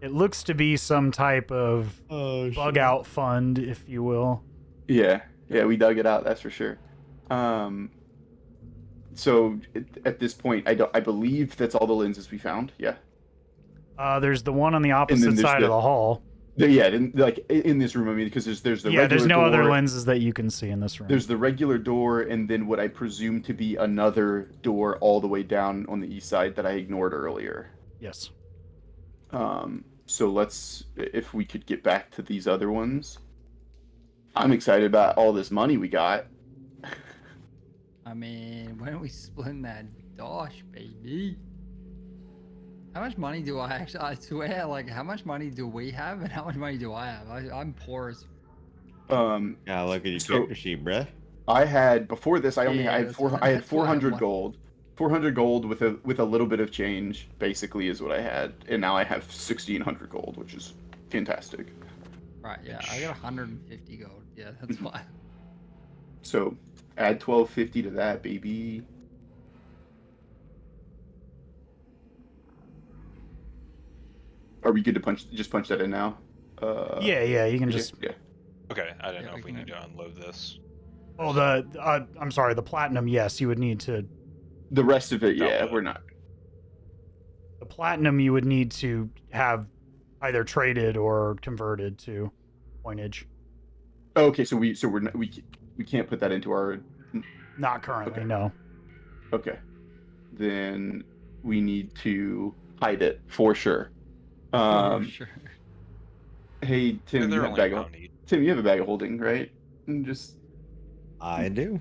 Speaker 1: It looks to be some type of bug out fund, if you will.
Speaker 2: Yeah, we dug it out. That's for sure. So at this point, I believe that's all the lenses we found. Yeah.
Speaker 1: There's the one on the
Speaker 2: then
Speaker 1: opposite
Speaker 2: there's
Speaker 1: side of the hall.
Speaker 2: Yeah, in this room. I mean, because there's the
Speaker 1: Yeah, there's no
Speaker 2: regular
Speaker 1: other
Speaker 2: door,
Speaker 1: lenses that you can see in this room.
Speaker 2: There's the regular door, and then what I presume to be another door all the way down on the east side that I ignored earlier.
Speaker 1: Yes.
Speaker 2: So if we could get back to these other ones. I'm excited about all this money we got.
Speaker 5: I mean, when are we splitting that dosh, baby? How much money do I actually? I swear, like, how much money do we have, and how much money do I have? I'm poor as.
Speaker 3: Yeah, look at your
Speaker 2: So-
Speaker 3: character sheet, bruh.
Speaker 2: I had before this. I only
Speaker 5: Yeah,
Speaker 2: had
Speaker 5: that's
Speaker 2: four.
Speaker 5: what-
Speaker 2: I had
Speaker 5: that's what I
Speaker 2: 400
Speaker 5: want.
Speaker 2: gold. 400 gold with a little bit of change, basically, is what I had, and now I have 1,600 gold, which is fantastic.
Speaker 5: Right, yeah, I got 150 gold. Yeah, that's why.
Speaker 2: So add 1250 to that, baby. Are we good to punch that in now?
Speaker 1: Yeah, you can just.
Speaker 2: yeah.
Speaker 4: Okay, I didn't
Speaker 5: Yeah,
Speaker 4: know
Speaker 5: we
Speaker 4: if we
Speaker 5: can
Speaker 4: need to unload this.
Speaker 1: Oh, I'm sorry, the platinum. Yes, you would need to.
Speaker 2: The rest of it, yeah,
Speaker 4: Download.
Speaker 2: we're not.
Speaker 1: The platinum you would need to have either traded or converted to coinage.
Speaker 2: Okay, so we can't put that into our.
Speaker 1: Not currently, no.
Speaker 2: Okay, then we need to hide it for sure.
Speaker 5: For sure.
Speaker 2: Hey Tim,
Speaker 4: They're
Speaker 2: you have a
Speaker 4: only
Speaker 2: bag
Speaker 4: a
Speaker 2: of
Speaker 4: pound each.
Speaker 2: Tim, you have a bag of holding, right? And just
Speaker 3: I do.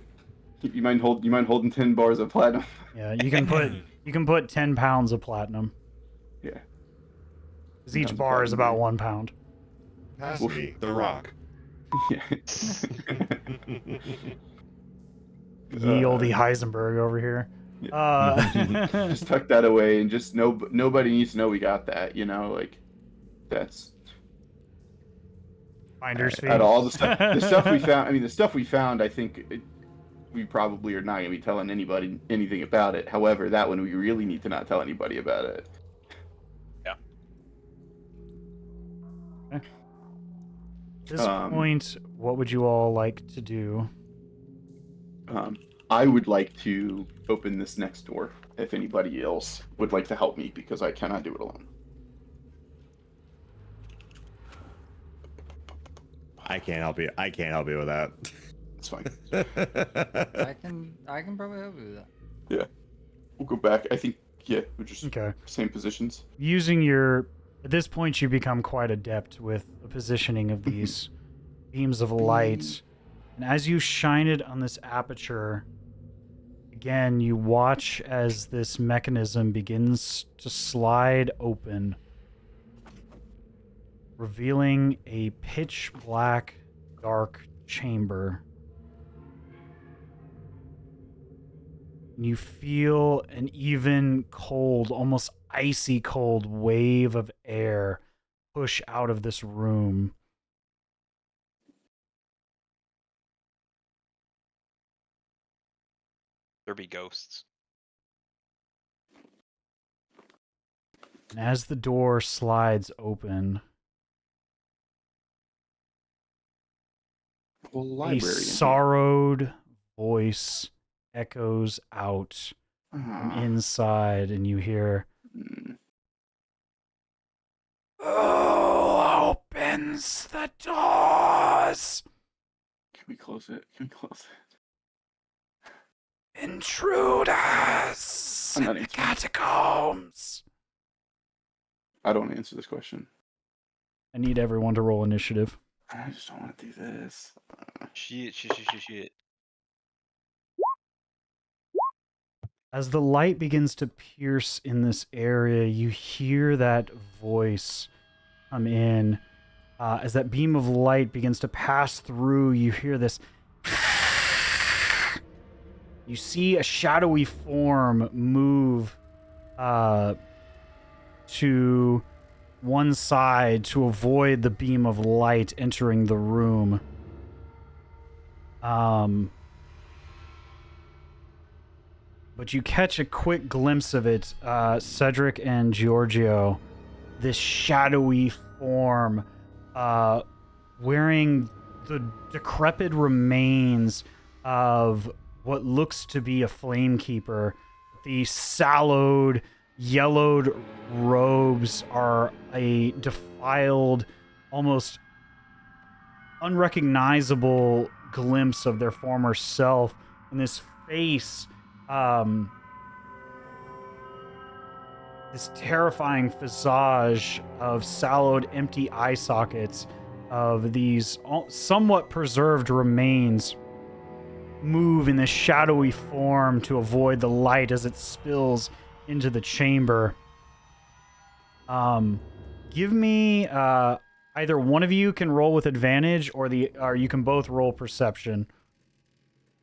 Speaker 2: you mind holding 10 bars of platinum?
Speaker 1: Yeah, you can put 10 pounds of platinum.
Speaker 2: Yeah.
Speaker 1: Because each
Speaker 2: Pounds of
Speaker 1: bar is
Speaker 2: platinum,
Speaker 1: about
Speaker 2: yeah.
Speaker 1: 1 pound.
Speaker 3: Has
Speaker 2: Oof.
Speaker 3: to be the Rock.
Speaker 2: Yeah.
Speaker 1: Ye olde Heisenberg over here.
Speaker 2: Just tuck that away and just nobody needs to know we got that, like that's
Speaker 1: Finder's fee.
Speaker 2: out of all the stuff we found. I mean, the stuff we found, I think we probably are not going to be telling anybody anything about it. However, that one we really need to not tell anybody about it.
Speaker 1: At this point, what would you all like to do?
Speaker 2: I would like to open this next door if anybody else would like to help me because I cannot do it alone.
Speaker 3: I can't help you. I can't help you with that.
Speaker 2: It's fine.
Speaker 5: I can probably help you with that.
Speaker 2: We'll go back. I think, we're just
Speaker 1: Okay.
Speaker 2: same positions.
Speaker 1: At this point, you become quite adept with the positioning of these beams of light. And as you shine it on this aperture, again, you watch as this mechanism begins to slide open, revealing a pitch black, dark chamber. And you feel an even cold, almost icy cold wave of air push out of this room.
Speaker 4: There be ghosts.
Speaker 1: And as the door slides open,
Speaker 2: Well,
Speaker 1: a
Speaker 2: library.
Speaker 1: sorrowed voice echoes out from inside, and you hear, "Who opens the doors?
Speaker 2: Can we close it? Can we close it?
Speaker 1: Intruders
Speaker 2: I'm not
Speaker 1: in the
Speaker 2: answering.
Speaker 1: catacombs."
Speaker 2: I don't answer this question.
Speaker 1: I need everyone to roll initiative.
Speaker 2: I just don't want to do this.
Speaker 4: Shit.
Speaker 1: As the light begins to pierce in this area, you hear that voice come in. As that beam of light begins to pass through, you hear this. You see a shadowy form move to one side to avoid the beam of light entering the room. But you catch a quick glimpse of it, Cedric and Georgio. This shadowy form, wearing the decrepit remains of what looks to be a flamekeeper. The sallowed, yellowed robes are a defiled, almost unrecognizable glimpse of their former self. And this face, this terrifying visage of sallowed, empty eye sockets of these somewhat preserved remains move in this shadowy form to avoid the light as it spills into the chamber. Give me either one of you can roll with advantage, or you can both roll perception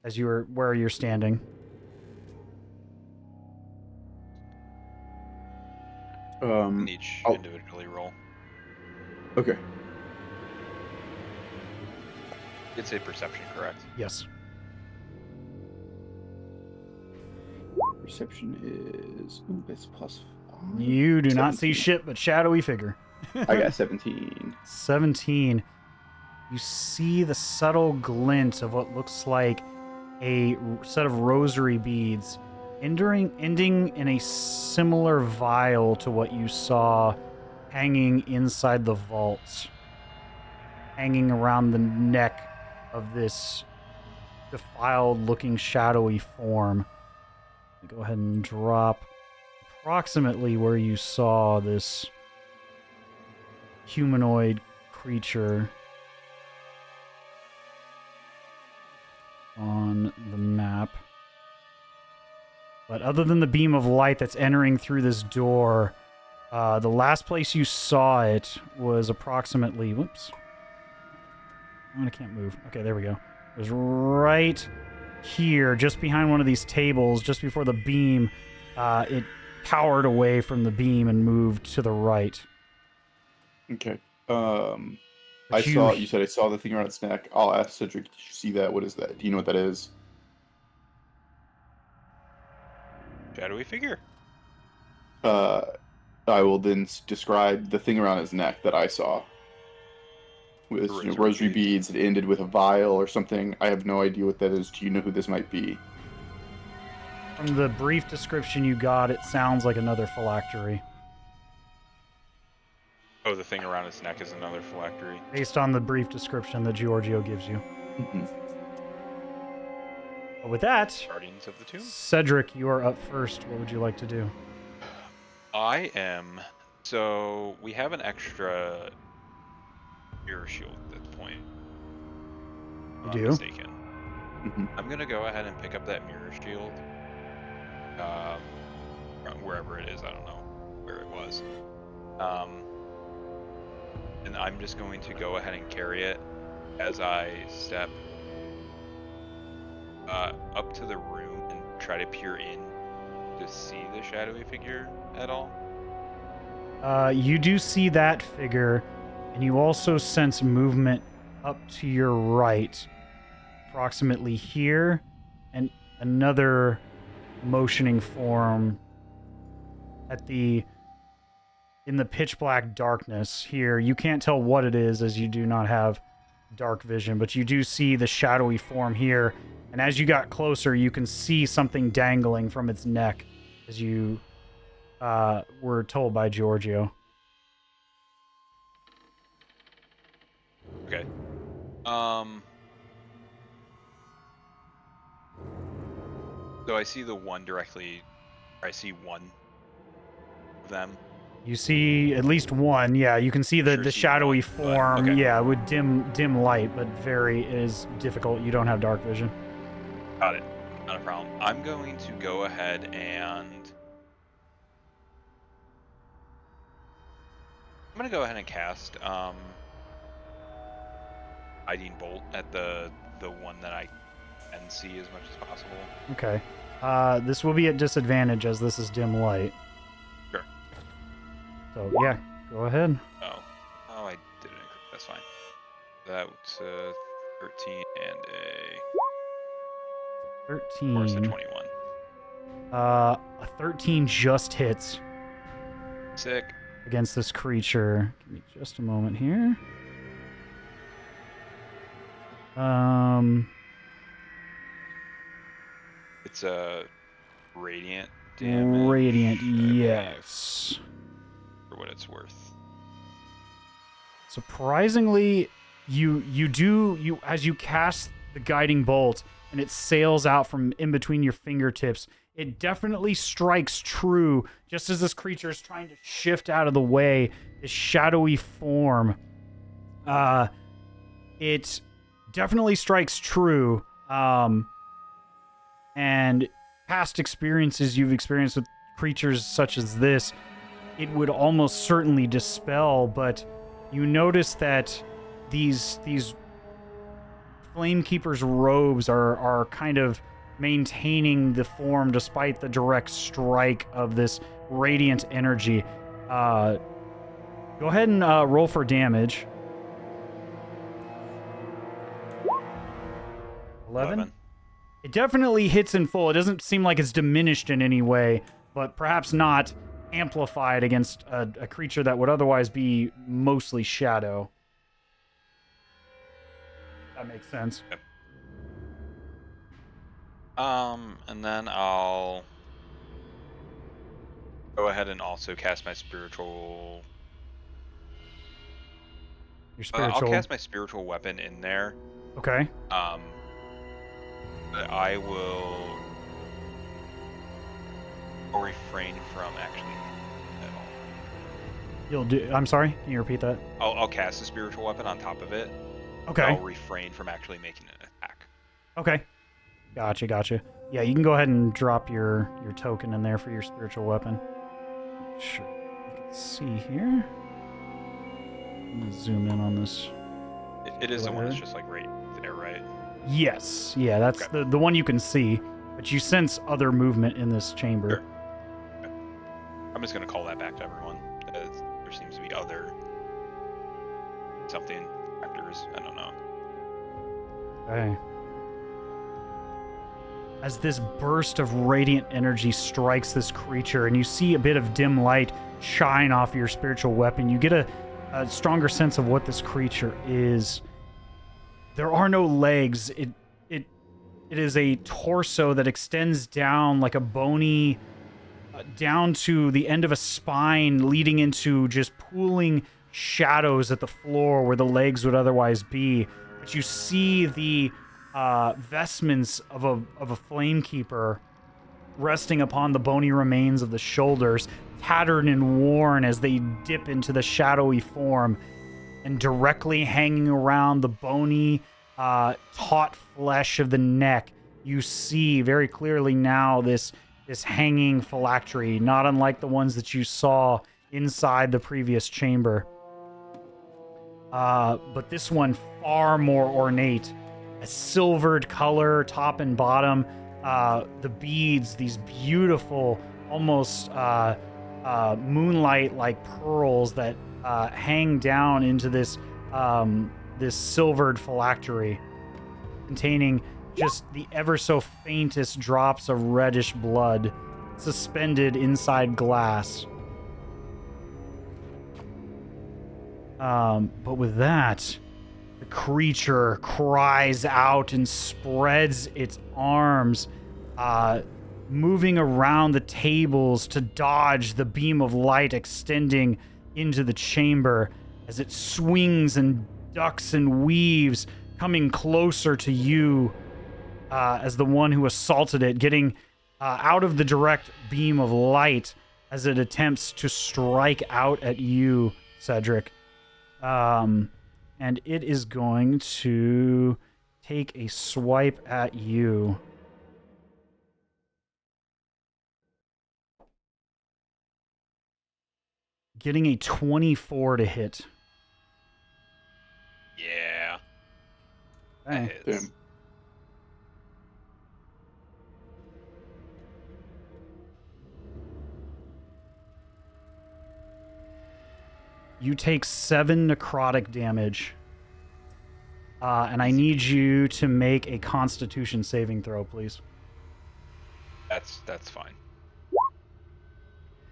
Speaker 1: as where you're standing.
Speaker 4: Each
Speaker 2: I'll-
Speaker 4: individually roll.
Speaker 2: Okay.
Speaker 4: It's a perception, correct?
Speaker 1: Yes.
Speaker 2: Perception is... Ooh, that's +5.
Speaker 1: You do not see
Speaker 2: 17.
Speaker 1: shit but shadowy figure.
Speaker 2: I got 17.
Speaker 1: 17. You see the subtle glint of what looks like a set of rosary beads ending in a similar vial to what you saw hanging inside the vault, hanging around the neck of this defiled looking shadowy form. Go ahead and drop approximately where you saw this humanoid creature on the map. But other than the beam of light that's entering through this door, the last place you saw it was approximately... Whoops. Oh, I can't move. Okay, there we go. It was right here, just behind one of these tables, just before the beam. It powered away from the beam and moved to the right.
Speaker 2: Okay.
Speaker 1: But
Speaker 2: You said I saw the thing around its neck. I'll ask Cedric, did you see that? What is that? Do you know what that is?
Speaker 4: Shadowy figure.
Speaker 2: I will then describe the thing around his neck that I saw. With rosary beads. It ended with a vial or something. I have no idea what that is. Do you know who this might be?
Speaker 1: From the brief description you got, it sounds like another phylactery.
Speaker 4: Oh, the thing around his neck is another phylactery.
Speaker 1: Based on the brief description that Giorgio gives you.
Speaker 2: Mm-hmm.
Speaker 1: But with that,
Speaker 4: Guardians of the Tomb.
Speaker 1: Cedric, you are up first. What would you like to do?
Speaker 4: I am. So we have an extra mirror shield at this point. I'm
Speaker 1: You
Speaker 4: not
Speaker 1: do?
Speaker 4: mistaken.
Speaker 2: Mhm.
Speaker 4: I'm gonna go ahead and pick up that mirror shield. Wherever it is, I don't know where it was. And I'm just going to go ahead and carry it as I step up to the room and try to peer in to see the shadowy figure at all.
Speaker 1: You do see that figure, and you also sense movement up to your right, approximately here, and another motioning form in the pitch black darkness here. You can't tell what it is as you do not have dark vision, but you do see the shadowy form here, and as you got closer, you can see something dangling from its neck, as you were told by Giorgio.
Speaker 4: Okay. So I see the one directly. I see one of them.
Speaker 1: You see at least one, yeah. You can see the
Speaker 4: Sure see
Speaker 1: shadowy
Speaker 4: one, but-
Speaker 1: form,
Speaker 4: okay.
Speaker 1: yeah, with dim light, but it is difficult. You don't have dark vision.
Speaker 4: Got it. Not a problem. I'm going to go ahead and cast Hiding Bolt at the one that I can see as much as possible.
Speaker 1: Okay. This will be at disadvantage as this is dim light.
Speaker 4: Sure.
Speaker 1: So yeah, go ahead.
Speaker 4: Oh, I did it. That's fine. That's 13 and a
Speaker 1: 13.
Speaker 4: 21.
Speaker 1: A 13 just hits
Speaker 4: Sick.
Speaker 1: against this creature. Give me just a moment here.
Speaker 4: It's a radiant damage.
Speaker 1: Radiant,
Speaker 4: I believe,
Speaker 1: yes.
Speaker 4: for what it's worth.
Speaker 1: Surprisingly, you as you cast the guiding bolt and it sails out from in between your fingertips, it definitely strikes true just as this creature is trying to shift out of the way, this shadowy form. It definitely strikes true. And past experiences you've experienced with creatures such as this, it would almost certainly dispel, but you notice that these Flamekeeper's robes are kind of maintaining the form despite the direct strike of this radiant energy. Go ahead and roll for damage. 11? It definitely hits in full. It doesn't seem like it's diminished in any way, but perhaps not amplified against a creature that would otherwise be mostly shadow. That makes sense.
Speaker 4: Yep. And then I'll go ahead and also cast my spiritual.
Speaker 1: Your spiritual.
Speaker 4: I'll cast my spiritual weapon in there.
Speaker 1: Okay.
Speaker 4: But I will refrain from actually at all.
Speaker 1: You'll do. I'm sorry. Can you repeat that?
Speaker 4: I'll cast a spiritual weapon on top of it.
Speaker 1: Okay.
Speaker 4: I'll refrain from actually making an attack.
Speaker 1: Okay. Gotcha. Yeah, you can go ahead and drop your token in there for your spiritual weapon. Sure. You can see here. I'm gonna zoom in on this.
Speaker 4: It is the one that's
Speaker 1: ahead.
Speaker 4: just like right there, right?
Speaker 1: Yes. Yeah, that's
Speaker 4: Okay.
Speaker 1: the one you can see, but you sense other movement in this chamber.
Speaker 4: Sure. Okay. I'm just gonna call that back to everyone. There seems to be other something factors. I don't know.
Speaker 1: Okay. As this burst of radiant energy strikes this creature, and you see a bit of dim light shine off your spiritual weapon, you get a stronger sense of what this creature is. There are no legs. It is a torso that extends down like a bony, down to the end of a spine, leading into just pooling shadows at the floor where the legs would otherwise be. But you see the vestments of a Flamekeeper resting upon the bony remains of the shoulders, tattered and worn as they dip into the shadowy form, and directly hanging around the bony taut flesh of the neck. You see very clearly now this hanging phylactery, not unlike the ones that you saw inside the previous chamber. But this one far more ornate. A silvered color, top and bottom. The beads, these beautiful, almost moonlight-like pearls that hang down into this this silvered phylactery, containing just the ever so faintest drops of reddish blood suspended inside glass. But with that, the creature cries out and spreads its arms, moving around the tables to dodge the beam of light extending into the chamber as it swings and ducks and weaves, coming closer to you as the one who assaulted it, getting out of the direct beam of light as it attempts to strike out at you, Cedric. And it is going to take a swipe at you. Getting a 24 to hit.
Speaker 4: Yeah.
Speaker 1: Okay.
Speaker 4: That hits.
Speaker 2: Damn.
Speaker 1: You take 7 necrotic damage. And I need you to make a Constitution saving throw, please.
Speaker 4: That's fine.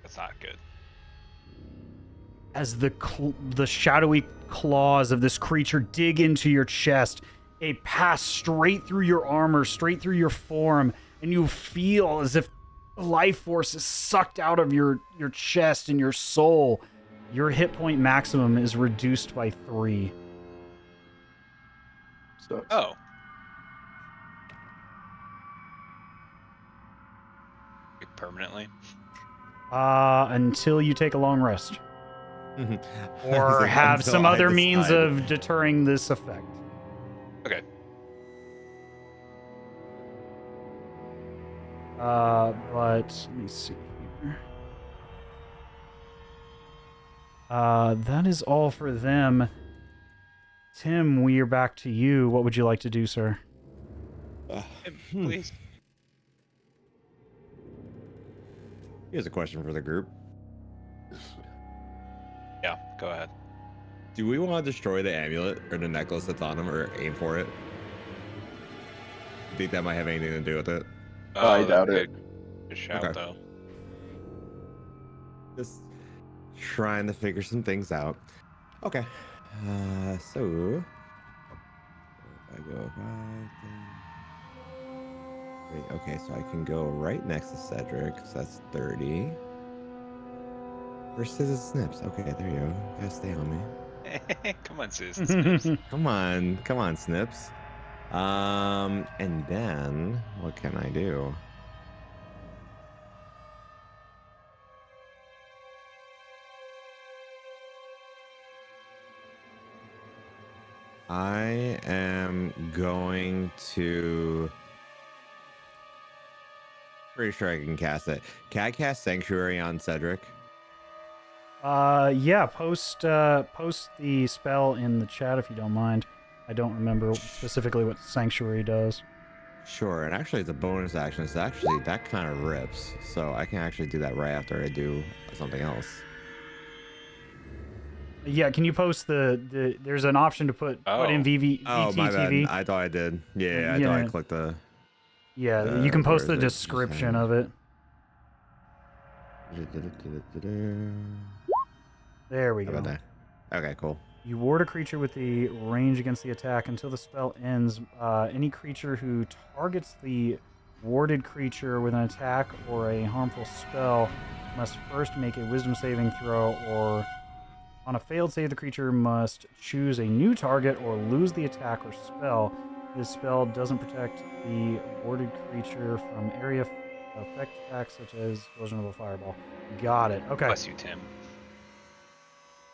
Speaker 4: That's not good.
Speaker 1: As the shadowy claws of this creature dig into your chest, they pass straight through your armor, straight through your form, and you feel as if life force is sucked out of your chest and your soul. Your hit point maximum is reduced by 3.
Speaker 2: Sucks.
Speaker 4: Oh. Permanently?
Speaker 1: Until you take a long rest. Or
Speaker 3: Like,
Speaker 1: have
Speaker 3: until
Speaker 1: some
Speaker 3: I
Speaker 1: other means
Speaker 3: decide.
Speaker 1: of deterring this effect.
Speaker 4: Okay.
Speaker 1: But let me see here. That is all for them. Tim, we are back to you. What would you like to do, sir?
Speaker 4: Please.
Speaker 3: Here's a question for the group.
Speaker 4: Yeah, go ahead.
Speaker 3: Do we want to destroy the amulet or the necklace that's on him, or aim for it? Think that might have anything to do with it?
Speaker 2: I doubt it.
Speaker 4: Good shout,
Speaker 3: Okay.
Speaker 4: though.
Speaker 3: Just trying to figure some things out. Okay. So if I go wait, okay, so I can go right next to Cedric, so that's 30. Where's Scissors Snips? Okay, there you go. Gotta stay on me.
Speaker 4: Come on, sis. Snips.
Speaker 3: Come on, Snips. And then what can I do? I am going to. Pretty sure I can cast it. Can I cast Sanctuary on Cedric?
Speaker 1: Yeah, post the spell in the chat if you don't mind. I don't remember specifically what Sanctuary does.
Speaker 3: Sure, and actually it's a bonus action, so actually that kind of rips. So I can actually do that right after I do something else.
Speaker 1: Yeah, can you post the there's an option to put in
Speaker 3: Oh, my bad.
Speaker 1: VTTV.
Speaker 3: I thought I did. Yeah, I
Speaker 1: Yeah.
Speaker 3: thought I clicked the...
Speaker 1: Yeah, you can post
Speaker 3: where
Speaker 1: the
Speaker 3: is it?
Speaker 1: description of it. There we
Speaker 3: How
Speaker 1: go.
Speaker 3: about that? Okay, cool.
Speaker 1: You ward a creature with the range against the attack until the spell ends. Any creature who targets the warded creature with an attack or a harmful spell must first make a wisdom saving throw, or on a failed save, the creature must choose a new target or lose the attack or spell. This spell doesn't protect the warded creature from area effect attacks such as Explosion of a Fireball. Got it. Okay.
Speaker 4: Bless you, Tim.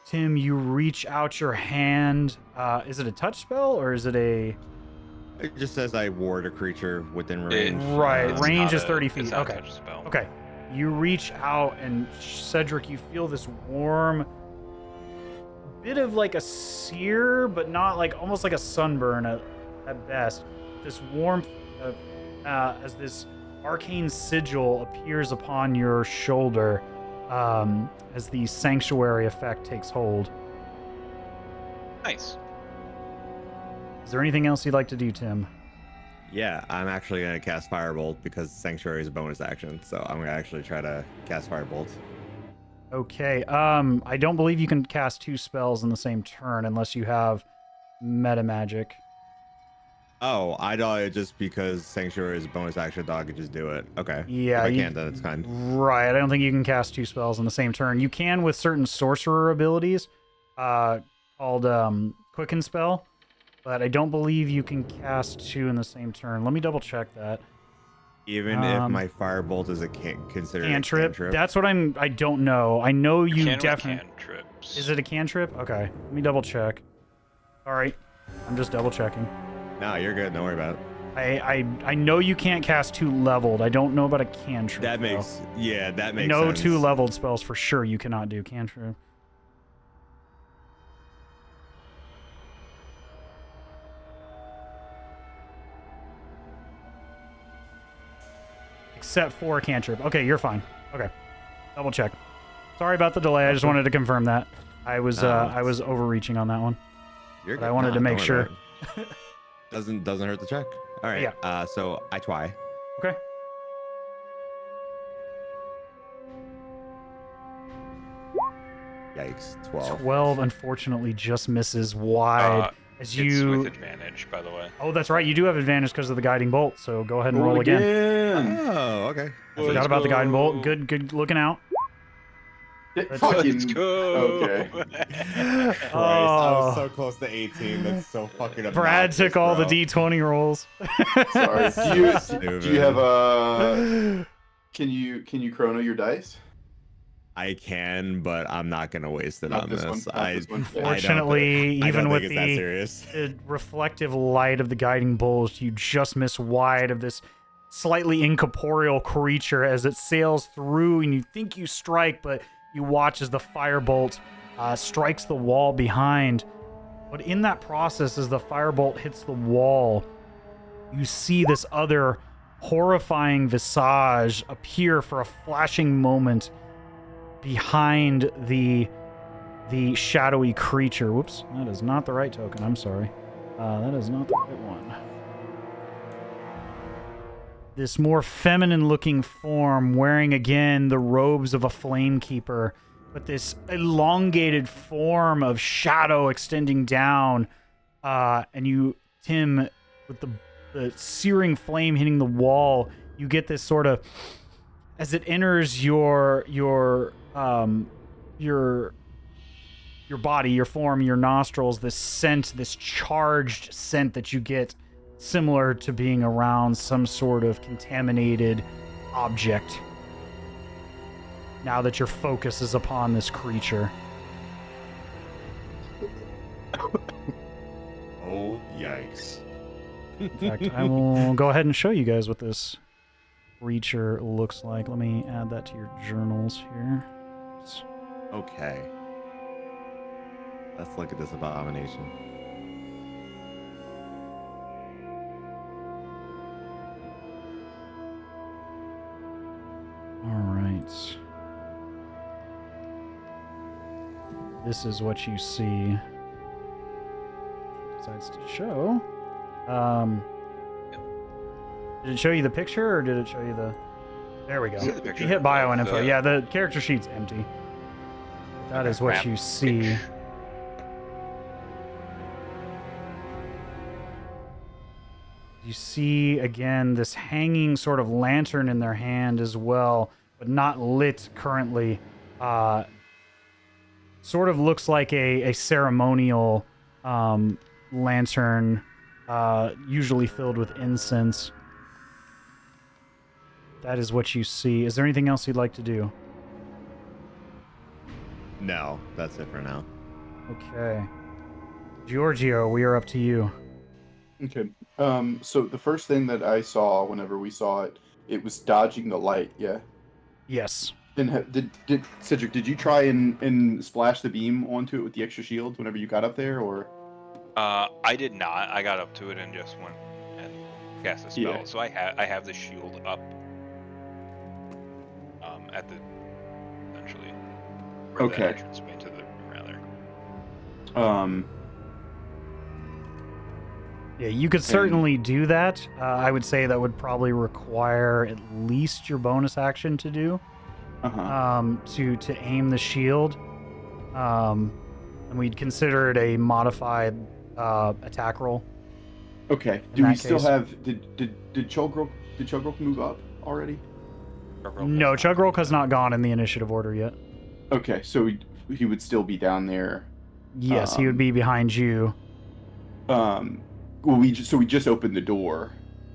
Speaker 1: Tim, you reach out your hand. Is it a touch spell or is it a...
Speaker 3: It just says I ward a creature within range.
Speaker 1: Right,
Speaker 4: It's
Speaker 1: range
Speaker 4: not
Speaker 1: is 30
Speaker 4: it's
Speaker 1: feet.
Speaker 4: not a
Speaker 1: Okay.
Speaker 4: touch spell.
Speaker 1: Okay. You reach out, and Cedric, you feel this warm, bit of like a sear, but not like almost like a sunburn at best. This warmth as this arcane sigil appears upon your shoulder as the sanctuary effect takes hold.
Speaker 4: Nice.
Speaker 1: Is there anything else you'd like to do, Tim?
Speaker 3: Yeah, I'm actually gonna cast Firebolt because Sanctuary is a bonus action, so I'm gonna actually try to cast Firebolt.
Speaker 1: Okay. I don't believe you can cast 2 spells in the same turn unless you have meta magic.
Speaker 3: Oh, I thought just because Sanctuary is a bonus action, I could just do it. Okay.
Speaker 1: Yeah,
Speaker 3: If I can't, then it's fine.
Speaker 1: Right. I don't think you can cast 2 spells in the same turn. You can with certain sorcerer abilities, called Quicken Spell, but I don't believe you can cast 2 in the same turn. Let me double check that.
Speaker 3: Even if my Firebolt is considered
Speaker 1: Cantrip.
Speaker 3: a cantrip.
Speaker 1: That's what I don't know. I know you
Speaker 4: Can with
Speaker 1: definitely.
Speaker 4: cantrips.
Speaker 1: Is it a cantrip? Okay. Let me double check. All right. I'm just double checking.
Speaker 3: No, you're good. Don't worry about it.
Speaker 1: I know you can't cast 2 leveled. I don't know about a cantrip.
Speaker 3: That
Speaker 1: though.
Speaker 3: makes that makes
Speaker 1: no
Speaker 3: sense.
Speaker 1: 2 leveled spells for sure you cannot do cantrip. Except for a cantrip. Okay, you're fine. Okay. Double check. Sorry about the delay. I just wanted to confirm that. I was overreaching on that one.
Speaker 3: You're
Speaker 1: But
Speaker 3: good.
Speaker 1: I wanted to
Speaker 3: Don't
Speaker 1: make
Speaker 3: worry
Speaker 1: sure.
Speaker 3: about it. Doesn't hurt to check. All right.
Speaker 1: Yeah.
Speaker 3: So I try.
Speaker 1: Okay.
Speaker 3: Yikes. 12.
Speaker 1: 12 unfortunately just misses wide as
Speaker 4: It's
Speaker 1: you.
Speaker 4: with advantage, by the way.
Speaker 1: Oh, that's right. You do have advantage because of the guiding bolt. So go ahead and roll again.
Speaker 3: Oh, okay.
Speaker 1: I forgot about the guiding bolt. Good looking out.
Speaker 2: Fucking
Speaker 4: Let's go.
Speaker 2: okay.
Speaker 3: Christ, I
Speaker 1: Oh.
Speaker 3: was so close to 18. That's so fucking obnoxious,
Speaker 1: Brad took all
Speaker 3: bro.
Speaker 1: the D20 rolls.
Speaker 2: Sorry. Do you have a? Can you chrono your dice?
Speaker 3: I can, but I'm not gonna waste it
Speaker 2: Not
Speaker 3: on
Speaker 2: this
Speaker 3: this.
Speaker 2: one, not this one.
Speaker 1: Unfortunately,
Speaker 3: I
Speaker 1: even
Speaker 3: don't
Speaker 1: with
Speaker 3: think it's that serious.
Speaker 1: the reflective light of the guiding bolts, you just miss wide of this slightly incorporeal creature as it sails through, and you think you strike, but you watch as the firebolt strikes the wall behind. But in that process, as the firebolt hits the wall, you see this other horrifying visage appear for a flashing moment behind the shadowy creature. Whoops, that is not the right token. I'm sorry. That is not the right one. This more feminine-looking form, wearing again the robes of a flamekeeper, but this elongated form of shadow extending down, and you, Tim, with the searing flame hitting the wall, you get this sort of, as it enters your body, your form, your nostrils, this scent, this charged scent that you get, similar to being around some sort of contaminated object. Now that your focus is upon this creature.
Speaker 3: Oh, yikes.
Speaker 1: In fact, I will go ahead and show you guys what this creature looks like. Let me add that to your journals here.
Speaker 3: Okay. Let's look at this abomination.
Speaker 1: All right. This is what you see. Decides to show. Did it show you the picture, or did it show you the? There we go.
Speaker 4: See the picture
Speaker 1: You hit bio and
Speaker 4: of
Speaker 1: info.
Speaker 4: the-
Speaker 1: Yeah, the character sheet's empty. That is what
Speaker 4: Crap.
Speaker 1: you see. You see again this hanging sort of lantern in their hand as well, but not lit currently. Sort of looks like a ceremonial lantern, usually filled with incense. That is what you see. Is there anything else you'd like to do?
Speaker 3: No, that's it for now.
Speaker 1: Okay. Giorgio, we are up to you.
Speaker 2: Okay. So the first thing that I saw whenever we saw it, it was dodging the light. Yeah.
Speaker 1: Yes.
Speaker 2: And did Cedric? Did you try and splash the beam onto it with the extra shield whenever you got up there, or?
Speaker 4: I did not. I got up to it and just went and cast a spell.
Speaker 2: Yeah.
Speaker 4: So I have the shield up. At the essentially. Where
Speaker 2: Okay.
Speaker 4: The entrance way to the room, rather.
Speaker 1: Yeah, you could certainly do that. I would say that would probably require at least your bonus action to do. To aim the shield. And we'd consider it a modified attack roll.
Speaker 2: Okay. Do we still have? Did Chugrulk move up already?
Speaker 1: No, Chugrulk has not gone in the initiative order yet.
Speaker 2: Okay, so he would still be down there.
Speaker 1: Yes, he would be behind you.
Speaker 2: Well, we just opened the door,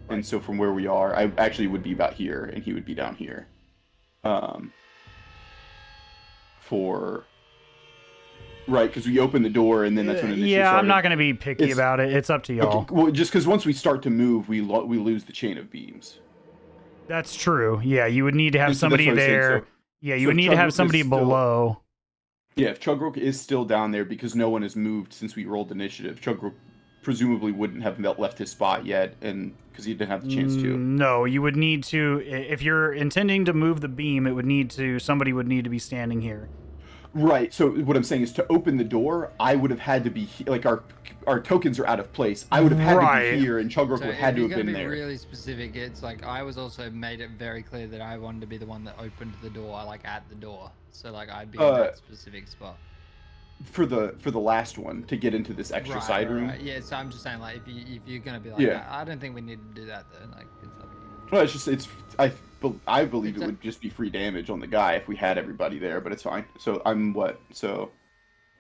Speaker 2: and so from where we are, I actually would be about here, and he would be down here. Right, because we opened the door, and then that's when the initiative started.
Speaker 1: I'm not going to be picky about it. It's up to y'all.
Speaker 2: Okay, well, just because once we start to move, we lose the chain of beams.
Speaker 1: That's true. Yeah, you would need to have somebody there. You would need to have somebody below.
Speaker 2: Yeah, if Chugrulk is still down there because no one has moved since we rolled initiative, Chugrulk presumably wouldn't have left his spot yet, and because he didn't have the chance to.
Speaker 1: No, you would need to. If you're intending to move the beam, somebody would need to be standing here.
Speaker 2: Right. So what I'm saying is, to open the door, I would have had to be like our tokens are out of place. I would have had to be here, and Chugrulk would have had to have been there.
Speaker 5: If you're gonna be really specific, it's like I was also made it very clear that I wanted to be the one that opened the door, like at the door. So like I'd be in that specific spot.
Speaker 2: For the last one to get into this extra side room.
Speaker 5: Right. Yeah. So I'm just saying, like, if you're gonna be like, I don't think we need to do that though. Like, it's up to you.
Speaker 2: Well, I believe it would just be free damage on the guy if we had everybody there, but it's fine. So I'm what? So.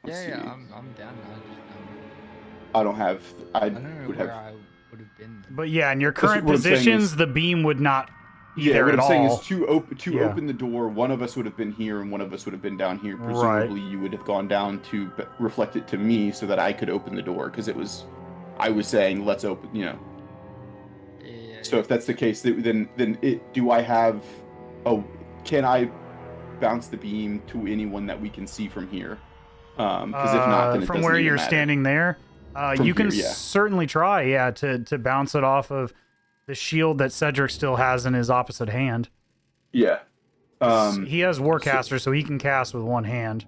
Speaker 5: I'm down now.
Speaker 2: I don't have. I
Speaker 5: don't know
Speaker 2: would
Speaker 5: where
Speaker 2: have.
Speaker 5: I would have been.
Speaker 1: But yeah, in your current positions, the beam would not be there
Speaker 2: what
Speaker 1: at
Speaker 2: I'm saying
Speaker 1: all.
Speaker 2: is to open the door, one of us would have been here and one of us would have been down here. Presumably, you would have gone down to reflect it to me so that I could open the door because I was saying let's open. You know. So if that's the case, then do I have? Can I bounce the beam to anyone that we can see from here? Because if not, then it
Speaker 1: from
Speaker 2: doesn't
Speaker 1: where
Speaker 2: even
Speaker 1: you're
Speaker 2: matter.
Speaker 1: standing there, you can certainly try, to bounce it off of the shield that Cedric still has in his opposite hand.
Speaker 2: Yeah.
Speaker 1: He has Warcaster, so he can cast with one hand,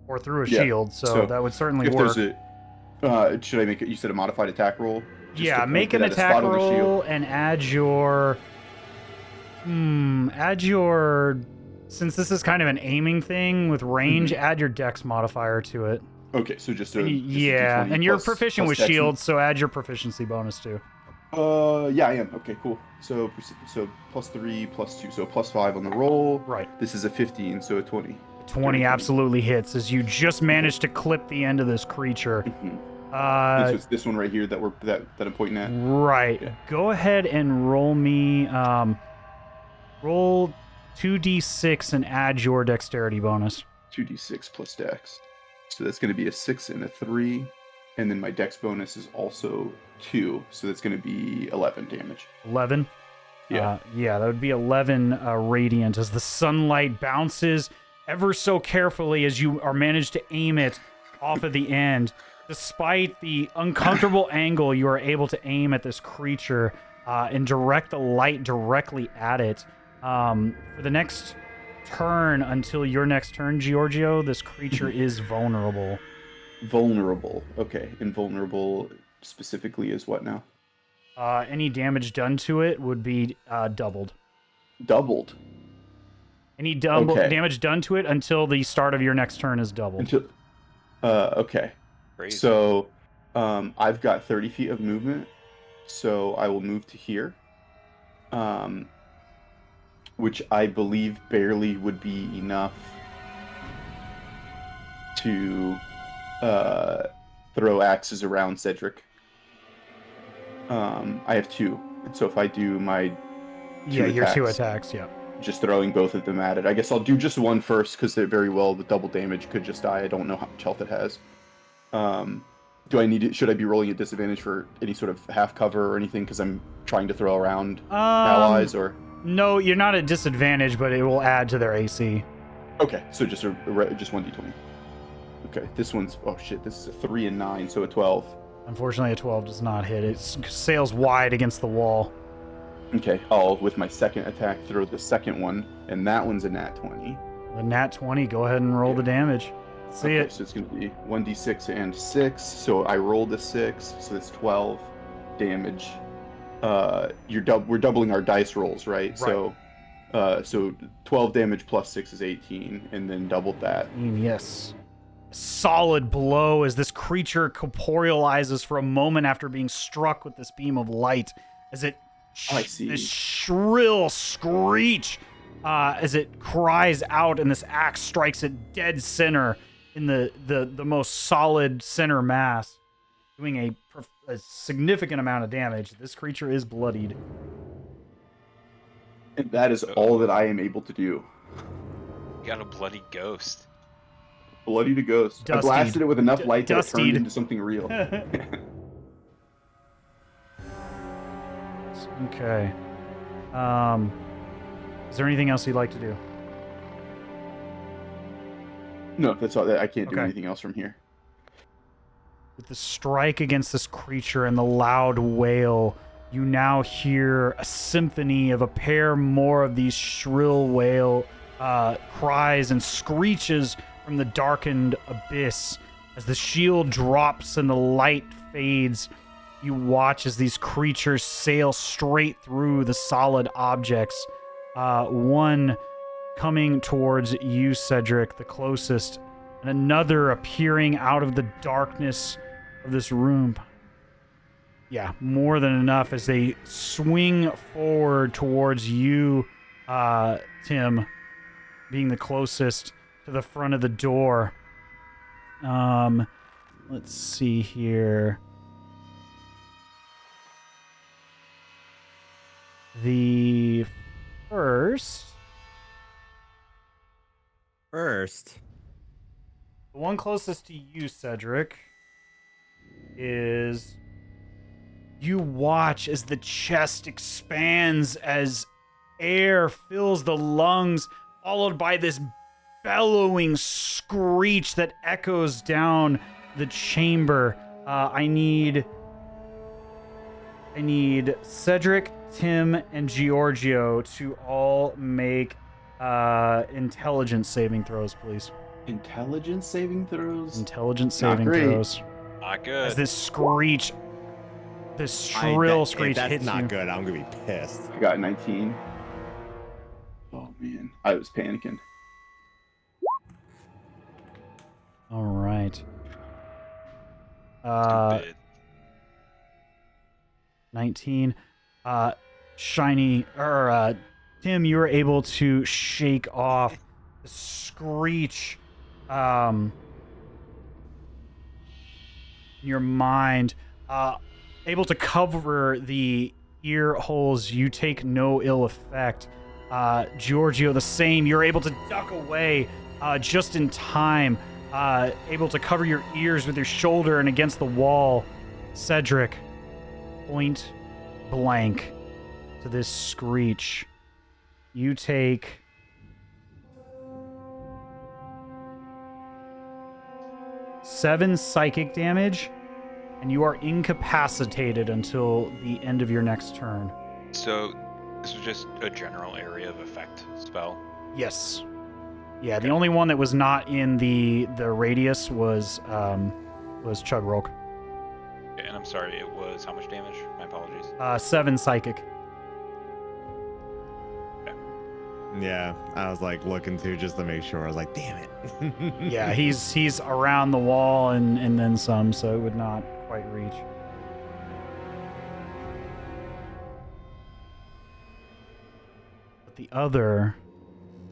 Speaker 1: or through a shield. So that would certainly work.
Speaker 2: Should I make it? You said a modified attack roll.
Speaker 1: Make an attack roll and add your. Since this is kind of an aiming thing with range, add your Dex modifier to it.
Speaker 2: Okay, so just
Speaker 1: and you're proficient with shields, so add your proficiency bonus too.
Speaker 2: Yeah, I am. Okay, cool. So +3, +2, so +5 on the roll.
Speaker 1: Right.
Speaker 2: This is a 15, so a 20.
Speaker 1: 20 absolutely hits as you just managed to clip the end of this creature.
Speaker 2: So it's this one right here that I'm pointing at.
Speaker 1: Right. Yeah. Go ahead and roll me. Roll 2d6 and add your dexterity bonus.
Speaker 2: 2d6 plus dex. So that's going to be a 6 and a 3. And then my dex bonus is also 2. So that's going to be 11 damage.
Speaker 1: 11?
Speaker 2: Yeah.
Speaker 1: That would be 11 radiant as the sunlight bounces ever so carefully as you are managed to aim it off of the end. Despite the uncomfortable angle, you are able to aim at this creature and direct the light directly at it. For the next turn, until your next turn, Georgio, this creature is vulnerable.
Speaker 2: Vulnerable. Okay. Invulnerable specifically is what now?
Speaker 1: Any damage done to it would be doubled.
Speaker 2: Doubled?
Speaker 1: Any damage done to it until the start of your next turn is doubled.
Speaker 2: Okay.
Speaker 4: Crazy.
Speaker 2: So, I've got 30 feet of movement, so I will move to here. Which I believe barely would be enough to throw axes around Cedric. I have 2, and so if I do my
Speaker 1: your 2 attacks,
Speaker 2: just throwing both of them at it. I guess I'll do just one first because they're very well. The double damage could just die. I don't know how much health it has. Do I need it? Should I be rolling at disadvantage for any sort of half cover or anything? Because I'm trying to throw around allies, or
Speaker 1: No, you're not at disadvantage, but it will add to their AC.
Speaker 2: okay, so just just 1d20. Okay, this one's shit. This is a 3 and 9, so a 12.
Speaker 1: Unfortunately, a 12 does not hit. It sails wide against the wall.
Speaker 2: Okay, I'll with my second attack throw the second one, and that one's a nat 20.
Speaker 1: The nat 20. Go ahead and roll the damage. See it.
Speaker 2: So it's going to be 1d6 and 6. So I rolled a 6, so that's 12 damage. We're doubling our dice rolls, right? So 12 damage plus 6 is 18, and then doubled that.
Speaker 1: Yes. Solid blow as this creature corporealizes for a moment after being struck with this beam of light, as it
Speaker 2: I see.
Speaker 1: this shrill screech as it cries out, and this axe strikes it dead center in the most solid center mass, doing a significant amount of damage. This creature is bloodied.
Speaker 2: And that is all that I am able to do.
Speaker 4: You got a bloody ghost.
Speaker 2: Bloody to ghost. I
Speaker 1: Dustied.
Speaker 2: blasted it with enough light that it
Speaker 1: Dustied.
Speaker 2: turned into something real.
Speaker 1: Okay. Is there anything else you'd like to do?
Speaker 2: No, that's all. I can't do
Speaker 1: Okay.
Speaker 2: anything else from here.
Speaker 1: With the strike against this creature and the loud wail, you now hear a symphony of a pair more of these shrill wail cries and screeches from the darkened abyss. As the shield drops and the light fades, you watch as these creatures sail straight through the solid objects. One coming towards you, Cedric, the closest, and another appearing out of the darkness of this room. Yeah, more than enough as they swing forward towards you, Tim, being the closest to the front of the door. Let's see here. The first, the one closest to you, Cedric, is you watch as the chest expands as air fills the lungs, followed by this bellowing screech that echoes down the chamber. I need Cedric, Tim, and Georgio to all make intelligence saving throws, please.
Speaker 2: Intelligence saving throws?
Speaker 1: Intelligence
Speaker 2: Not
Speaker 1: saving
Speaker 2: great.
Speaker 1: throws.
Speaker 4: Not good.
Speaker 1: As this screech, this shrill screech
Speaker 3: That's
Speaker 1: hits
Speaker 3: not
Speaker 1: you.
Speaker 3: good. I'm gonna be pissed.
Speaker 2: I got 19. Oh, man. I was panicking.
Speaker 1: All right.
Speaker 4: Stupid.
Speaker 1: 19. Tim, you were able to shake off the screech in your mind. Able to cover the ear holes. You take no ill effect. Georgio, the same. You're able to duck away just in time. Able to cover your ears with your shoulder and against the wall. Cedric, point blank to this screech. You take 7 psychic damage, and you are incapacitated until the end of your next turn.
Speaker 4: So this was just a general area of effect spell.
Speaker 1: Yes. Yeah, the only one that was not in the radius was Chugrulk.
Speaker 4: And I'm sorry, it was how much damage? My apologies.
Speaker 1: 7 psychic.
Speaker 3: Yeah, I was like looking to just to make sure. I was like, damn it.
Speaker 1: Yeah, he's around the wall and then some, so it would not quite reach. But the other,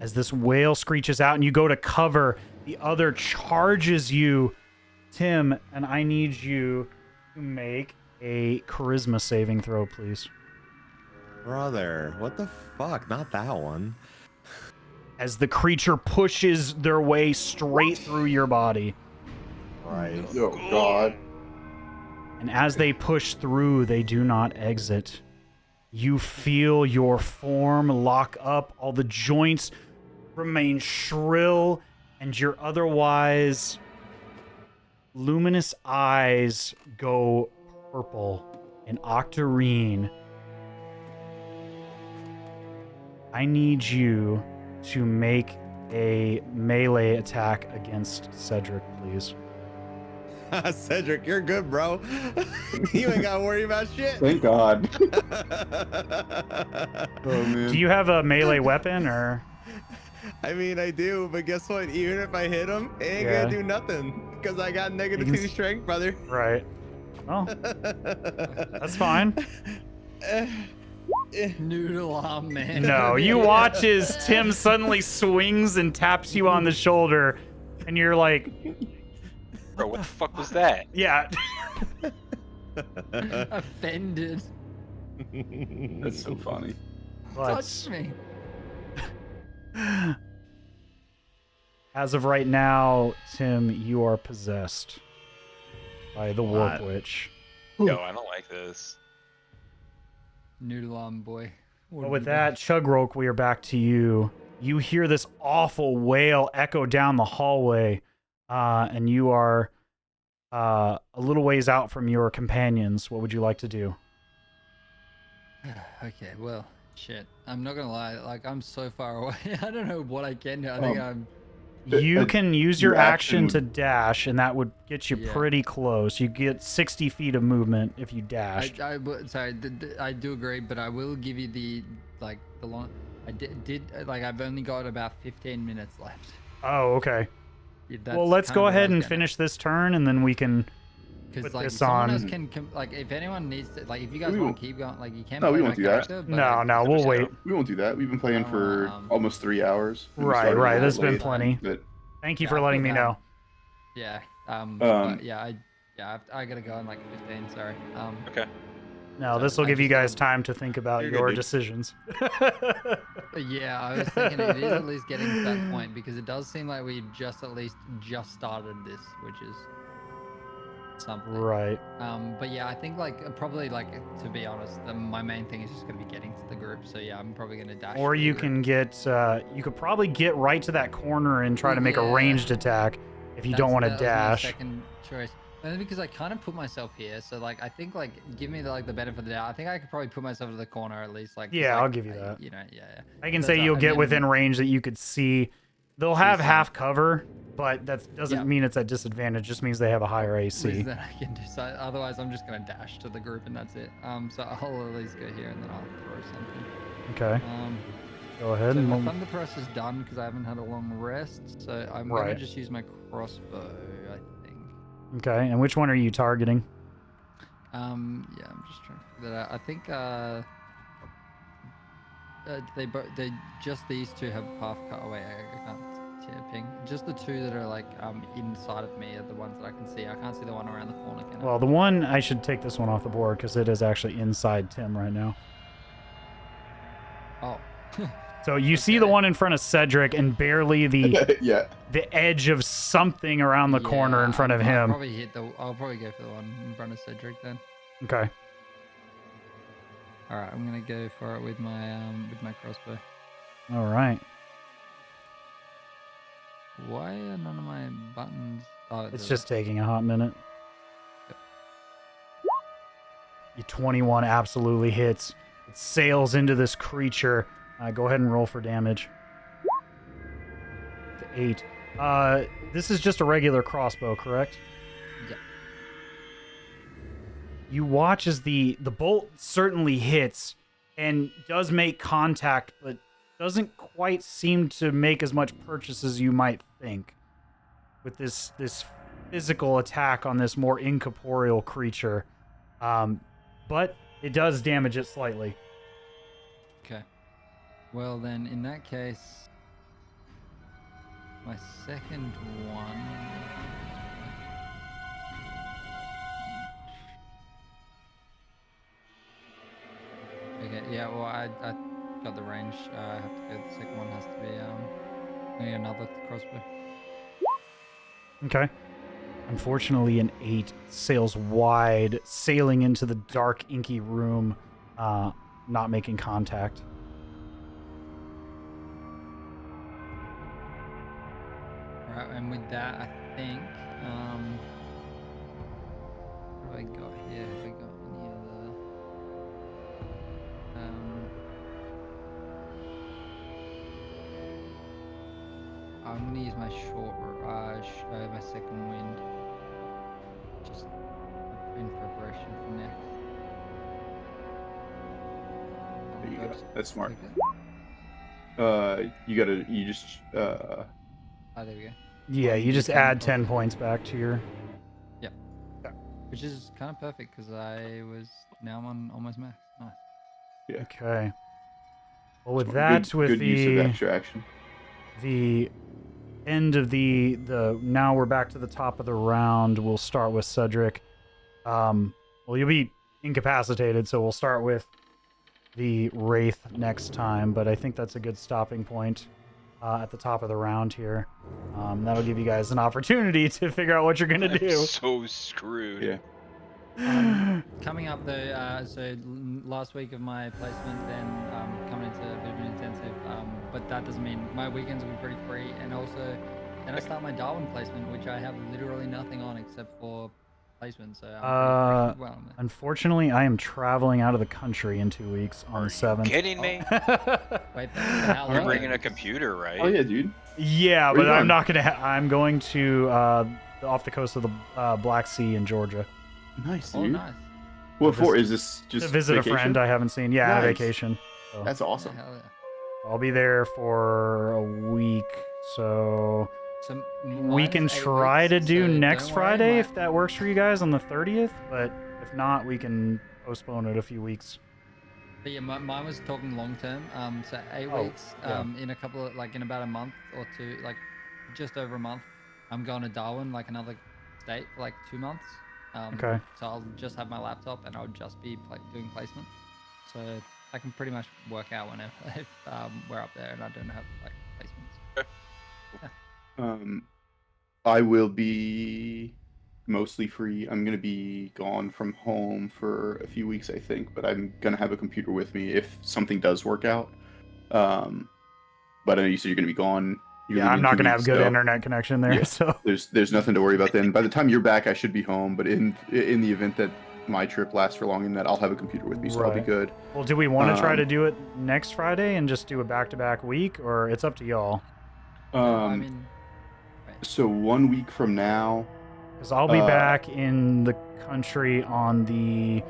Speaker 1: as this wail screeches out and you go to cover, the other charges you, Tim, and I need you to make a charisma saving throw, please.
Speaker 3: Brother, what the fuck? Not that one.
Speaker 1: As the creature pushes their way straight through your body.
Speaker 3: Right.
Speaker 2: Oh, God.
Speaker 1: And as they push through, they do not exit. You feel your form lock up. All the joints remain shrill, and your otherwise luminous eyes go purple and octarine. I need you to make a melee attack against Cedric, please.
Speaker 3: Cedric, you're good, bro. You ain't gotta worry about shit.
Speaker 2: Thank God. Oh man.
Speaker 1: Do you have a melee weapon, or?
Speaker 3: I mean, I do, but guess what? Even if I hit him, it ain't
Speaker 1: Yeah.
Speaker 3: gonna do nothing because I got negative
Speaker 1: You
Speaker 3: 2
Speaker 1: can
Speaker 3: strength, brother.
Speaker 1: Right. Well, that's fine.
Speaker 5: Noodle arm, man.
Speaker 1: No, you watch as Tim suddenly swings and taps you on the shoulder, and you're like,
Speaker 4: Bro, what the fuck was that?
Speaker 1: yeah.
Speaker 5: Offended.
Speaker 2: That's so funny.
Speaker 5: Touch me.
Speaker 1: As of right now, Tim, you are possessed by the Warp Witch.
Speaker 4: Yo, I don't like this.
Speaker 5: Noodle arm boy.
Speaker 1: But with that, Chugrulk, we are back to you. You hear this awful wail echo down the hallway, and you are a little ways out from your companions. What would you like to do?
Speaker 5: Okay, well, shit. I'm not gonna lie. Like, I'm so far away. I don't know what I can do. I think I'm.
Speaker 1: You can use your
Speaker 2: your action
Speaker 1: action to dash, and that would get you
Speaker 5: Yeah.
Speaker 1: pretty close. You get 60 feet of movement if you dash.
Speaker 5: Sorry, I do agree, but I will give you the long. I did I've only got about 15 minutes left.
Speaker 1: Oh, okay.
Speaker 5: Yeah,
Speaker 1: Well,
Speaker 5: that's
Speaker 1: let's
Speaker 5: kind
Speaker 1: go
Speaker 5: of what I
Speaker 1: ahead
Speaker 5: was
Speaker 1: and
Speaker 5: getting at.
Speaker 1: finish this turn, and then we can
Speaker 5: Because
Speaker 1: put
Speaker 5: like
Speaker 1: this
Speaker 5: someone
Speaker 1: on.
Speaker 5: else can like if anyone needs to like if you guys
Speaker 2: We
Speaker 5: want
Speaker 2: won't-
Speaker 5: to keep going like you can.
Speaker 2: No, we
Speaker 5: play
Speaker 2: won't
Speaker 5: my
Speaker 2: do that.
Speaker 5: character, but,
Speaker 1: No,
Speaker 5: like,
Speaker 1: no, we'll wait.
Speaker 2: We won't do that. We've been playing for almost 3 hours. and we
Speaker 1: Right,
Speaker 2: started a
Speaker 1: right.
Speaker 2: little
Speaker 1: That's been
Speaker 2: late,
Speaker 1: plenty.
Speaker 2: But
Speaker 1: Thank you
Speaker 5: Yeah,
Speaker 1: for
Speaker 5: I
Speaker 1: letting
Speaker 5: feel
Speaker 1: me
Speaker 5: bad.
Speaker 1: know.
Speaker 5: Yeah. But yeah, I gotta go in like 15. Sorry.
Speaker 4: Okay.
Speaker 1: No,
Speaker 5: So
Speaker 1: this will
Speaker 5: I
Speaker 1: give you
Speaker 5: just,
Speaker 1: guys time to think about
Speaker 3: You're good,
Speaker 1: your
Speaker 3: dude.
Speaker 1: decisions.
Speaker 5: Yeah, I was thinking it is at least getting to that point because it does seem like we've just started this, which is something.
Speaker 1: Right.
Speaker 5: But yeah, I think like probably like to be honest, my main thing is just gonna be getting to the group. So yeah, I'm probably gonna dash.
Speaker 1: Or
Speaker 5: to the
Speaker 1: you
Speaker 5: group.
Speaker 1: can get, you could probably get right to that corner and try to make a
Speaker 5: Yeah.
Speaker 1: ranged attack if you don't want to
Speaker 5: That was my
Speaker 1: dash.
Speaker 5: second choice. Only because I kind of put myself here, so like I think like give me the benefit of the doubt. I think I could probably put myself to the corner at least. Like 'cause,
Speaker 1: Yeah,
Speaker 5: like,
Speaker 1: I'll give you that.
Speaker 5: You know, yeah.
Speaker 1: I can
Speaker 5: That's
Speaker 1: say
Speaker 5: all-
Speaker 1: you'll
Speaker 5: and
Speaker 1: get
Speaker 5: then-
Speaker 1: within range that you could see. They'll have
Speaker 5: some-
Speaker 1: half cover, but that doesn't
Speaker 5: Yeah.
Speaker 1: mean it's at disadvantage. It just means they have a higher
Speaker 5: At least
Speaker 1: AC.
Speaker 5: then I can do so. Otherwise, I'm just gonna dash to the group and that's it. So I'll at least go here and then I'll throw something.
Speaker 1: Okay, go ahead.
Speaker 5: So
Speaker 1: and
Speaker 5: my
Speaker 1: we'll-
Speaker 5: thunder thrust is done because I haven't had a long rest. So I'm
Speaker 1: Right.
Speaker 5: gonna just use my crossbow, I think.
Speaker 1: Okay, and which one are you targeting?
Speaker 5: Yeah, I'm just trying to figure that out. I think they just these two have path cut away. I can't ping. Just the two that are like inside of me are the ones that I can see. I can't see the one around the corner. Can I?
Speaker 1: Well, the one, I should take this one off the board because it is actually inside Tim right now.
Speaker 5: Oh.
Speaker 1: So you see the
Speaker 5: Okay.
Speaker 1: one in front of Cedric and barely the
Speaker 2: yeah.
Speaker 1: the edge of something around the corner in front of him.
Speaker 5: I'll probably go for the one in front of Cedric then.
Speaker 1: Okay.
Speaker 5: All right, I'm gonna go for it with my crossbow.
Speaker 1: All right.
Speaker 5: Why are none of my buttons? Oh,
Speaker 1: It's
Speaker 5: there
Speaker 1: just taking a hot minute. Your 21 absolutely hits. It sails into this creature. Go ahead and roll for damage. 8. This is just a regular crossbow, correct?
Speaker 5: Yeah.
Speaker 1: You watch as the bolt certainly hits and does make contact, but doesn't quite seem to make as much purchase as you might think with this physical attack on this more incorporeal creature. But it does damage it slightly.
Speaker 5: Okay. Well then, in that case, my second one. Okay. Yeah. Well, I got the range. I have to go. The second one has to be maybe another crossbow.
Speaker 1: Okay. Unfortunately, an 8 sails wide, sailing into the dark, inky room, not making contact.
Speaker 5: Right, and with that, I think, what have I got here? Have I got any other? I'm gonna use my my second wind, just in preparation for next.
Speaker 2: There you go.
Speaker 5: First,
Speaker 2: That's smart.
Speaker 5: okay.
Speaker 2: You just
Speaker 5: Oh, there we go.
Speaker 1: Yeah,
Speaker 5: Well,
Speaker 1: you
Speaker 5: you
Speaker 1: just
Speaker 5: can
Speaker 1: add 10
Speaker 5: also-
Speaker 1: points back to your...
Speaker 5: Which is kind of perfect because now I'm on almost max. Nice.
Speaker 2: yeah.
Speaker 1: Okay. Well, with
Speaker 2: Good-
Speaker 1: that, with
Speaker 2: good use of
Speaker 1: the
Speaker 2: extra action.
Speaker 1: end of the now we're back to the top of the round. We'll start with Cedric. Well, you'll be incapacitated, so we'll start with the Wraith next time, but I think that's a good stopping point at the top of the round here. That'll give you guys an opportunity to figure out what you're gonna
Speaker 4: I'm
Speaker 1: do.
Speaker 4: so screwed.
Speaker 2: Yeah.
Speaker 5: Coming up though, last week of my placement, then coming into a bit of an intensive. But that doesn't mean my weekends will be pretty free, and also then I start my Darwin placement, which I have literally nothing on except for placement. So I'm pretty free. Well,
Speaker 1: Unfortunately, I am traveling out of the country in 2 weeks on the 7th.
Speaker 4: Kidding me?
Speaker 5: wait, for how
Speaker 4: You're
Speaker 5: long?
Speaker 4: bringing a computer, right?
Speaker 2: Oh yeah, dude.
Speaker 1: Yeah,
Speaker 2: Where
Speaker 1: but
Speaker 2: you
Speaker 1: I'm
Speaker 2: going?
Speaker 1: not gonna. I'm going to off the coast of the Black Sea in Georgia
Speaker 2: Nice,
Speaker 5: Oh,
Speaker 2: dude.
Speaker 5: nice.
Speaker 2: What for? Is this
Speaker 1: to
Speaker 2: just
Speaker 1: visit
Speaker 2: vacation?
Speaker 1: a friend I haven't seen. Yeah,
Speaker 2: Nice.
Speaker 1: vacation. So
Speaker 2: That's awesome.
Speaker 5: Yeah, hell yeah.
Speaker 1: I'll be there for a week. So
Speaker 5: So
Speaker 1: we
Speaker 5: mine
Speaker 1: can
Speaker 5: is 8
Speaker 1: try
Speaker 5: weeks,
Speaker 1: to do
Speaker 5: so
Speaker 1: next
Speaker 5: don't worry,
Speaker 1: Friday
Speaker 5: my-
Speaker 1: if that works for you guys on the 30th. But if not, we can postpone it a few weeks.
Speaker 5: But yeah, mine was talking long term. So 8
Speaker 1: Oh,
Speaker 5: weeks.
Speaker 1: yeah.
Speaker 5: In a couple of in about a month or two, just over a month. I'm going to Darwin, another state for 2 months.
Speaker 1: Okay.
Speaker 5: So I'll just have my laptop and I'll just be doing placement. So I can pretty much work out whenever if we're up there and I don't have placements.
Speaker 2: I will be mostly free. I'm gonna be gone from home for a few weeks, I think, but I'm gonna have a computer with me if something does work out. But I know you said you're gonna be gone. You're
Speaker 1: Yeah,
Speaker 2: leaving
Speaker 1: I'm
Speaker 2: in
Speaker 1: not
Speaker 2: 2
Speaker 1: gonna have
Speaker 2: weeks,
Speaker 1: good
Speaker 2: so
Speaker 1: internet connection there.
Speaker 2: Yeah.
Speaker 1: So
Speaker 2: there's nothing to worry about then. By the time you're back, I should be home. But in the event that my trip lasts for long and that I'll have a computer with me, so I'll be
Speaker 1: Right.
Speaker 2: good.
Speaker 1: well, do we want to try to
Speaker 2: Um,
Speaker 1: do it next Friday and just do a back-to-back week, or it's up to y'all?
Speaker 5: I mean,
Speaker 2: So 1 week from now,
Speaker 1: Because I'll be back in the country on the...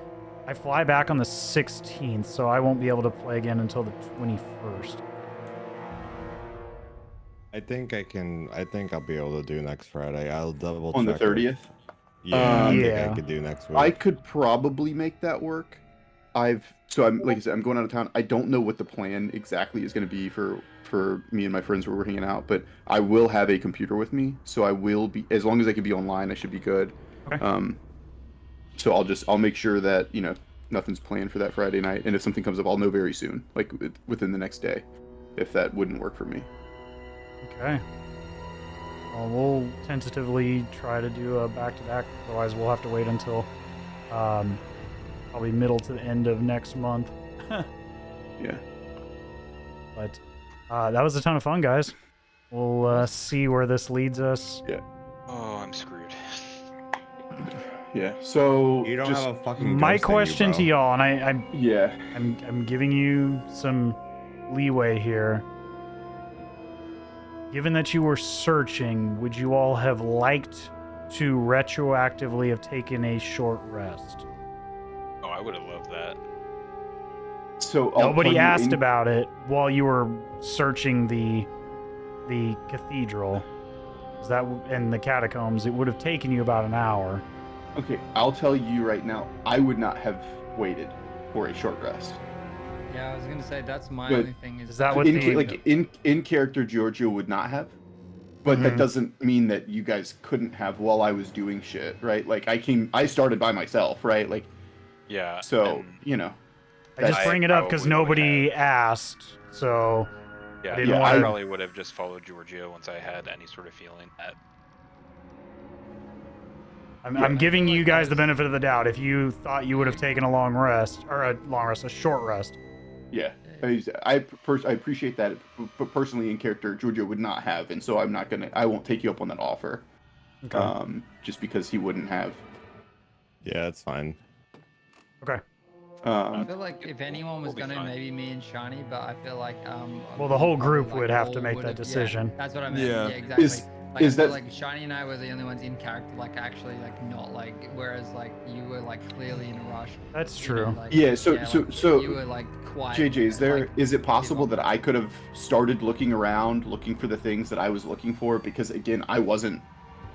Speaker 1: I fly back on the 16th, so I won't be able to play again until the 21st.
Speaker 3: I think I'll be able to do next Friday. I'll double
Speaker 2: on the
Speaker 3: check.
Speaker 2: 30th,
Speaker 3: Yeah, I think
Speaker 1: Yeah.
Speaker 3: I could do next week.
Speaker 2: I could probably make that work. I'm like I said, I'm going out of town. I don't know what the plan exactly is going to be for me and my friends who are hanging out, but I will have a computer with me, so I will be, as long as I can be online, I should be good.
Speaker 1: Okay.
Speaker 2: So I'll make sure that nothing's planned for that Friday night, and if something comes up, I'll know very soon, like within the next day, if that wouldn't work for me.
Speaker 1: Okay. Well, we'll tentatively try to do a back-to-back. Otherwise, we'll have to wait until probably middle to the end of next month.
Speaker 2: Yeah.
Speaker 1: But that was a ton of fun, guys. We'll see where this leads us.
Speaker 4: Oh, I'm screwed.
Speaker 2: Yeah. So
Speaker 3: You don't
Speaker 2: just,
Speaker 3: have a fucking.
Speaker 1: My
Speaker 3: ghost in
Speaker 1: question
Speaker 3: you,
Speaker 1: to
Speaker 3: bro.
Speaker 1: y'all, and
Speaker 2: yeah.
Speaker 1: I'm giving you some leeway here. Given that you were searching, would you all have liked to retroactively have taken a short rest?
Speaker 4: Oh, I would have loved that.
Speaker 2: So I'll
Speaker 1: Nobody
Speaker 2: tell you
Speaker 1: asked
Speaker 2: in-
Speaker 1: about it while you were searching the cathedral. 'Cause that and the catacombs, it would have taken you about an hour.
Speaker 2: Okay, I'll tell you right now, I would not have waited for a short rest.
Speaker 5: yeah, I was gonna say that's my
Speaker 2: But
Speaker 5: only thing.
Speaker 1: is that what
Speaker 2: in,
Speaker 1: the-
Speaker 2: in character, Giorgio would not have, but that
Speaker 1: Mhm.
Speaker 2: doesn't mean that you guys couldn't have while I was doing shit, right? Like I started by myself, right? Like
Speaker 4: Yeah.
Speaker 2: so,
Speaker 4: and
Speaker 1: I just
Speaker 2: that's-
Speaker 1: bring it up because
Speaker 4: probably would
Speaker 1: nobody asked. So
Speaker 4: yeah,
Speaker 1: didn't
Speaker 2: Yeah,
Speaker 4: I
Speaker 2: I-
Speaker 4: probably would have just followed Giorgio once I had any sort of feeling that
Speaker 1: I'm giving you guys the benefit of the doubt. If you thought you would have taken a long rest, or a short rest.
Speaker 2: Yeah, I appreciate that, but personally in character, Giorgio would not have, and so I won't take you up on that offer.
Speaker 1: Okay.
Speaker 2: Just because he wouldn't have.
Speaker 3: Yeah, that's fine.
Speaker 1: Okay.
Speaker 5: I feel like if anyone was gonna, maybe me and Shiny, but I feel like
Speaker 1: well, the whole group
Speaker 5: like,
Speaker 1: would have to
Speaker 5: all
Speaker 1: make
Speaker 5: would
Speaker 1: that
Speaker 5: have-
Speaker 1: decision.
Speaker 5: Yeah, that's what I meant.
Speaker 3: Yeah.
Speaker 5: Yeah, exactly. Like,
Speaker 2: is
Speaker 5: I feel
Speaker 2: that-
Speaker 5: like Shiny and I were the only ones in character, like actually, like not like, whereas like you were like clearly in a rush.
Speaker 1: That's
Speaker 5: you know,
Speaker 1: true.
Speaker 5: like,
Speaker 2: Yeah, so
Speaker 5: you were like quiet.
Speaker 2: JJ,
Speaker 5: like,
Speaker 2: is it possible
Speaker 5: give
Speaker 2: that I could have started looking around, looking for the things that I was looking for? Because again, I wasn't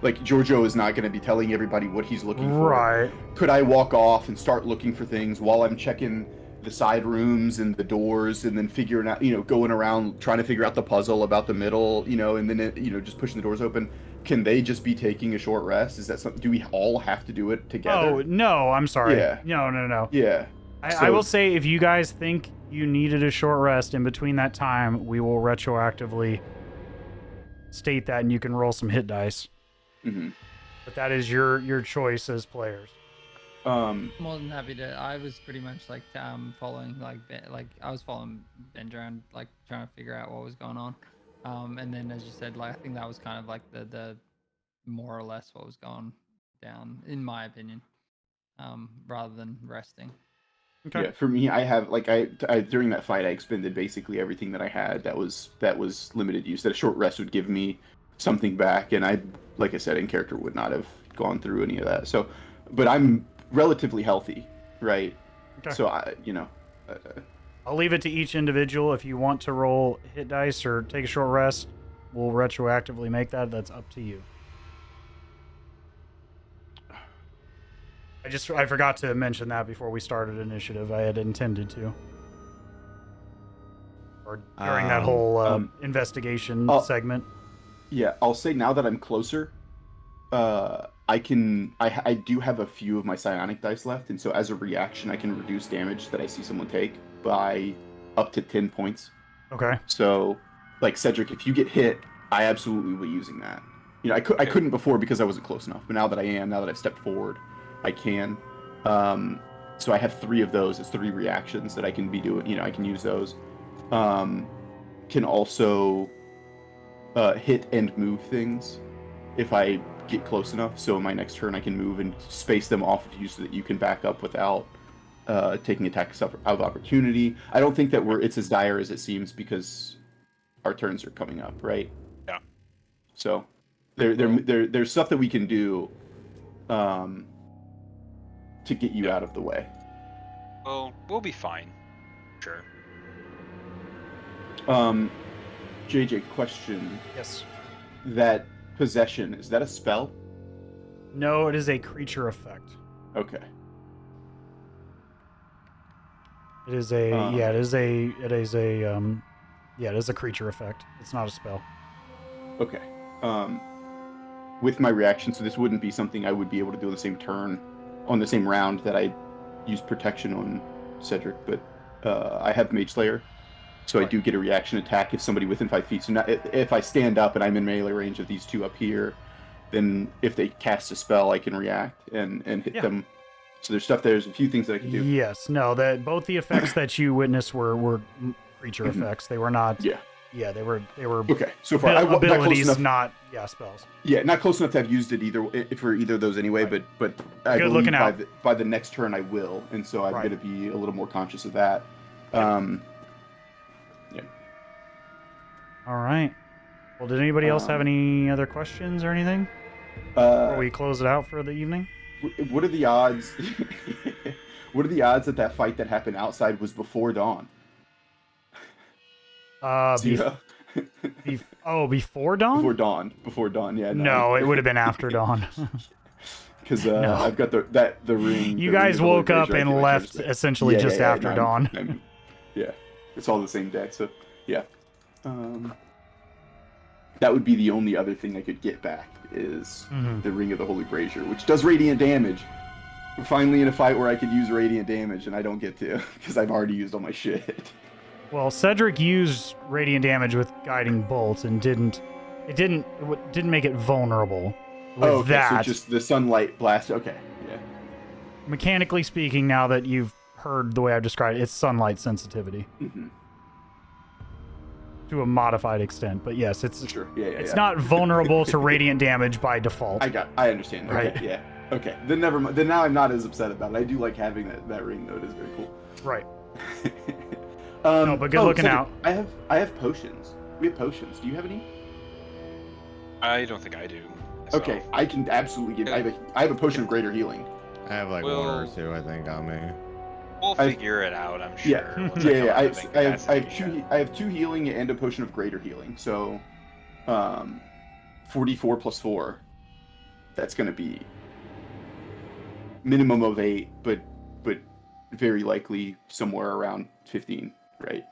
Speaker 2: like Giorgio is not going to be telling everybody what he's looking for.
Speaker 1: Right.
Speaker 2: Could I walk off and start looking for things while I'm checking the side rooms and the doors, and then figuring out, going around trying to figure out the puzzle about the middle, and then just pushing the doors open? Can they just be taking a short rest? Is that something? Do we all have to do it together?
Speaker 1: Oh no, I'm sorry.
Speaker 2: Yeah.
Speaker 1: No.
Speaker 2: Yeah.
Speaker 1: I will say, if you guys think you needed a short rest in between that time, we will retroactively state that, and you can roll some hit dice.
Speaker 2: Mm-hmm.
Speaker 1: But that is your choice as players.
Speaker 5: More than happy to. I was pretty much like following I was following Benj around, like trying to figure out what was going on. And then as you said, like I think that was kind of like the more or less what was going down, in my opinion, rather than resting.
Speaker 1: Okay.
Speaker 2: Yeah, for me, I have I during that fight I expended basically everything that I had that was limited use. That a short rest would give me something back, and I, like I said, in character would not have gone through any of that. So, but I'm relatively healthy, right?
Speaker 1: Okay.
Speaker 2: So
Speaker 1: I'll leave it to each individual. If you want to roll hit dice or take a short rest, we'll retroactively make that. That's up to you. I forgot to mention that before we started initiative. I had intended to. Or during that whole investigation segment.
Speaker 2: Yeah, I'll say now that I'm closer, I do have a few of my psionic dice left, and so as a reaction, I can reduce damage that I see someone take by up to 10 points.
Speaker 1: Okay.
Speaker 2: So, like Cedric, if you get hit, I absolutely will be using that. I couldn't before because I wasn't close enough, but now that I've stepped forward, I can. So I have 3 of those. It's 3 reactions that I can be doing. I can use those. Can also hit and move things if I get close enough. So in my next turn, I can move and space them off of you so that you can back up without taking attacks of opportunity. I don't think that it's as dire as it seems because our turns are coming up, right?
Speaker 4: Yeah.
Speaker 2: So there's stuff that we can do to get you out of the way.
Speaker 4: Well, we'll be fine. Sure.
Speaker 2: JJ, question.
Speaker 1: Yes.
Speaker 2: That possession, is that a spell?
Speaker 1: No, it is a creature effect.
Speaker 2: Okay.
Speaker 1: It is a it is a creature effect. It's not a spell.
Speaker 2: Okay. With my reaction, so this wouldn't be something I would be able to do on the same turn, on the same round that I use protection on Cedric, but I have Mage Slayer, so I do get a reaction attack if somebody within 5 feet. So now, if I stand up and I'm in melee range of these 2 up here, then if they cast a spell, I can react and hit them. So there's a few things that I can do.
Speaker 1: Yes, no, that both the effects that you witnessed were creature effects. They were not. Yeah, they were.
Speaker 2: Okay, so far
Speaker 1: abilities, not spells.
Speaker 2: Yeah, not close enough to have used it for either of those anyway.
Speaker 1: Right.
Speaker 2: But I
Speaker 1: Good
Speaker 2: believe
Speaker 1: looking out.
Speaker 2: by the next turn I will, and so I'm
Speaker 1: Right.
Speaker 2: going to be a little more conscious of that.
Speaker 1: All right. Well, did anybody else have any other questions or anything before we close it out for the evening?
Speaker 2: What are the odds? What are the odds that fight that happened outside was before dawn? Zero.
Speaker 1: Before dawn?
Speaker 2: Before dawn. Yeah.
Speaker 1: No, it would have been after dawn.
Speaker 2: Because I've got the ring.
Speaker 1: You guys woke up and left essentially just after dawn.
Speaker 2: Yeah, it's all the same day. So yeah, that would be the only other thing I could get back is the Ring of the Holy Brazier, which does radiant damage. We're finally in a fight where I could use radiant damage, and I don't get to because I've already used all my shit.
Speaker 1: Well, Cedric used radiant damage with guiding bolts and didn't make it vulnerable. with
Speaker 2: okay,
Speaker 1: that.
Speaker 2: so just the sunlight blast. Okay, yeah.
Speaker 1: Mechanically speaking, now that you've heard the way I've described it, it's sunlight sensitivity
Speaker 2: Mm-hmm.
Speaker 1: to a modified extent. But yes, it's
Speaker 2: Sure. Yeah, yeah.
Speaker 1: it's
Speaker 2: yeah.
Speaker 1: not vulnerable to radiant damage by default.
Speaker 2: I understand. Okay,
Speaker 1: Right.
Speaker 2: yeah. Okay. Then never mind. Then now I'm not as upset about it. I do like having that ring though. It is very cool.
Speaker 1: Right.
Speaker 2: No,
Speaker 1: but good looking out.
Speaker 2: I have potions. We have potions. Do you have any?
Speaker 4: I don't think I do.
Speaker 2: Okay,
Speaker 4: myself.
Speaker 2: I can absolutely give. I have a potion of greater healing.
Speaker 3: I have like one or two, I think, on me.
Speaker 4: We'll
Speaker 2: I've-
Speaker 4: figure it out, I'm sure.
Speaker 2: Yeah,
Speaker 4: once I
Speaker 2: yeah.
Speaker 4: come out
Speaker 2: I
Speaker 4: of
Speaker 2: have,
Speaker 4: the
Speaker 2: I have
Speaker 4: incapacity,
Speaker 2: I have 2 healing and a potion of greater healing. So, 44 plus 4. That's gonna be minimum of 8, but very likely somewhere around 15, right?